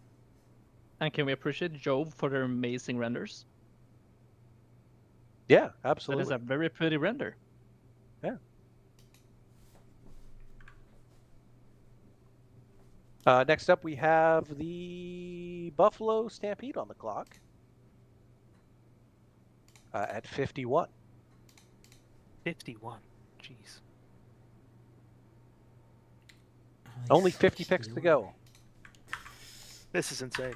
Speaker 2: And can we appreciate Jove for their amazing renders?
Speaker 3: Yeah,
Speaker 2: That
Speaker 3: absolutely.
Speaker 2: is a very pretty render.
Speaker 3: Next up, we have the Buffalo Stampede on the clock at 51.
Speaker 4: 51. Jeez.
Speaker 3: Only 50 picks to go.
Speaker 4: This is insane.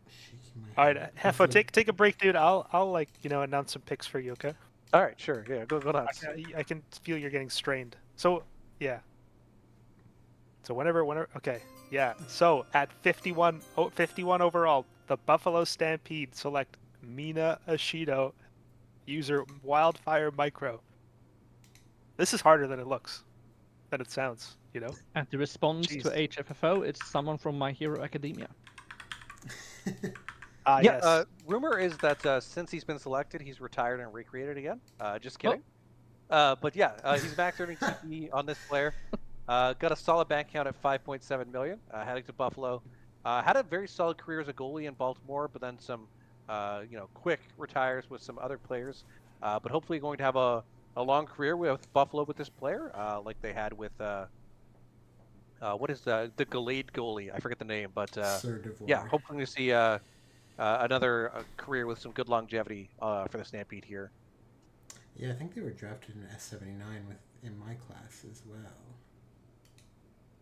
Speaker 1: Shaking my
Speaker 4: All right,
Speaker 1: head.
Speaker 4: Hefo, take a break, dude. I'll announce some picks for you, okay?
Speaker 3: All right, sure. Yeah, go nuts.
Speaker 4: I can feel you're getting strained. So yeah. So whenever okay, yeah. So at 51 overall, the Buffalo Stampede select Mina Ashido, user Wildfire Micro. This is harder than it looks, than it sounds. You know.
Speaker 2: And the response
Speaker 4: Jeez.
Speaker 2: to HFFO, it's someone from My Hero Academia.
Speaker 4: Yes.
Speaker 3: Rumor is that since he's been selected, he's retired and recreated again. Just kidding. But yeah, he's max earning TP on this player. Got a solid bank count at 5.7 million. Heading to Buffalo. Had a very solid career as a goalie in Baltimore, but then some, quick retires with some other players. But hopefully going to have a long career with Buffalo with this player, like they had with what is the Gallade goalie? I forget the name, but yeah, hoping to see another career with some good longevity for the Stampede here.
Speaker 1: Yeah, I think they were drafted in S79 in my class as well.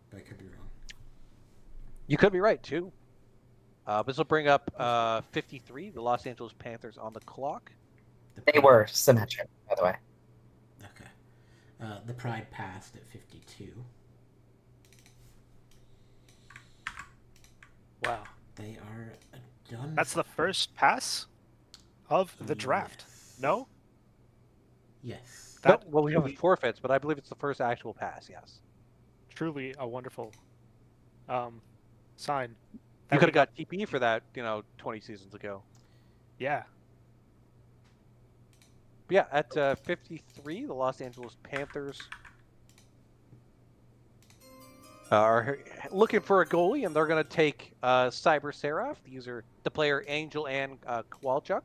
Speaker 1: But I could be wrong.
Speaker 3: You could be right too. This will bring up 53, the Los Angeles Panthers on the clock.
Speaker 5: They were symmetric, by the way.
Speaker 1: Okay. The Pride passed at 52.
Speaker 4: Wow.
Speaker 1: They are done.
Speaker 4: That's the first pass of the draft.
Speaker 1: Yes.
Speaker 4: No?
Speaker 1: Yes.
Speaker 4: That
Speaker 3: Well, we have
Speaker 4: truly-
Speaker 3: forfeits, but I believe it's the first actual pass. Yes.
Speaker 4: Truly a wonderful sign.
Speaker 3: You
Speaker 4: that
Speaker 3: could
Speaker 4: we
Speaker 3: have got TP for that, 20 seasons ago.
Speaker 4: Yeah.
Speaker 3: But yeah, at 53, the Los Angeles Panthers are looking for a goalie, and they're going to take Cyber Seraph. These are the player Angel and Kowalchuk.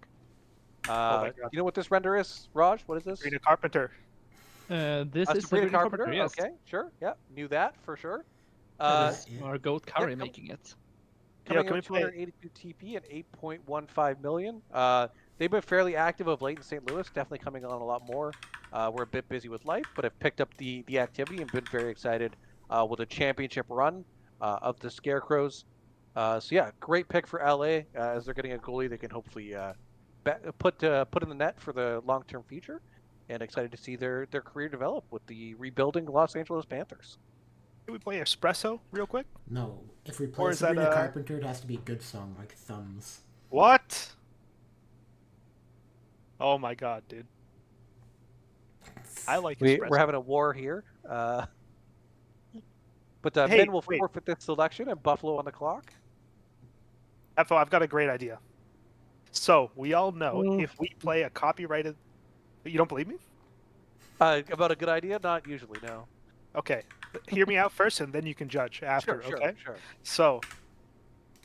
Speaker 4: my
Speaker 3: Do
Speaker 4: God.
Speaker 3: you know what this render is, Raj? What is this?
Speaker 4: Sabrina Carpenter.
Speaker 2: This is
Speaker 3: Sabrina
Speaker 2: Sabrina
Speaker 3: Carpenter.
Speaker 2: Yes.
Speaker 3: Okay, sure. Yeah, knew that for sure.
Speaker 2: It is
Speaker 1: yeah.
Speaker 2: our goat Curry
Speaker 3: come-
Speaker 2: making it.
Speaker 3: Coming
Speaker 4: can
Speaker 3: in
Speaker 4: we
Speaker 3: with
Speaker 4: play-
Speaker 3: 282 TP and 8.15 million. They've been fairly active of late in St. Louis, definitely coming on a lot more. We're a bit busy with life, but have picked up the activity and been very excited with a championship run of the Scarecrows. So yeah, great pick for LA as they're getting a goalie that can hopefully put in the net for the long-term future, and excited to see their career develop with the rebuilding Los Angeles Panthers.
Speaker 4: Can we play Espresso real quick?
Speaker 1: No, if we
Speaker 4: Or
Speaker 1: play
Speaker 4: is that,
Speaker 1: Sabrina Carpenter, it has to be a good song like Thumbs.
Speaker 4: What? Oh my God, dude. I like Espresso.
Speaker 3: We're having a war here. But
Speaker 4: Hey,
Speaker 3: men will
Speaker 4: wait.
Speaker 3: forfeit this selection and Buffalo on the clock.
Speaker 4: I've got a great idea. So we all know
Speaker 3: Mm.
Speaker 4: if we play a copyrighted. You don't believe me?
Speaker 3: About a good idea? Not usually, no.
Speaker 4: Okay, hear me out first, and then you can judge after.
Speaker 3: Sure,
Speaker 4: okay.
Speaker 3: sure.
Speaker 4: So,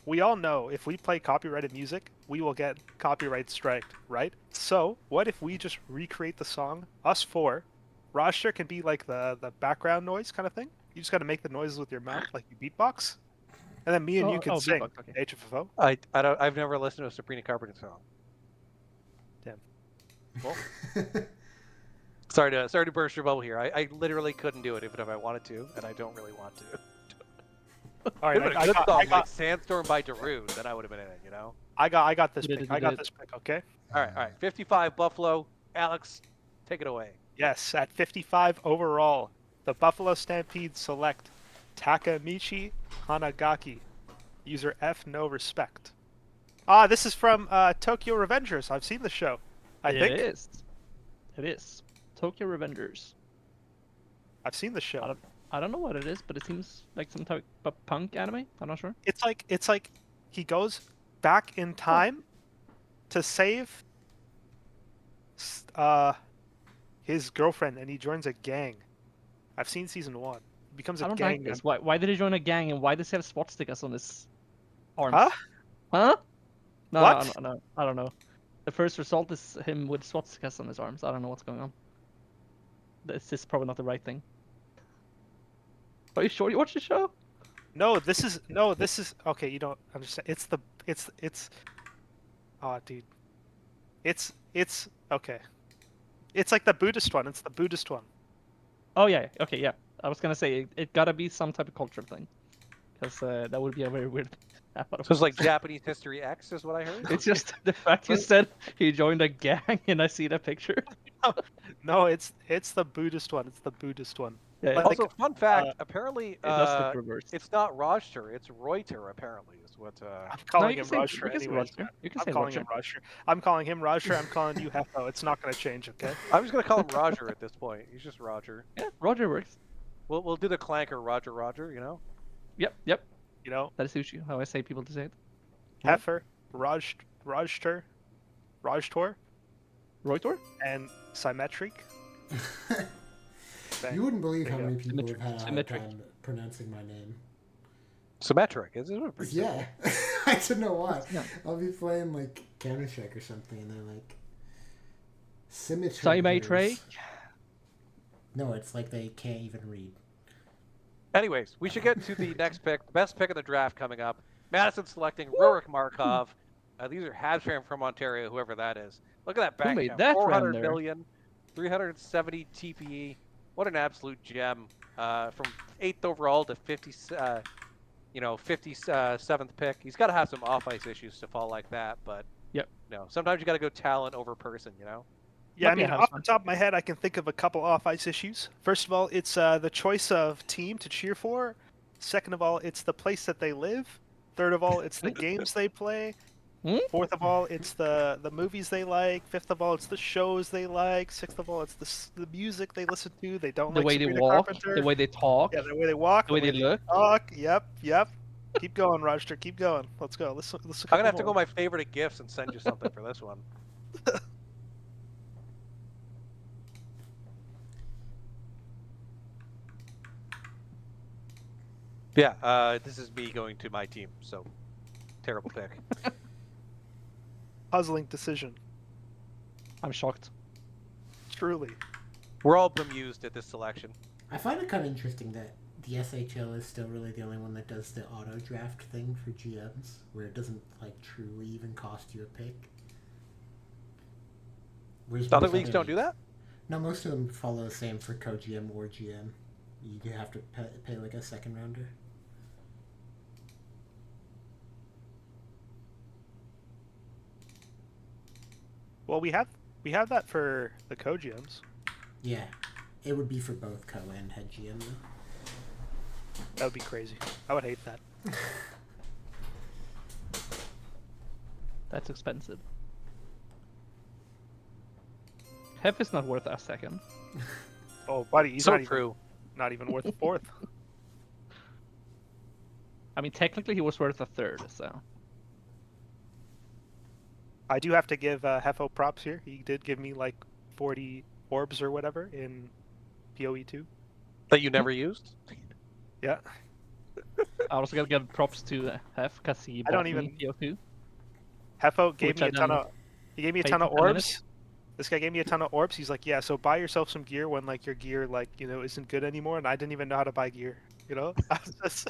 Speaker 4: we all know if we play copyrighted music, we will get copyright striked, right? So, what if we just recreate the song, us four? Roster can be like the background noise kind of thing. You just got to make the noises with your mouth, like you beatbox, and then me and you can sing.
Speaker 2: beatbox, okay.
Speaker 4: HFFO.
Speaker 3: I've never listened to a Sabrina Carpenter song.
Speaker 4: Well,
Speaker 3: Sorry to burst your bubble here. I literally couldn't do it even if I wanted to, and I don't really want to.
Speaker 4: all
Speaker 3: If
Speaker 4: right,
Speaker 3: it had been a good song like Sandstorm by Darude, then I would have been in it, you know?
Speaker 4: I got this
Speaker 2: You did
Speaker 4: pick.
Speaker 2: it, you
Speaker 4: I got
Speaker 2: did.
Speaker 4: this pick. Okay.
Speaker 3: All right. 55 Buffalo. Alex, take it away.
Speaker 4: Yes, at 55 overall, the Buffalo Stampede select Takamichi Hanagaki. User F no respect. Ah, this is from Tokyo Revengers. I've seen the show. I think
Speaker 2: It is. Tokyo Revengers.
Speaker 4: I've seen the show.
Speaker 2: I don't know what it is, but it seems like some type of punk anime. I'm not sure.
Speaker 4: It's like he goes back in time to save his girlfriend, and he joins a gang. I've seen season 1. He becomes
Speaker 2: I
Speaker 4: a
Speaker 2: don't
Speaker 4: gang
Speaker 2: like this.
Speaker 4: member.
Speaker 2: Why did he join a gang, and why does he have SWAT stickers on his arms?
Speaker 4: Huh?
Speaker 2: Huh? No,
Speaker 4: What?
Speaker 2: no, I don't know. The first result is him with SWAT stickers on his arms. I don't know what's going on. This is probably not the right thing. Are you sure you watched the show?
Speaker 4: No, this is okay. You don't understand. It's. Oh, dude. It's okay. It's like the Buddhist one. It's the Buddhist one.
Speaker 2: Oh yeah. Okay, yeah. I was gonna say it gotta be some type of culture thing, because that would be a very weird.
Speaker 3: So it's like Japanese History X is what I heard?
Speaker 2: It's just the fact you said he joined a gang, and I see that picture.
Speaker 4: No, it's the Buddhist one. It's the Buddhist one.
Speaker 2: Yeah,
Speaker 4: But
Speaker 3: Also, fun fact, apparently,
Speaker 2: it does look reversed.
Speaker 3: it's not Roger, it's Reuter, apparently, is what...
Speaker 4: I'm calling
Speaker 2: you
Speaker 4: him
Speaker 2: can say-
Speaker 4: Roger
Speaker 2: you can say
Speaker 4: anyways.
Speaker 2: Roger. You can
Speaker 4: I'm
Speaker 2: say
Speaker 4: calling
Speaker 2: Roger.
Speaker 4: him Roger. I'm calling him Roger. I'm calling you Hefo. It's not going to change, okay?
Speaker 3: I'm just going to call him Roger at this point. He's just Roger.
Speaker 2: Yeah, Roger works.
Speaker 3: We'll do the clanker Roger, you know?
Speaker 2: Yep.
Speaker 4: You know,
Speaker 2: That is how I say people to say it.
Speaker 4: Heifer, Rajtor,
Speaker 2: Reuter?
Speaker 4: and Symmetric. Bang.
Speaker 1: You wouldn't believe
Speaker 4: There
Speaker 1: how
Speaker 4: you
Speaker 1: many
Speaker 4: go.
Speaker 1: people have had a hard
Speaker 2: Symmetric.
Speaker 1: time pronouncing my name.
Speaker 3: Symmetric, isn't it? Pretty
Speaker 1: Yeah, I don't know why.
Speaker 2: Yeah.
Speaker 1: I'll be playing like Counter-Strike or something, and they're like symmetry.
Speaker 2: Symmetric?
Speaker 1: No, it's like they can't even read.
Speaker 3: Anyways, we should get to the next pick, the best pick of the draft coming up. Madison selecting Rurik Markov. These are Habs fan from Ontario, whoever that is. Look at that
Speaker 2: Who
Speaker 3: bank
Speaker 2: made
Speaker 3: account.
Speaker 2: that
Speaker 3: 400
Speaker 2: round there?
Speaker 3: million, 370 TPE. What an absolute gem. From 8th overall to 57th pick. He's got to have some off-ice issues to fall like that, but
Speaker 2: Yep.
Speaker 3: Sometimes you got to go talent over person, you know?
Speaker 4: Yeah, I
Speaker 2: Might be a
Speaker 4: mean,
Speaker 2: house
Speaker 4: off the
Speaker 2: one.
Speaker 4: top of my head, I can think of a couple off-ice issues. First of all, it's the choice of team to cheer for. Second of all, it's the place that they live. Third of all, it's the games they play.
Speaker 2: Hmm?
Speaker 4: Fourth of all, it's the movies they like. Fifth of all, it's the shows they like. Sixth of all, it's the music they listen to. They don't
Speaker 2: The
Speaker 4: like
Speaker 2: way they
Speaker 4: Sabrina
Speaker 2: walk,
Speaker 4: Carpenter.
Speaker 2: the way they talk,
Speaker 4: Yeah, the way they walk,
Speaker 2: the way they look.
Speaker 4: talk. Yep. Keep going, Roger. Keep going. Let's go. Let's
Speaker 3: I'm going to have to go my favorite of gifts and send you something for this one. Yeah, this is me going to my team, so terrible pick.
Speaker 4: Puzzling decision.
Speaker 2: I'm shocked.
Speaker 4: Truly.
Speaker 3: We're all bemused at this selection.
Speaker 1: I find it kind of interesting that the SHL is still really the only one that does the auto draft thing for GMs, where it doesn't like truly even cost you a pick. Whereas
Speaker 3: Other
Speaker 1: most
Speaker 3: leagues don't do that?
Speaker 1: No, most of them follow the same for co-GM or GM. You have to pay like a second rounder.
Speaker 4: Well, we have that for the co-GMs.
Speaker 1: Yeah, it would be for both co and head GM though.
Speaker 4: That would be crazy. I would hate that.
Speaker 2: That's expensive. Hef is not worth a second.
Speaker 4: Oh, buddy, he's
Speaker 3: So
Speaker 4: not
Speaker 3: true.
Speaker 4: not even worth a fourth.
Speaker 2: I mean, technically he was worth a third, so.
Speaker 4: I do have to give Hefo props here. He did give me like 40 orbs or whatever in PoE 2.
Speaker 3: That you never used?
Speaker 4: Yeah.
Speaker 2: I also gotta give props to Hef, because he
Speaker 4: I don't
Speaker 2: bought
Speaker 4: even-
Speaker 2: me PO2.
Speaker 4: Hefo gave
Speaker 2: Which
Speaker 4: me
Speaker 2: I
Speaker 4: a ton
Speaker 2: done
Speaker 4: of. He gave me a
Speaker 2: paid
Speaker 4: ton
Speaker 2: for
Speaker 4: of
Speaker 2: 10 minutes.
Speaker 4: orbs. This guy gave me a ton of orbs. He's like, yeah, so buy yourself some gear when like your gear like isn't good anymore. And I didn't even know how to buy gear. I was just,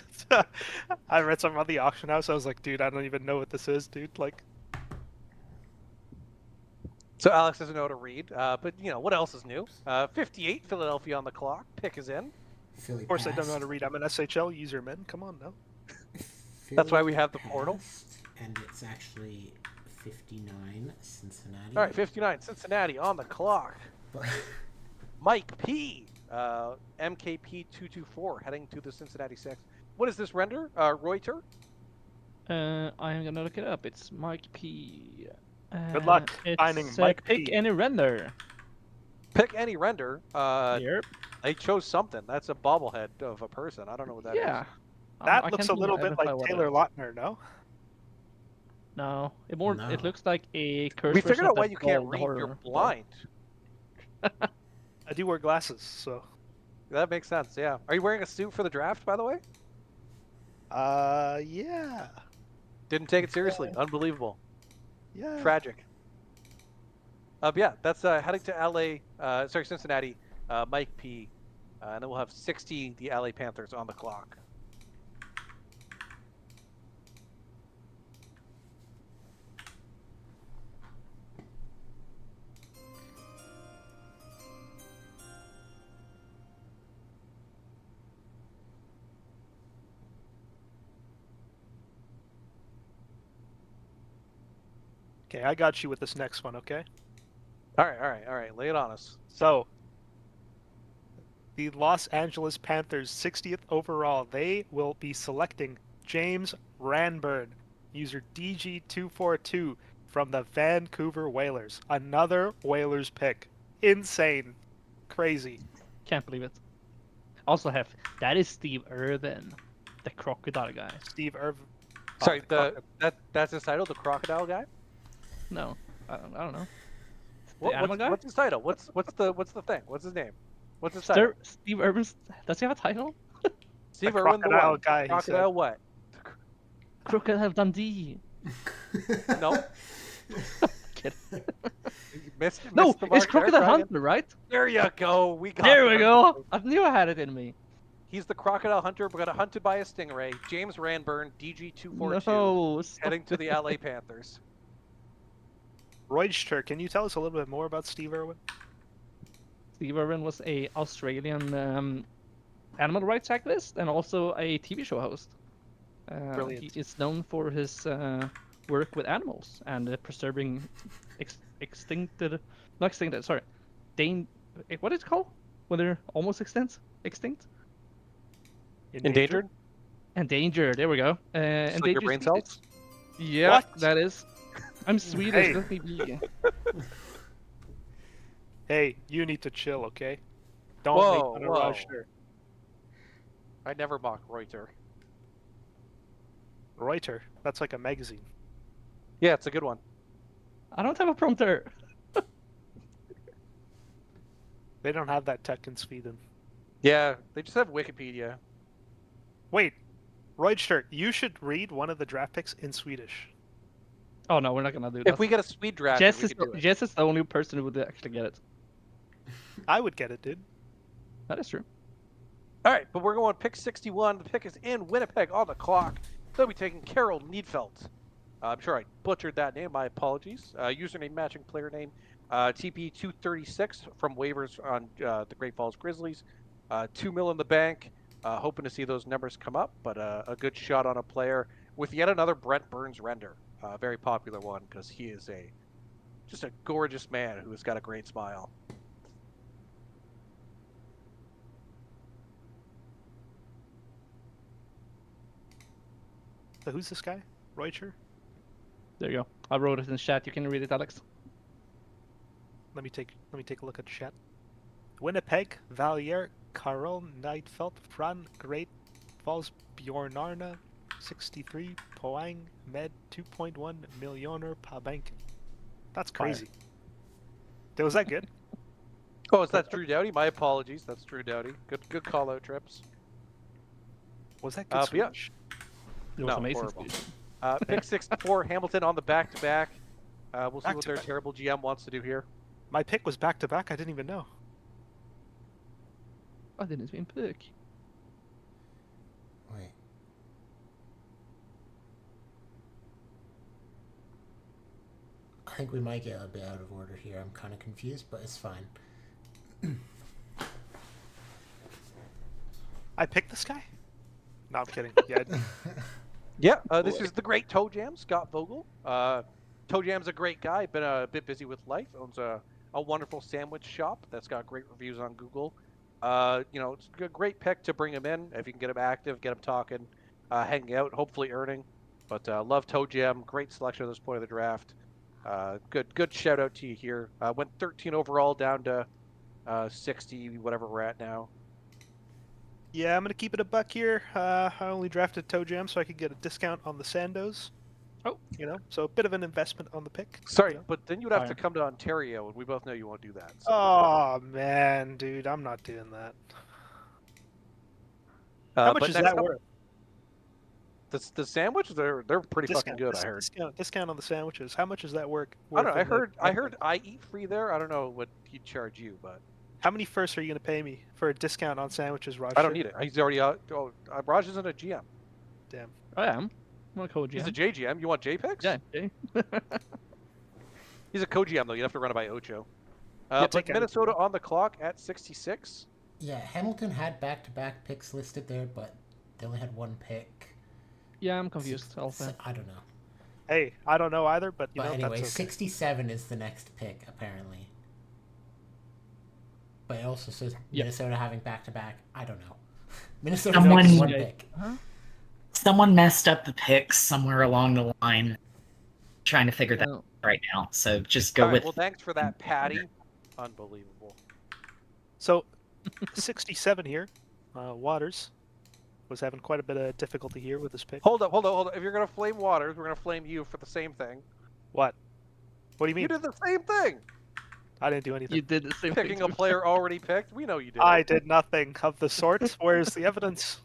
Speaker 4: I read something about the auction house. I was like, dude, I don't even know what this is, dude. Like,
Speaker 3: So Alex doesn't know how to read, but what else is new? 58, Philadelphia on the clock. Pick is in.
Speaker 1: Philly
Speaker 4: of course I don't know
Speaker 1: passed.
Speaker 4: how to read. I'm an SHL user, man. Come on now.
Speaker 3: That's why
Speaker 1: Philly
Speaker 3: we have the portal.
Speaker 1: passed, and it's actually 59 Cincinnati.
Speaker 3: All right, 59, Cincinnati on the clock.
Speaker 1: But
Speaker 3: Mike P. MKP 224 heading to the Cincinnati Six. What is this render? Reuter?
Speaker 2: I am gonna look it up. It's Mike P.
Speaker 4: Good luck
Speaker 2: It's,
Speaker 4: finding Mike
Speaker 2: pick
Speaker 4: P.
Speaker 2: any render.
Speaker 3: Pick any render.
Speaker 2: Yep.
Speaker 3: They chose something. That's a bobblehead of a person. I don't know what that is.
Speaker 2: Yeah.
Speaker 4: That
Speaker 2: I
Speaker 4: looks
Speaker 2: can't
Speaker 4: a little
Speaker 2: even
Speaker 4: bit like
Speaker 2: identify what it
Speaker 4: Taylor
Speaker 2: is.
Speaker 4: Lautner, no?
Speaker 2: No, it
Speaker 1: No.
Speaker 2: It looks like a curse.
Speaker 3: We figured
Speaker 2: version
Speaker 3: out
Speaker 2: of
Speaker 3: why
Speaker 2: that
Speaker 3: you can't
Speaker 2: bald
Speaker 3: read.
Speaker 2: horror
Speaker 3: You're
Speaker 2: dog.
Speaker 3: blind.
Speaker 4: I do wear glasses, so.
Speaker 3: That makes sense, yeah. Are you wearing a suit for the draft, by the way?
Speaker 4: Yeah.
Speaker 3: Didn't take it seriously. Unbelievable.
Speaker 4: Yeah.
Speaker 3: Tragic. Yeah, that's heading to LA, Cincinnati, Mike P. And then we'll have 60, the LA Panthers on the clock.
Speaker 4: Okay, I got you with this next one, okay?
Speaker 3: All right. Lay it on us.
Speaker 4: So, the Los Angeles Panthers 60th overall, they will be selecting James Ranburn, user DG242 from the Vancouver Whalers. Another Whalers pick. Insane. Crazy.
Speaker 2: Can't believe it. Also, that is Steve Irvin, the crocodile guy.
Speaker 4: Steve Irvin.
Speaker 3: Sorry, that's his title, the crocodile guy.
Speaker 2: No, I don't know.
Speaker 3: What,
Speaker 2: animal guy?
Speaker 3: what's his title? What's the thing? What's his name? What's his title?
Speaker 2: Steve Irvin. Does he have a title?
Speaker 3: Steve
Speaker 4: The
Speaker 3: Irwin, the
Speaker 4: crocodile
Speaker 3: what?
Speaker 4: guy, he
Speaker 3: Crocodile
Speaker 4: said.
Speaker 3: what?
Speaker 2: Crocodile Dundee.
Speaker 3: No.
Speaker 2: Kidding.
Speaker 3: You missed
Speaker 2: No,
Speaker 3: the mark
Speaker 2: it's
Speaker 3: there,
Speaker 2: Crocodile
Speaker 3: Dragon.
Speaker 2: Hunter, right?
Speaker 3: There you go. We got
Speaker 2: There we
Speaker 3: that.
Speaker 2: go. I knew I had it in me.
Speaker 3: He's the crocodile hunter. We got hunted by a stingray. James Ranburn, DG242,
Speaker 2: No, stop
Speaker 3: heading to the
Speaker 2: it.
Speaker 3: LA Panthers.
Speaker 4: Royster, can you tell us a little bit more about Steve Irwin?
Speaker 2: Steve Irwin was a Australian animal rights activist and also a TV show host.
Speaker 4: Brilliant.
Speaker 2: He is known for his work with animals and preserving what is it called? When they're almost extinct?
Speaker 3: Endangered?
Speaker 2: Endangered. There we go.
Speaker 3: Just like your
Speaker 2: Endangered
Speaker 3: brain
Speaker 2: species.
Speaker 3: cells?
Speaker 2: Yeah,
Speaker 4: What?
Speaker 2: that is. I'm Swedish.
Speaker 4: Hey.
Speaker 2: Let me be.
Speaker 4: Hey, you need to chill, okay? Don't
Speaker 3: Whoa,
Speaker 4: make fun of
Speaker 3: whoa.
Speaker 4: Royster.
Speaker 3: I never mock Reuter.
Speaker 4: Reuter, that's like a magazine.
Speaker 3: Yeah, it's a good one.
Speaker 2: I don't have a prompter.
Speaker 4: They don't have that tech in Sweden.
Speaker 3: Yeah, they just have Wikipedia.
Speaker 4: Wait, Roydster, you should read one of the draft picks in Swedish.
Speaker 2: Oh no, we're not gonna do that.
Speaker 3: If we get a Swede draft,
Speaker 2: Jess
Speaker 3: we
Speaker 2: is
Speaker 3: could do it.
Speaker 2: Jess is the only person who would actually get it.
Speaker 4: I would get it, dude.
Speaker 2: That is true.
Speaker 3: All right, but we're going pick 61. The pick is in Winnipeg on the clock. They'll be taking Carol Needfelt. I'm sure I butchered that name. My apologies. Username matching player name. TP236 from waivers on the Great Falls Grizzlies. $2 million in the bank. Hoping to see those numbers come up, but a good shot on a player with yet another Brent Burns render. Very popular one because he is just a gorgeous man who has got a great smile.
Speaker 4: So who's this guy? Roydster?
Speaker 2: There you go. I wrote it in chat. You can read it, Alex.
Speaker 4: Let me take a look at the chat. Winnipeg, Valier, Karol, Neidfelt, Fran, Great Falls, Bjornarna, 63, Poang, Med, 2.1 millioner per bank. That's crazy. Was that good?
Speaker 3: Oh, is that Drew Doughty? My apologies. That's Drew Doughty. Good call out, Trips.
Speaker 4: Was that
Speaker 3: but
Speaker 4: good
Speaker 3: yeah.
Speaker 4: Swedish?
Speaker 2: It was
Speaker 3: No,
Speaker 2: amazing.
Speaker 3: horrible. Pick 64, Hamilton on the back-to-back. We'll see what their
Speaker 4: Back-to-back.
Speaker 3: terrible GM wants to do here.
Speaker 4: My pick was back-to-back. I didn't even know.
Speaker 2: I didn't even pick.
Speaker 1: Wait. I think we might get a bit out of order here. I'm kind of confused, but it's fine.
Speaker 4: I picked this guy? No, I'm kidding. Yeah.
Speaker 3: Yeah, this is the great Toe Jam, Scott Vogel. Toe Jam's a great guy, been a bit busy with life, owns a wonderful sandwich shop that's got great reviews on Google. It's a great pick to bring him in if you can get him active, get him talking, hanging out, hopefully earning. But love Toe Jam, great selection at this point of the draft. Good shout out to you here. Went 13 overall down to 60, whatever we're at now.
Speaker 4: Yeah, I'm gonna keep it a buck here. I only drafted Toe Jam so I could get a discount on the Sandos.
Speaker 2: Oh.
Speaker 4: So a bit of an investment on the pick.
Speaker 3: Sorry,
Speaker 4: you know?
Speaker 3: but then you would have to
Speaker 2: Fine.
Speaker 3: come to Ontario, and we both know you won't do that. So.
Speaker 4: Oh man, dude, I'm not doing that. How much
Speaker 3: but
Speaker 4: is
Speaker 3: next
Speaker 4: that
Speaker 3: up,
Speaker 4: worth?
Speaker 3: The sandwich, they're pretty fucking good. I heard.
Speaker 4: Discount on the sandwiches. How much is that worth?
Speaker 3: I don't know. I
Speaker 4: in the-
Speaker 3: heard I eat free there. I don't know what he'd charge you, but
Speaker 4: How many firsts are you gonna pay me for a discount on sandwiches, Raj?
Speaker 3: I don't need it. He's already Raj isn't a GM.
Speaker 4: Damn.
Speaker 2: I am. I'm a co-GM.
Speaker 3: He's a JGM. You want JPEGs?
Speaker 2: Yeah. Okay.
Speaker 3: He's a co-GM though. You have to run it by Ocho.
Speaker 4: Yeah,
Speaker 3: But
Speaker 4: take it.
Speaker 3: Minnesota on the clock at 66.
Speaker 1: Yeah, Hamilton had back-to-back picks listed there, but they only had one pick.
Speaker 2: Yeah, I'm confused. Also.
Speaker 1: I don't know.
Speaker 4: Hey, I don't know either, but you
Speaker 1: But
Speaker 4: know
Speaker 1: anyway,
Speaker 4: that's okay.
Speaker 1: 67 is the next pick, apparently. But it also says
Speaker 2: Yep.
Speaker 1: Minnesota having back-to-back. I don't know. Minnesota
Speaker 5: Someone-
Speaker 1: has one
Speaker 2: Yeah.
Speaker 1: pick.
Speaker 5: Someone messed up the picks somewhere along the line. Trying to figure that
Speaker 2: Yeah.
Speaker 5: out right now. So just go
Speaker 3: All right,
Speaker 5: with
Speaker 3: well, thanks for that, Patty. Unbelievable.
Speaker 4: So, 67 here. Waters was having quite a bit of difficulty here with his pick.
Speaker 3: Hold up. If you're gonna flame Waters, we're gonna flame you for the same thing.
Speaker 4: What? What do you mean?
Speaker 3: You did the same thing.
Speaker 4: I didn't do anything.
Speaker 2: You did the same
Speaker 3: Picking
Speaker 2: thing.
Speaker 3: a
Speaker 2: to me.
Speaker 3: player already picked. We know you did.
Speaker 4: I did nothing of the sort. Where's the evidence?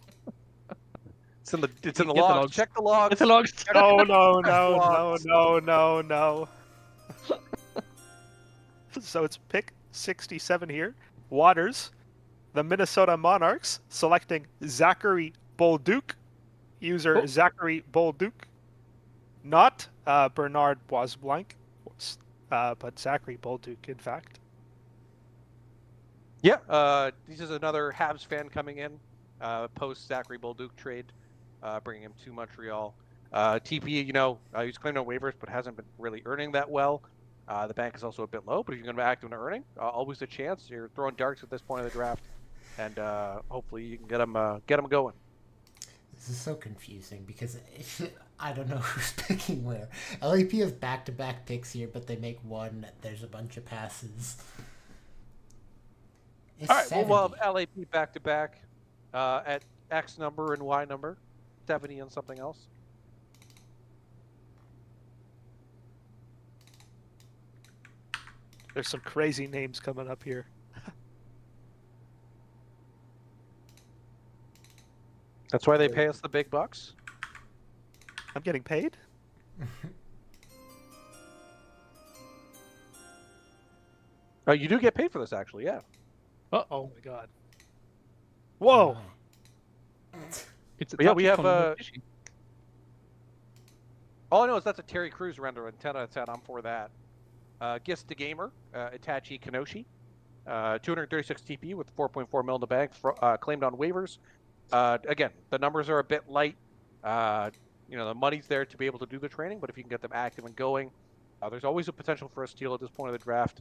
Speaker 3: It's in the
Speaker 2: Get the
Speaker 3: logs.
Speaker 2: logs.
Speaker 3: Check the logs.
Speaker 2: It's a log.
Speaker 4: No, no,
Speaker 3: Press
Speaker 4: no, no,
Speaker 3: logs.
Speaker 4: no. So it's pick 67 here. Waters, the Minnesota Monarchs, selecting Zachary Bolduc, user
Speaker 2: Oh.
Speaker 4: Zachary Bolduc, not Bernard Boisblanc, but Zachary Bolduc, in fact.
Speaker 3: Yeah. This is another Habs fan coming in. Post Zachary Bolduc trade, bringing him to Montreal. TP, he's claimed on waivers, but hasn't been really earning that well. The bank is also a bit low, but if you're going to be active in earning, always a chance. You're throwing darts at this point of the draft, and hopefully you can get them going.
Speaker 1: This is so confusing because I don't know who's picking where. LAP has back-to-back picks here, but they make one. There's a bunch of passes. It's
Speaker 3: All right,
Speaker 1: 70.
Speaker 3: we'll have LAP back to back at X number and Y number, 70 and something else.
Speaker 4: There's some crazy names coming up here.
Speaker 3: That's why they pay us the big bucks.
Speaker 4: I'm getting paid?
Speaker 3: Oh, you do get paid for this, actually, yeah.
Speaker 4: Oh my god. Whoa!
Speaker 2: It's a
Speaker 3: But yeah, we
Speaker 2: touch
Speaker 3: have,
Speaker 2: conversation.
Speaker 3: All I know is that's a Terry Crews render, and 10 out of 10, I'm for that. Gifts to Gamer, Itachi Kanoshi. 236 TP with 4.4 mil in the bank, claimed on waivers. Again, the numbers are a bit light. The money's there to be able to do the training, but if you can get them active and going, there's always a potential for a steal at this point of the draft.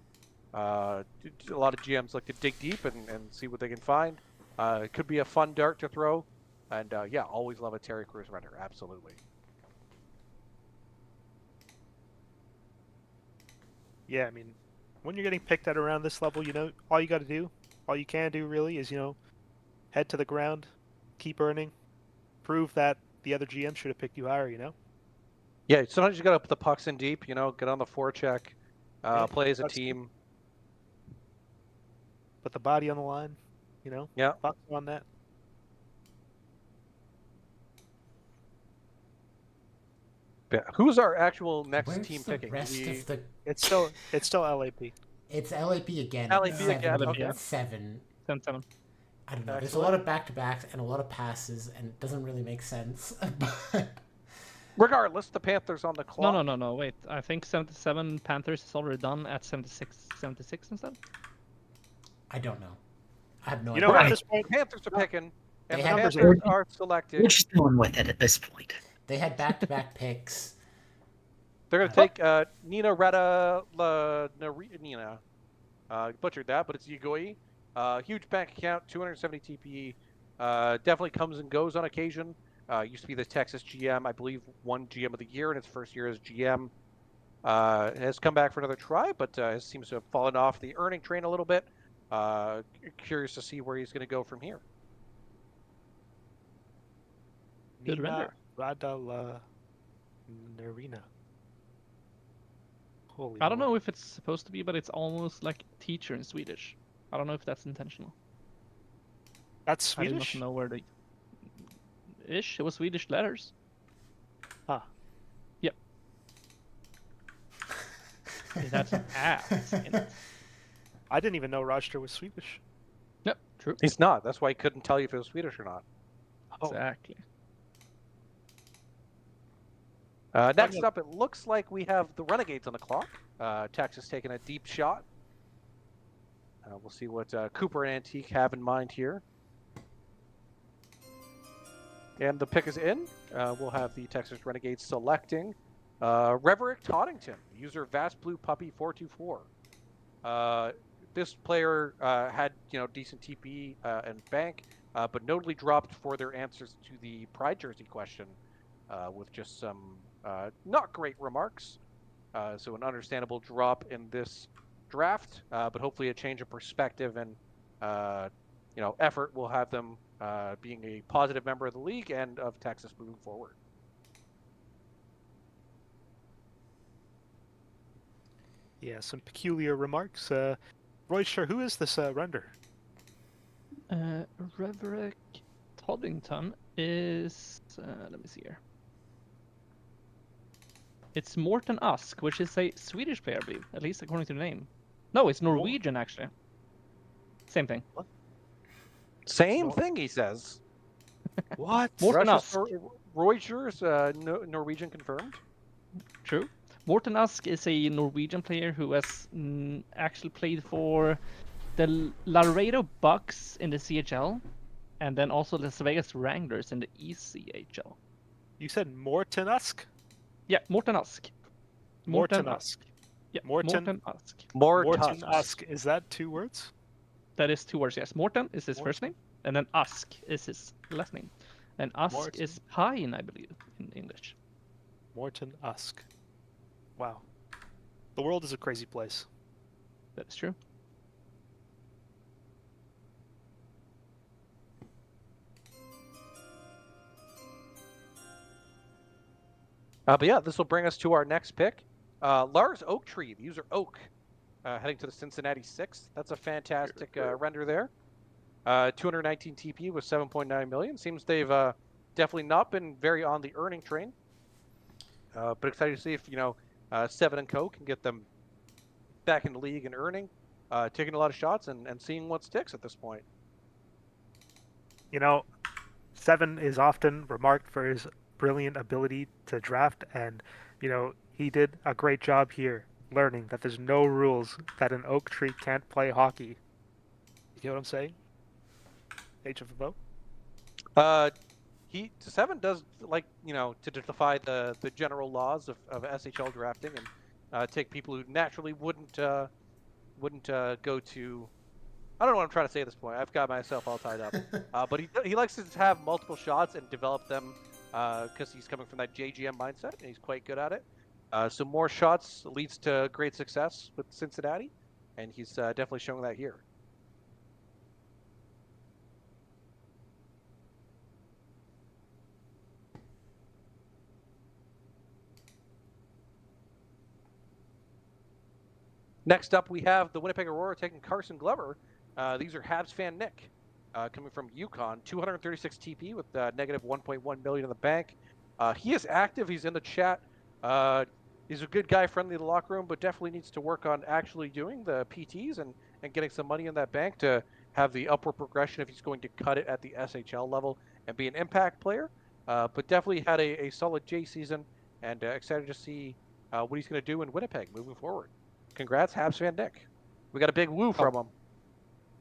Speaker 3: A lot of GMs like to dig deep and see what they can find. It could be a fun dart to throw. And yeah, always love a Terry Crews render, absolutely.
Speaker 4: Yeah, I mean, when you're getting picked at around this level, all you got to do, all you can do really is, head to the ground, keep earning, prove that the other GM should have picked you higher,
Speaker 3: Yeah, sometimes you got to put the pucks in deep, get on the forecheck,
Speaker 4: Yeah,
Speaker 3: play as a
Speaker 4: that's
Speaker 3: team.
Speaker 4: Put the body on the line,
Speaker 3: Yeah.
Speaker 4: Fox on that.
Speaker 3: Yeah. Who's our actual next
Speaker 1: Where's
Speaker 3: team
Speaker 1: the
Speaker 3: picking?
Speaker 1: rest of the?
Speaker 4: It's still LAP.
Speaker 1: It's LAP again.
Speaker 3: LAP
Speaker 2: again, okay.
Speaker 1: 7.
Speaker 2: 7-7.
Speaker 1: I don't know. There's a
Speaker 3: Excellent.
Speaker 1: lot of back-to-backs and a lot of passes, and it doesn't really make sense. But
Speaker 3: Regardless, the Panthers on the clock.
Speaker 2: No, wait. I think 77 Panthers is already done at 76 instead.
Speaker 1: I don't know. I have no
Speaker 4: You
Speaker 1: idea.
Speaker 4: know what,
Speaker 5: Right.
Speaker 4: at this point,
Speaker 3: The Panthers are picking, and
Speaker 1: They
Speaker 3: the
Speaker 1: have-
Speaker 3: Panthers are selected.
Speaker 5: We're just going with it at this point.
Speaker 1: They had back-to-back picks.
Speaker 3: They're going to take Nina Retta Nina. Butchered that, but it's Yagoi. Huge bank account, 270 TPE. Definitely comes and goes on occasion. Used to be the Texas GM, I believe, won GM of the year in its first year as GM. Has come back for another try, but seems to have fallen off the earning train a little bit. Curious to see where he's going to go from here.
Speaker 2: Good
Speaker 4: Nina
Speaker 2: render.
Speaker 4: Radala-Nerina. Holy
Speaker 2: I don't
Speaker 4: Lord.
Speaker 2: know if it's supposed to be, but it's almost like teacher in Swedish. I don't know if that's intentional.
Speaker 4: That's
Speaker 2: I do
Speaker 4: Swedish?
Speaker 2: not know where the ish. It was Swedish letters.
Speaker 4: Huh.
Speaker 2: Yep. It had some ass in it.
Speaker 4: I didn't even know Roger was Swedish.
Speaker 2: Yep, true.
Speaker 3: He's not. That's why he couldn't tell you if it was Swedish or not.
Speaker 4: Oh.
Speaker 2: Exactly.
Speaker 3: Next up, it looks like we have the Renegades on the clock. Texas taking a deep shot. We'll see what Cooper and Antique have in mind here. And the pick is in. We'll have the Texas Renegades selecting Reverick Toddington, user Vast Blue Puppy 424. This player had decent TP and bank, but notably dropped for their answers to the Pride Jersey question with just some not great remarks. So an understandable drop in this draft, but hopefully a change of perspective and effort will have them being a positive member of the league and of Texas moving forward.
Speaker 4: Yeah, some peculiar remarks. Royster, who is this render?
Speaker 2: Reverick Toddington is let me see here. It's Morten Usk, which is a Swedish player, I believe, at least according to the name. No, it's Norwegian actually. Same thing.
Speaker 3: Same thing, he says.
Speaker 4: What?
Speaker 2: Morten Usk.
Speaker 3: Reuters, Norwegian confirmed.
Speaker 2: True. Morten Usk is a Norwegian player who has actually played for the Laredo Bucks in the CHL, and then also the Las Vegas Wranglers in the ECHL.
Speaker 4: You said Morten Usk?
Speaker 2: Yeah, Morten Usk.
Speaker 4: Morten Usk.
Speaker 2: Yeah,
Speaker 4: Morten-
Speaker 2: Morten Usk.
Speaker 4: Morten Usk. Is that 2 words?
Speaker 2: That is 2 words, yes. Morten is his first name, and then Usk is his last name. And Usk
Speaker 4: Morten.
Speaker 2: is pine, I believe, in English.
Speaker 4: Morten Usk. Wow. The world is a crazy place.
Speaker 2: That is true.
Speaker 3: But yeah, this will bring us to our next pick. Lars Oaktree, the user Oak, heading to the Cincinnati 6th. That's a fantastic render there. 219 TP with 7.9 million. Seems they've definitely not been very on the earning train. But excited to see if Seven and Co can get them back in the league and earning, taking a lot of shots and seeing what sticks at this point.
Speaker 4: You know, Seven is often remarked for his brilliant ability to draft, and he did a great job here learning that there's no rules that an oak tree can't play hockey. You get what I'm saying? HFO?
Speaker 3: Seven does like to defy the general laws of SHL drafting and take people who naturally wouldn't go to. I don't know what I'm trying to say at this point. I've got myself all tied up. But he likes to have multiple shots and develop them because he's coming from that JGM mindset and he's quite good at it. So more shots leads to great success with Cincinnati, and he's definitely showing that here. Next up, we have the Winnipeg Aurora taking Carson Glover. These are Habs fan Nick, coming from Yukon, 236 TP with negative 1.1 million in the bank. He is active. He's in the chat. He's a good guy, friendly to the locker room, but definitely needs to work on actually doing the PTs and getting some money in that bank to have the upward progression if he's going to cut it at the SHL level and be an impact player. But definitely had a solid J season, and excited to see what he's going to do in Winnipeg moving forward. Congrats, Habs fan Nick. We got a big woo from him.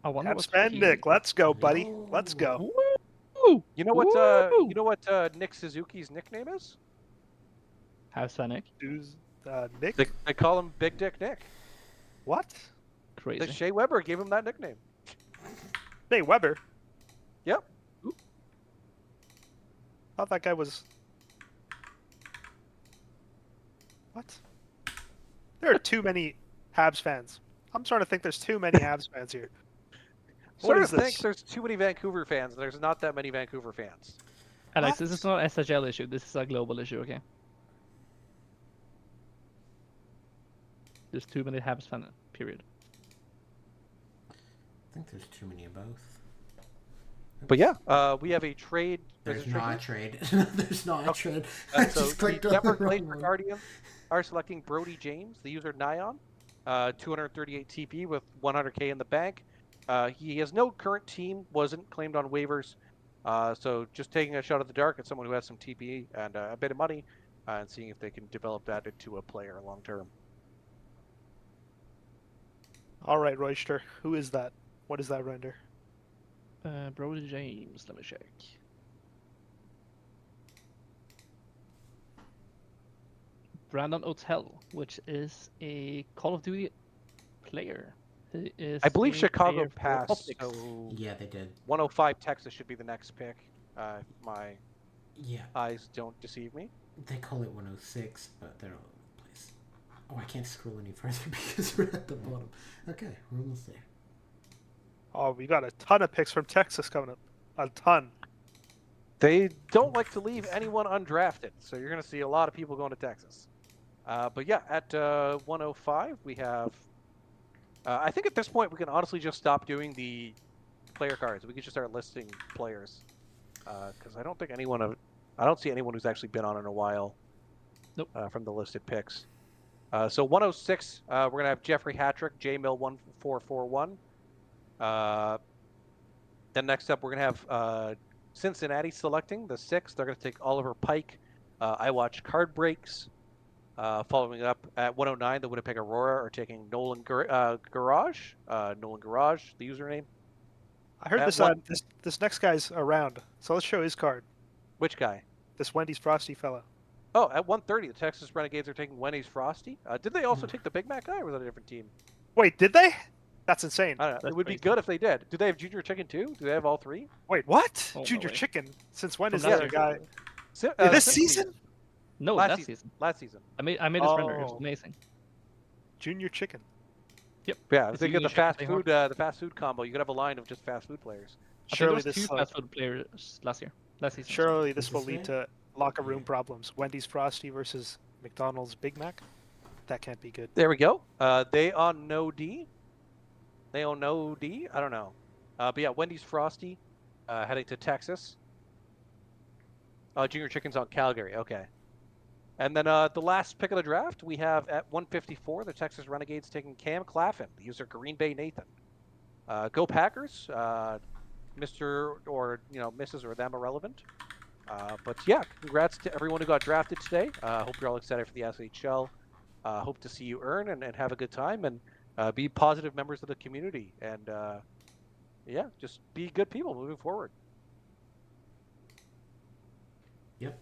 Speaker 2: I wonder
Speaker 4: Habs
Speaker 2: what's
Speaker 4: fan
Speaker 2: key.
Speaker 4: Nick, let's go, buddy. Let's go.
Speaker 2: Woo!
Speaker 3: You know what Nick Suzuki's nickname is?
Speaker 2: Habs fan Nick.
Speaker 4: Nick?
Speaker 3: They call him Big Dick Nick.
Speaker 4: What?
Speaker 2: Crazy.
Speaker 3: Shea Weber gave him that nickname.
Speaker 4: Hey, Weber.
Speaker 3: Yep.
Speaker 4: Thought that guy was... What? There are too many Habs fans. I'm starting to think there's too many Habs fans here.
Speaker 3: Sort
Speaker 4: What
Speaker 3: of
Speaker 4: is
Speaker 3: think
Speaker 4: this?
Speaker 3: there's too many Vancouver fans. There's not that many Vancouver fans.
Speaker 2: Alex,
Speaker 4: What?
Speaker 2: this is not an SHL issue. This is a global issue, okay? There's too many Habs fan, period.
Speaker 1: I think there's too many of both.
Speaker 3: But yeah, we have a trade.
Speaker 1: There's
Speaker 3: a
Speaker 1: not a
Speaker 3: trade.
Speaker 1: trade. There's not a trade.
Speaker 3: here?
Speaker 1: I
Speaker 3: So
Speaker 1: just clicked
Speaker 3: the
Speaker 1: on the
Speaker 3: Denver
Speaker 1: wrong
Speaker 3: Blade
Speaker 1: one.
Speaker 3: Guardians are selecting Brody James, the user Nyon, 238 TP with 100k in the bank. He has no current team, wasn't claimed on waivers, so just taking a shot at the dark at someone who has some TP and a bit of money, and seeing if they can develop that into a player long term.
Speaker 4: All right, Royster. Who is that? What is that render?
Speaker 2: Brody James, let me check. Brandon O'Tell, which is a Call of Duty player. He is
Speaker 3: I believe
Speaker 2: a
Speaker 3: Chicago
Speaker 2: player for
Speaker 3: passed,
Speaker 2: Optics.
Speaker 3: so
Speaker 1: Yeah, they did.
Speaker 3: 105 Texas should be the next pick, if my
Speaker 1: Yeah,
Speaker 3: eyes don't deceive me.
Speaker 1: they call it 106, but they're all over the place. Oh, I can't scroll any further because we're at the bottom. Okay, we're almost there.
Speaker 4: Oh, we got a ton of picks from Texas coming up. A ton.
Speaker 3: They don't like to leave anyone undrafted, so you're going to see a lot of people going to Texas. But yeah, at 105, we have... I think at this point, we can honestly just stop doing the player cards. We can just start listing players. Because I don't think anyone... I don't see anyone who's actually been on in a while.
Speaker 2: Nope.
Speaker 3: From the listed picks. So 106, we're going to have Jeffrey Hattrick, JMill1441. Then next up, we're going to have Cincinnati selecting the 6th. They're going to take Oliver Pike. I watch Card Breaks. Following up at 109, the Winnipeg Aurora are taking Nolan Garage. Nolan Garage, the username.
Speaker 4: I heard this next guy's around, so let's show his card.
Speaker 3: Which guy?
Speaker 4: This Wendy's Frosty fella.
Speaker 3: Oh, at 130, the Texas Renegades are taking Wendy's Frosty. Did they also take the Big Mac guy, or was that a different team?
Speaker 4: Wait, did they? That's insane.
Speaker 3: I don't know.
Speaker 2: That's
Speaker 3: It would be
Speaker 2: crazy.
Speaker 3: good if they did. Do they have Junior Chicken too? Do they have all three?
Speaker 4: Wait, what?
Speaker 2: Oh, no
Speaker 4: Junior
Speaker 2: way.
Speaker 4: Chicken? Since when
Speaker 2: From
Speaker 4: is
Speaker 2: last
Speaker 4: the
Speaker 2: year.
Speaker 4: guy? This
Speaker 3: Simply-
Speaker 4: season?
Speaker 2: No,
Speaker 3: Last
Speaker 2: last
Speaker 3: season.
Speaker 2: season.
Speaker 3: Last season.
Speaker 2: I made this render. It was
Speaker 4: Oh.
Speaker 2: amazing.
Speaker 4: Junior Chicken.
Speaker 3: Yeah, if
Speaker 2: It's
Speaker 3: they
Speaker 2: a
Speaker 3: get the
Speaker 2: Junior
Speaker 3: fast
Speaker 2: Chicken
Speaker 3: food, the fast food combo, you could have a line of just fast food players.
Speaker 2: I
Speaker 4: Surely
Speaker 2: think there was
Speaker 4: this,
Speaker 2: two fast food players last season.
Speaker 4: surely this
Speaker 1: Is
Speaker 4: will
Speaker 1: this
Speaker 4: lead
Speaker 1: it?
Speaker 4: to locker room problems. Wendy's Frosty versus McDonald's Big Mac. That can't be good.
Speaker 3: There we go. They on no D. They on no D. I don't know. But yeah, Wendy's Frosty heading to Texas. Junior Chicken's on Calgary. Okay. And then the last pick of the draft, we have at 154, the Texas Renegades taking Cam Claffin, the user Green Bay Nathan. Go Packers, Mr. or Mrs. or them irrelevant. But yeah, congrats to everyone who got drafted today. Hope you're all excited for the SHL. Hope to see you earn and have a good time and be positive members of the community. And yeah, just be good people moving forward.
Speaker 1: Yep.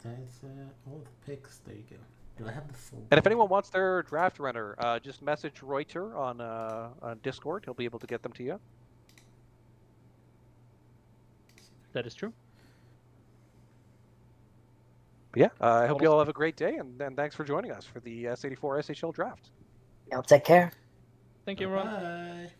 Speaker 1: That's all the picks. There you go. Do I have the full?
Speaker 3: And if anyone wants their draft runner, just message Reuter on Discord. He'll be able to get them to you.
Speaker 2: That is true.
Speaker 3: But yeah, I hope you all have a great day, and thanks for joining us for the S84 SHL Draft.
Speaker 5: Y'all take care.
Speaker 2: Thank you, everyone.
Speaker 1: Bye.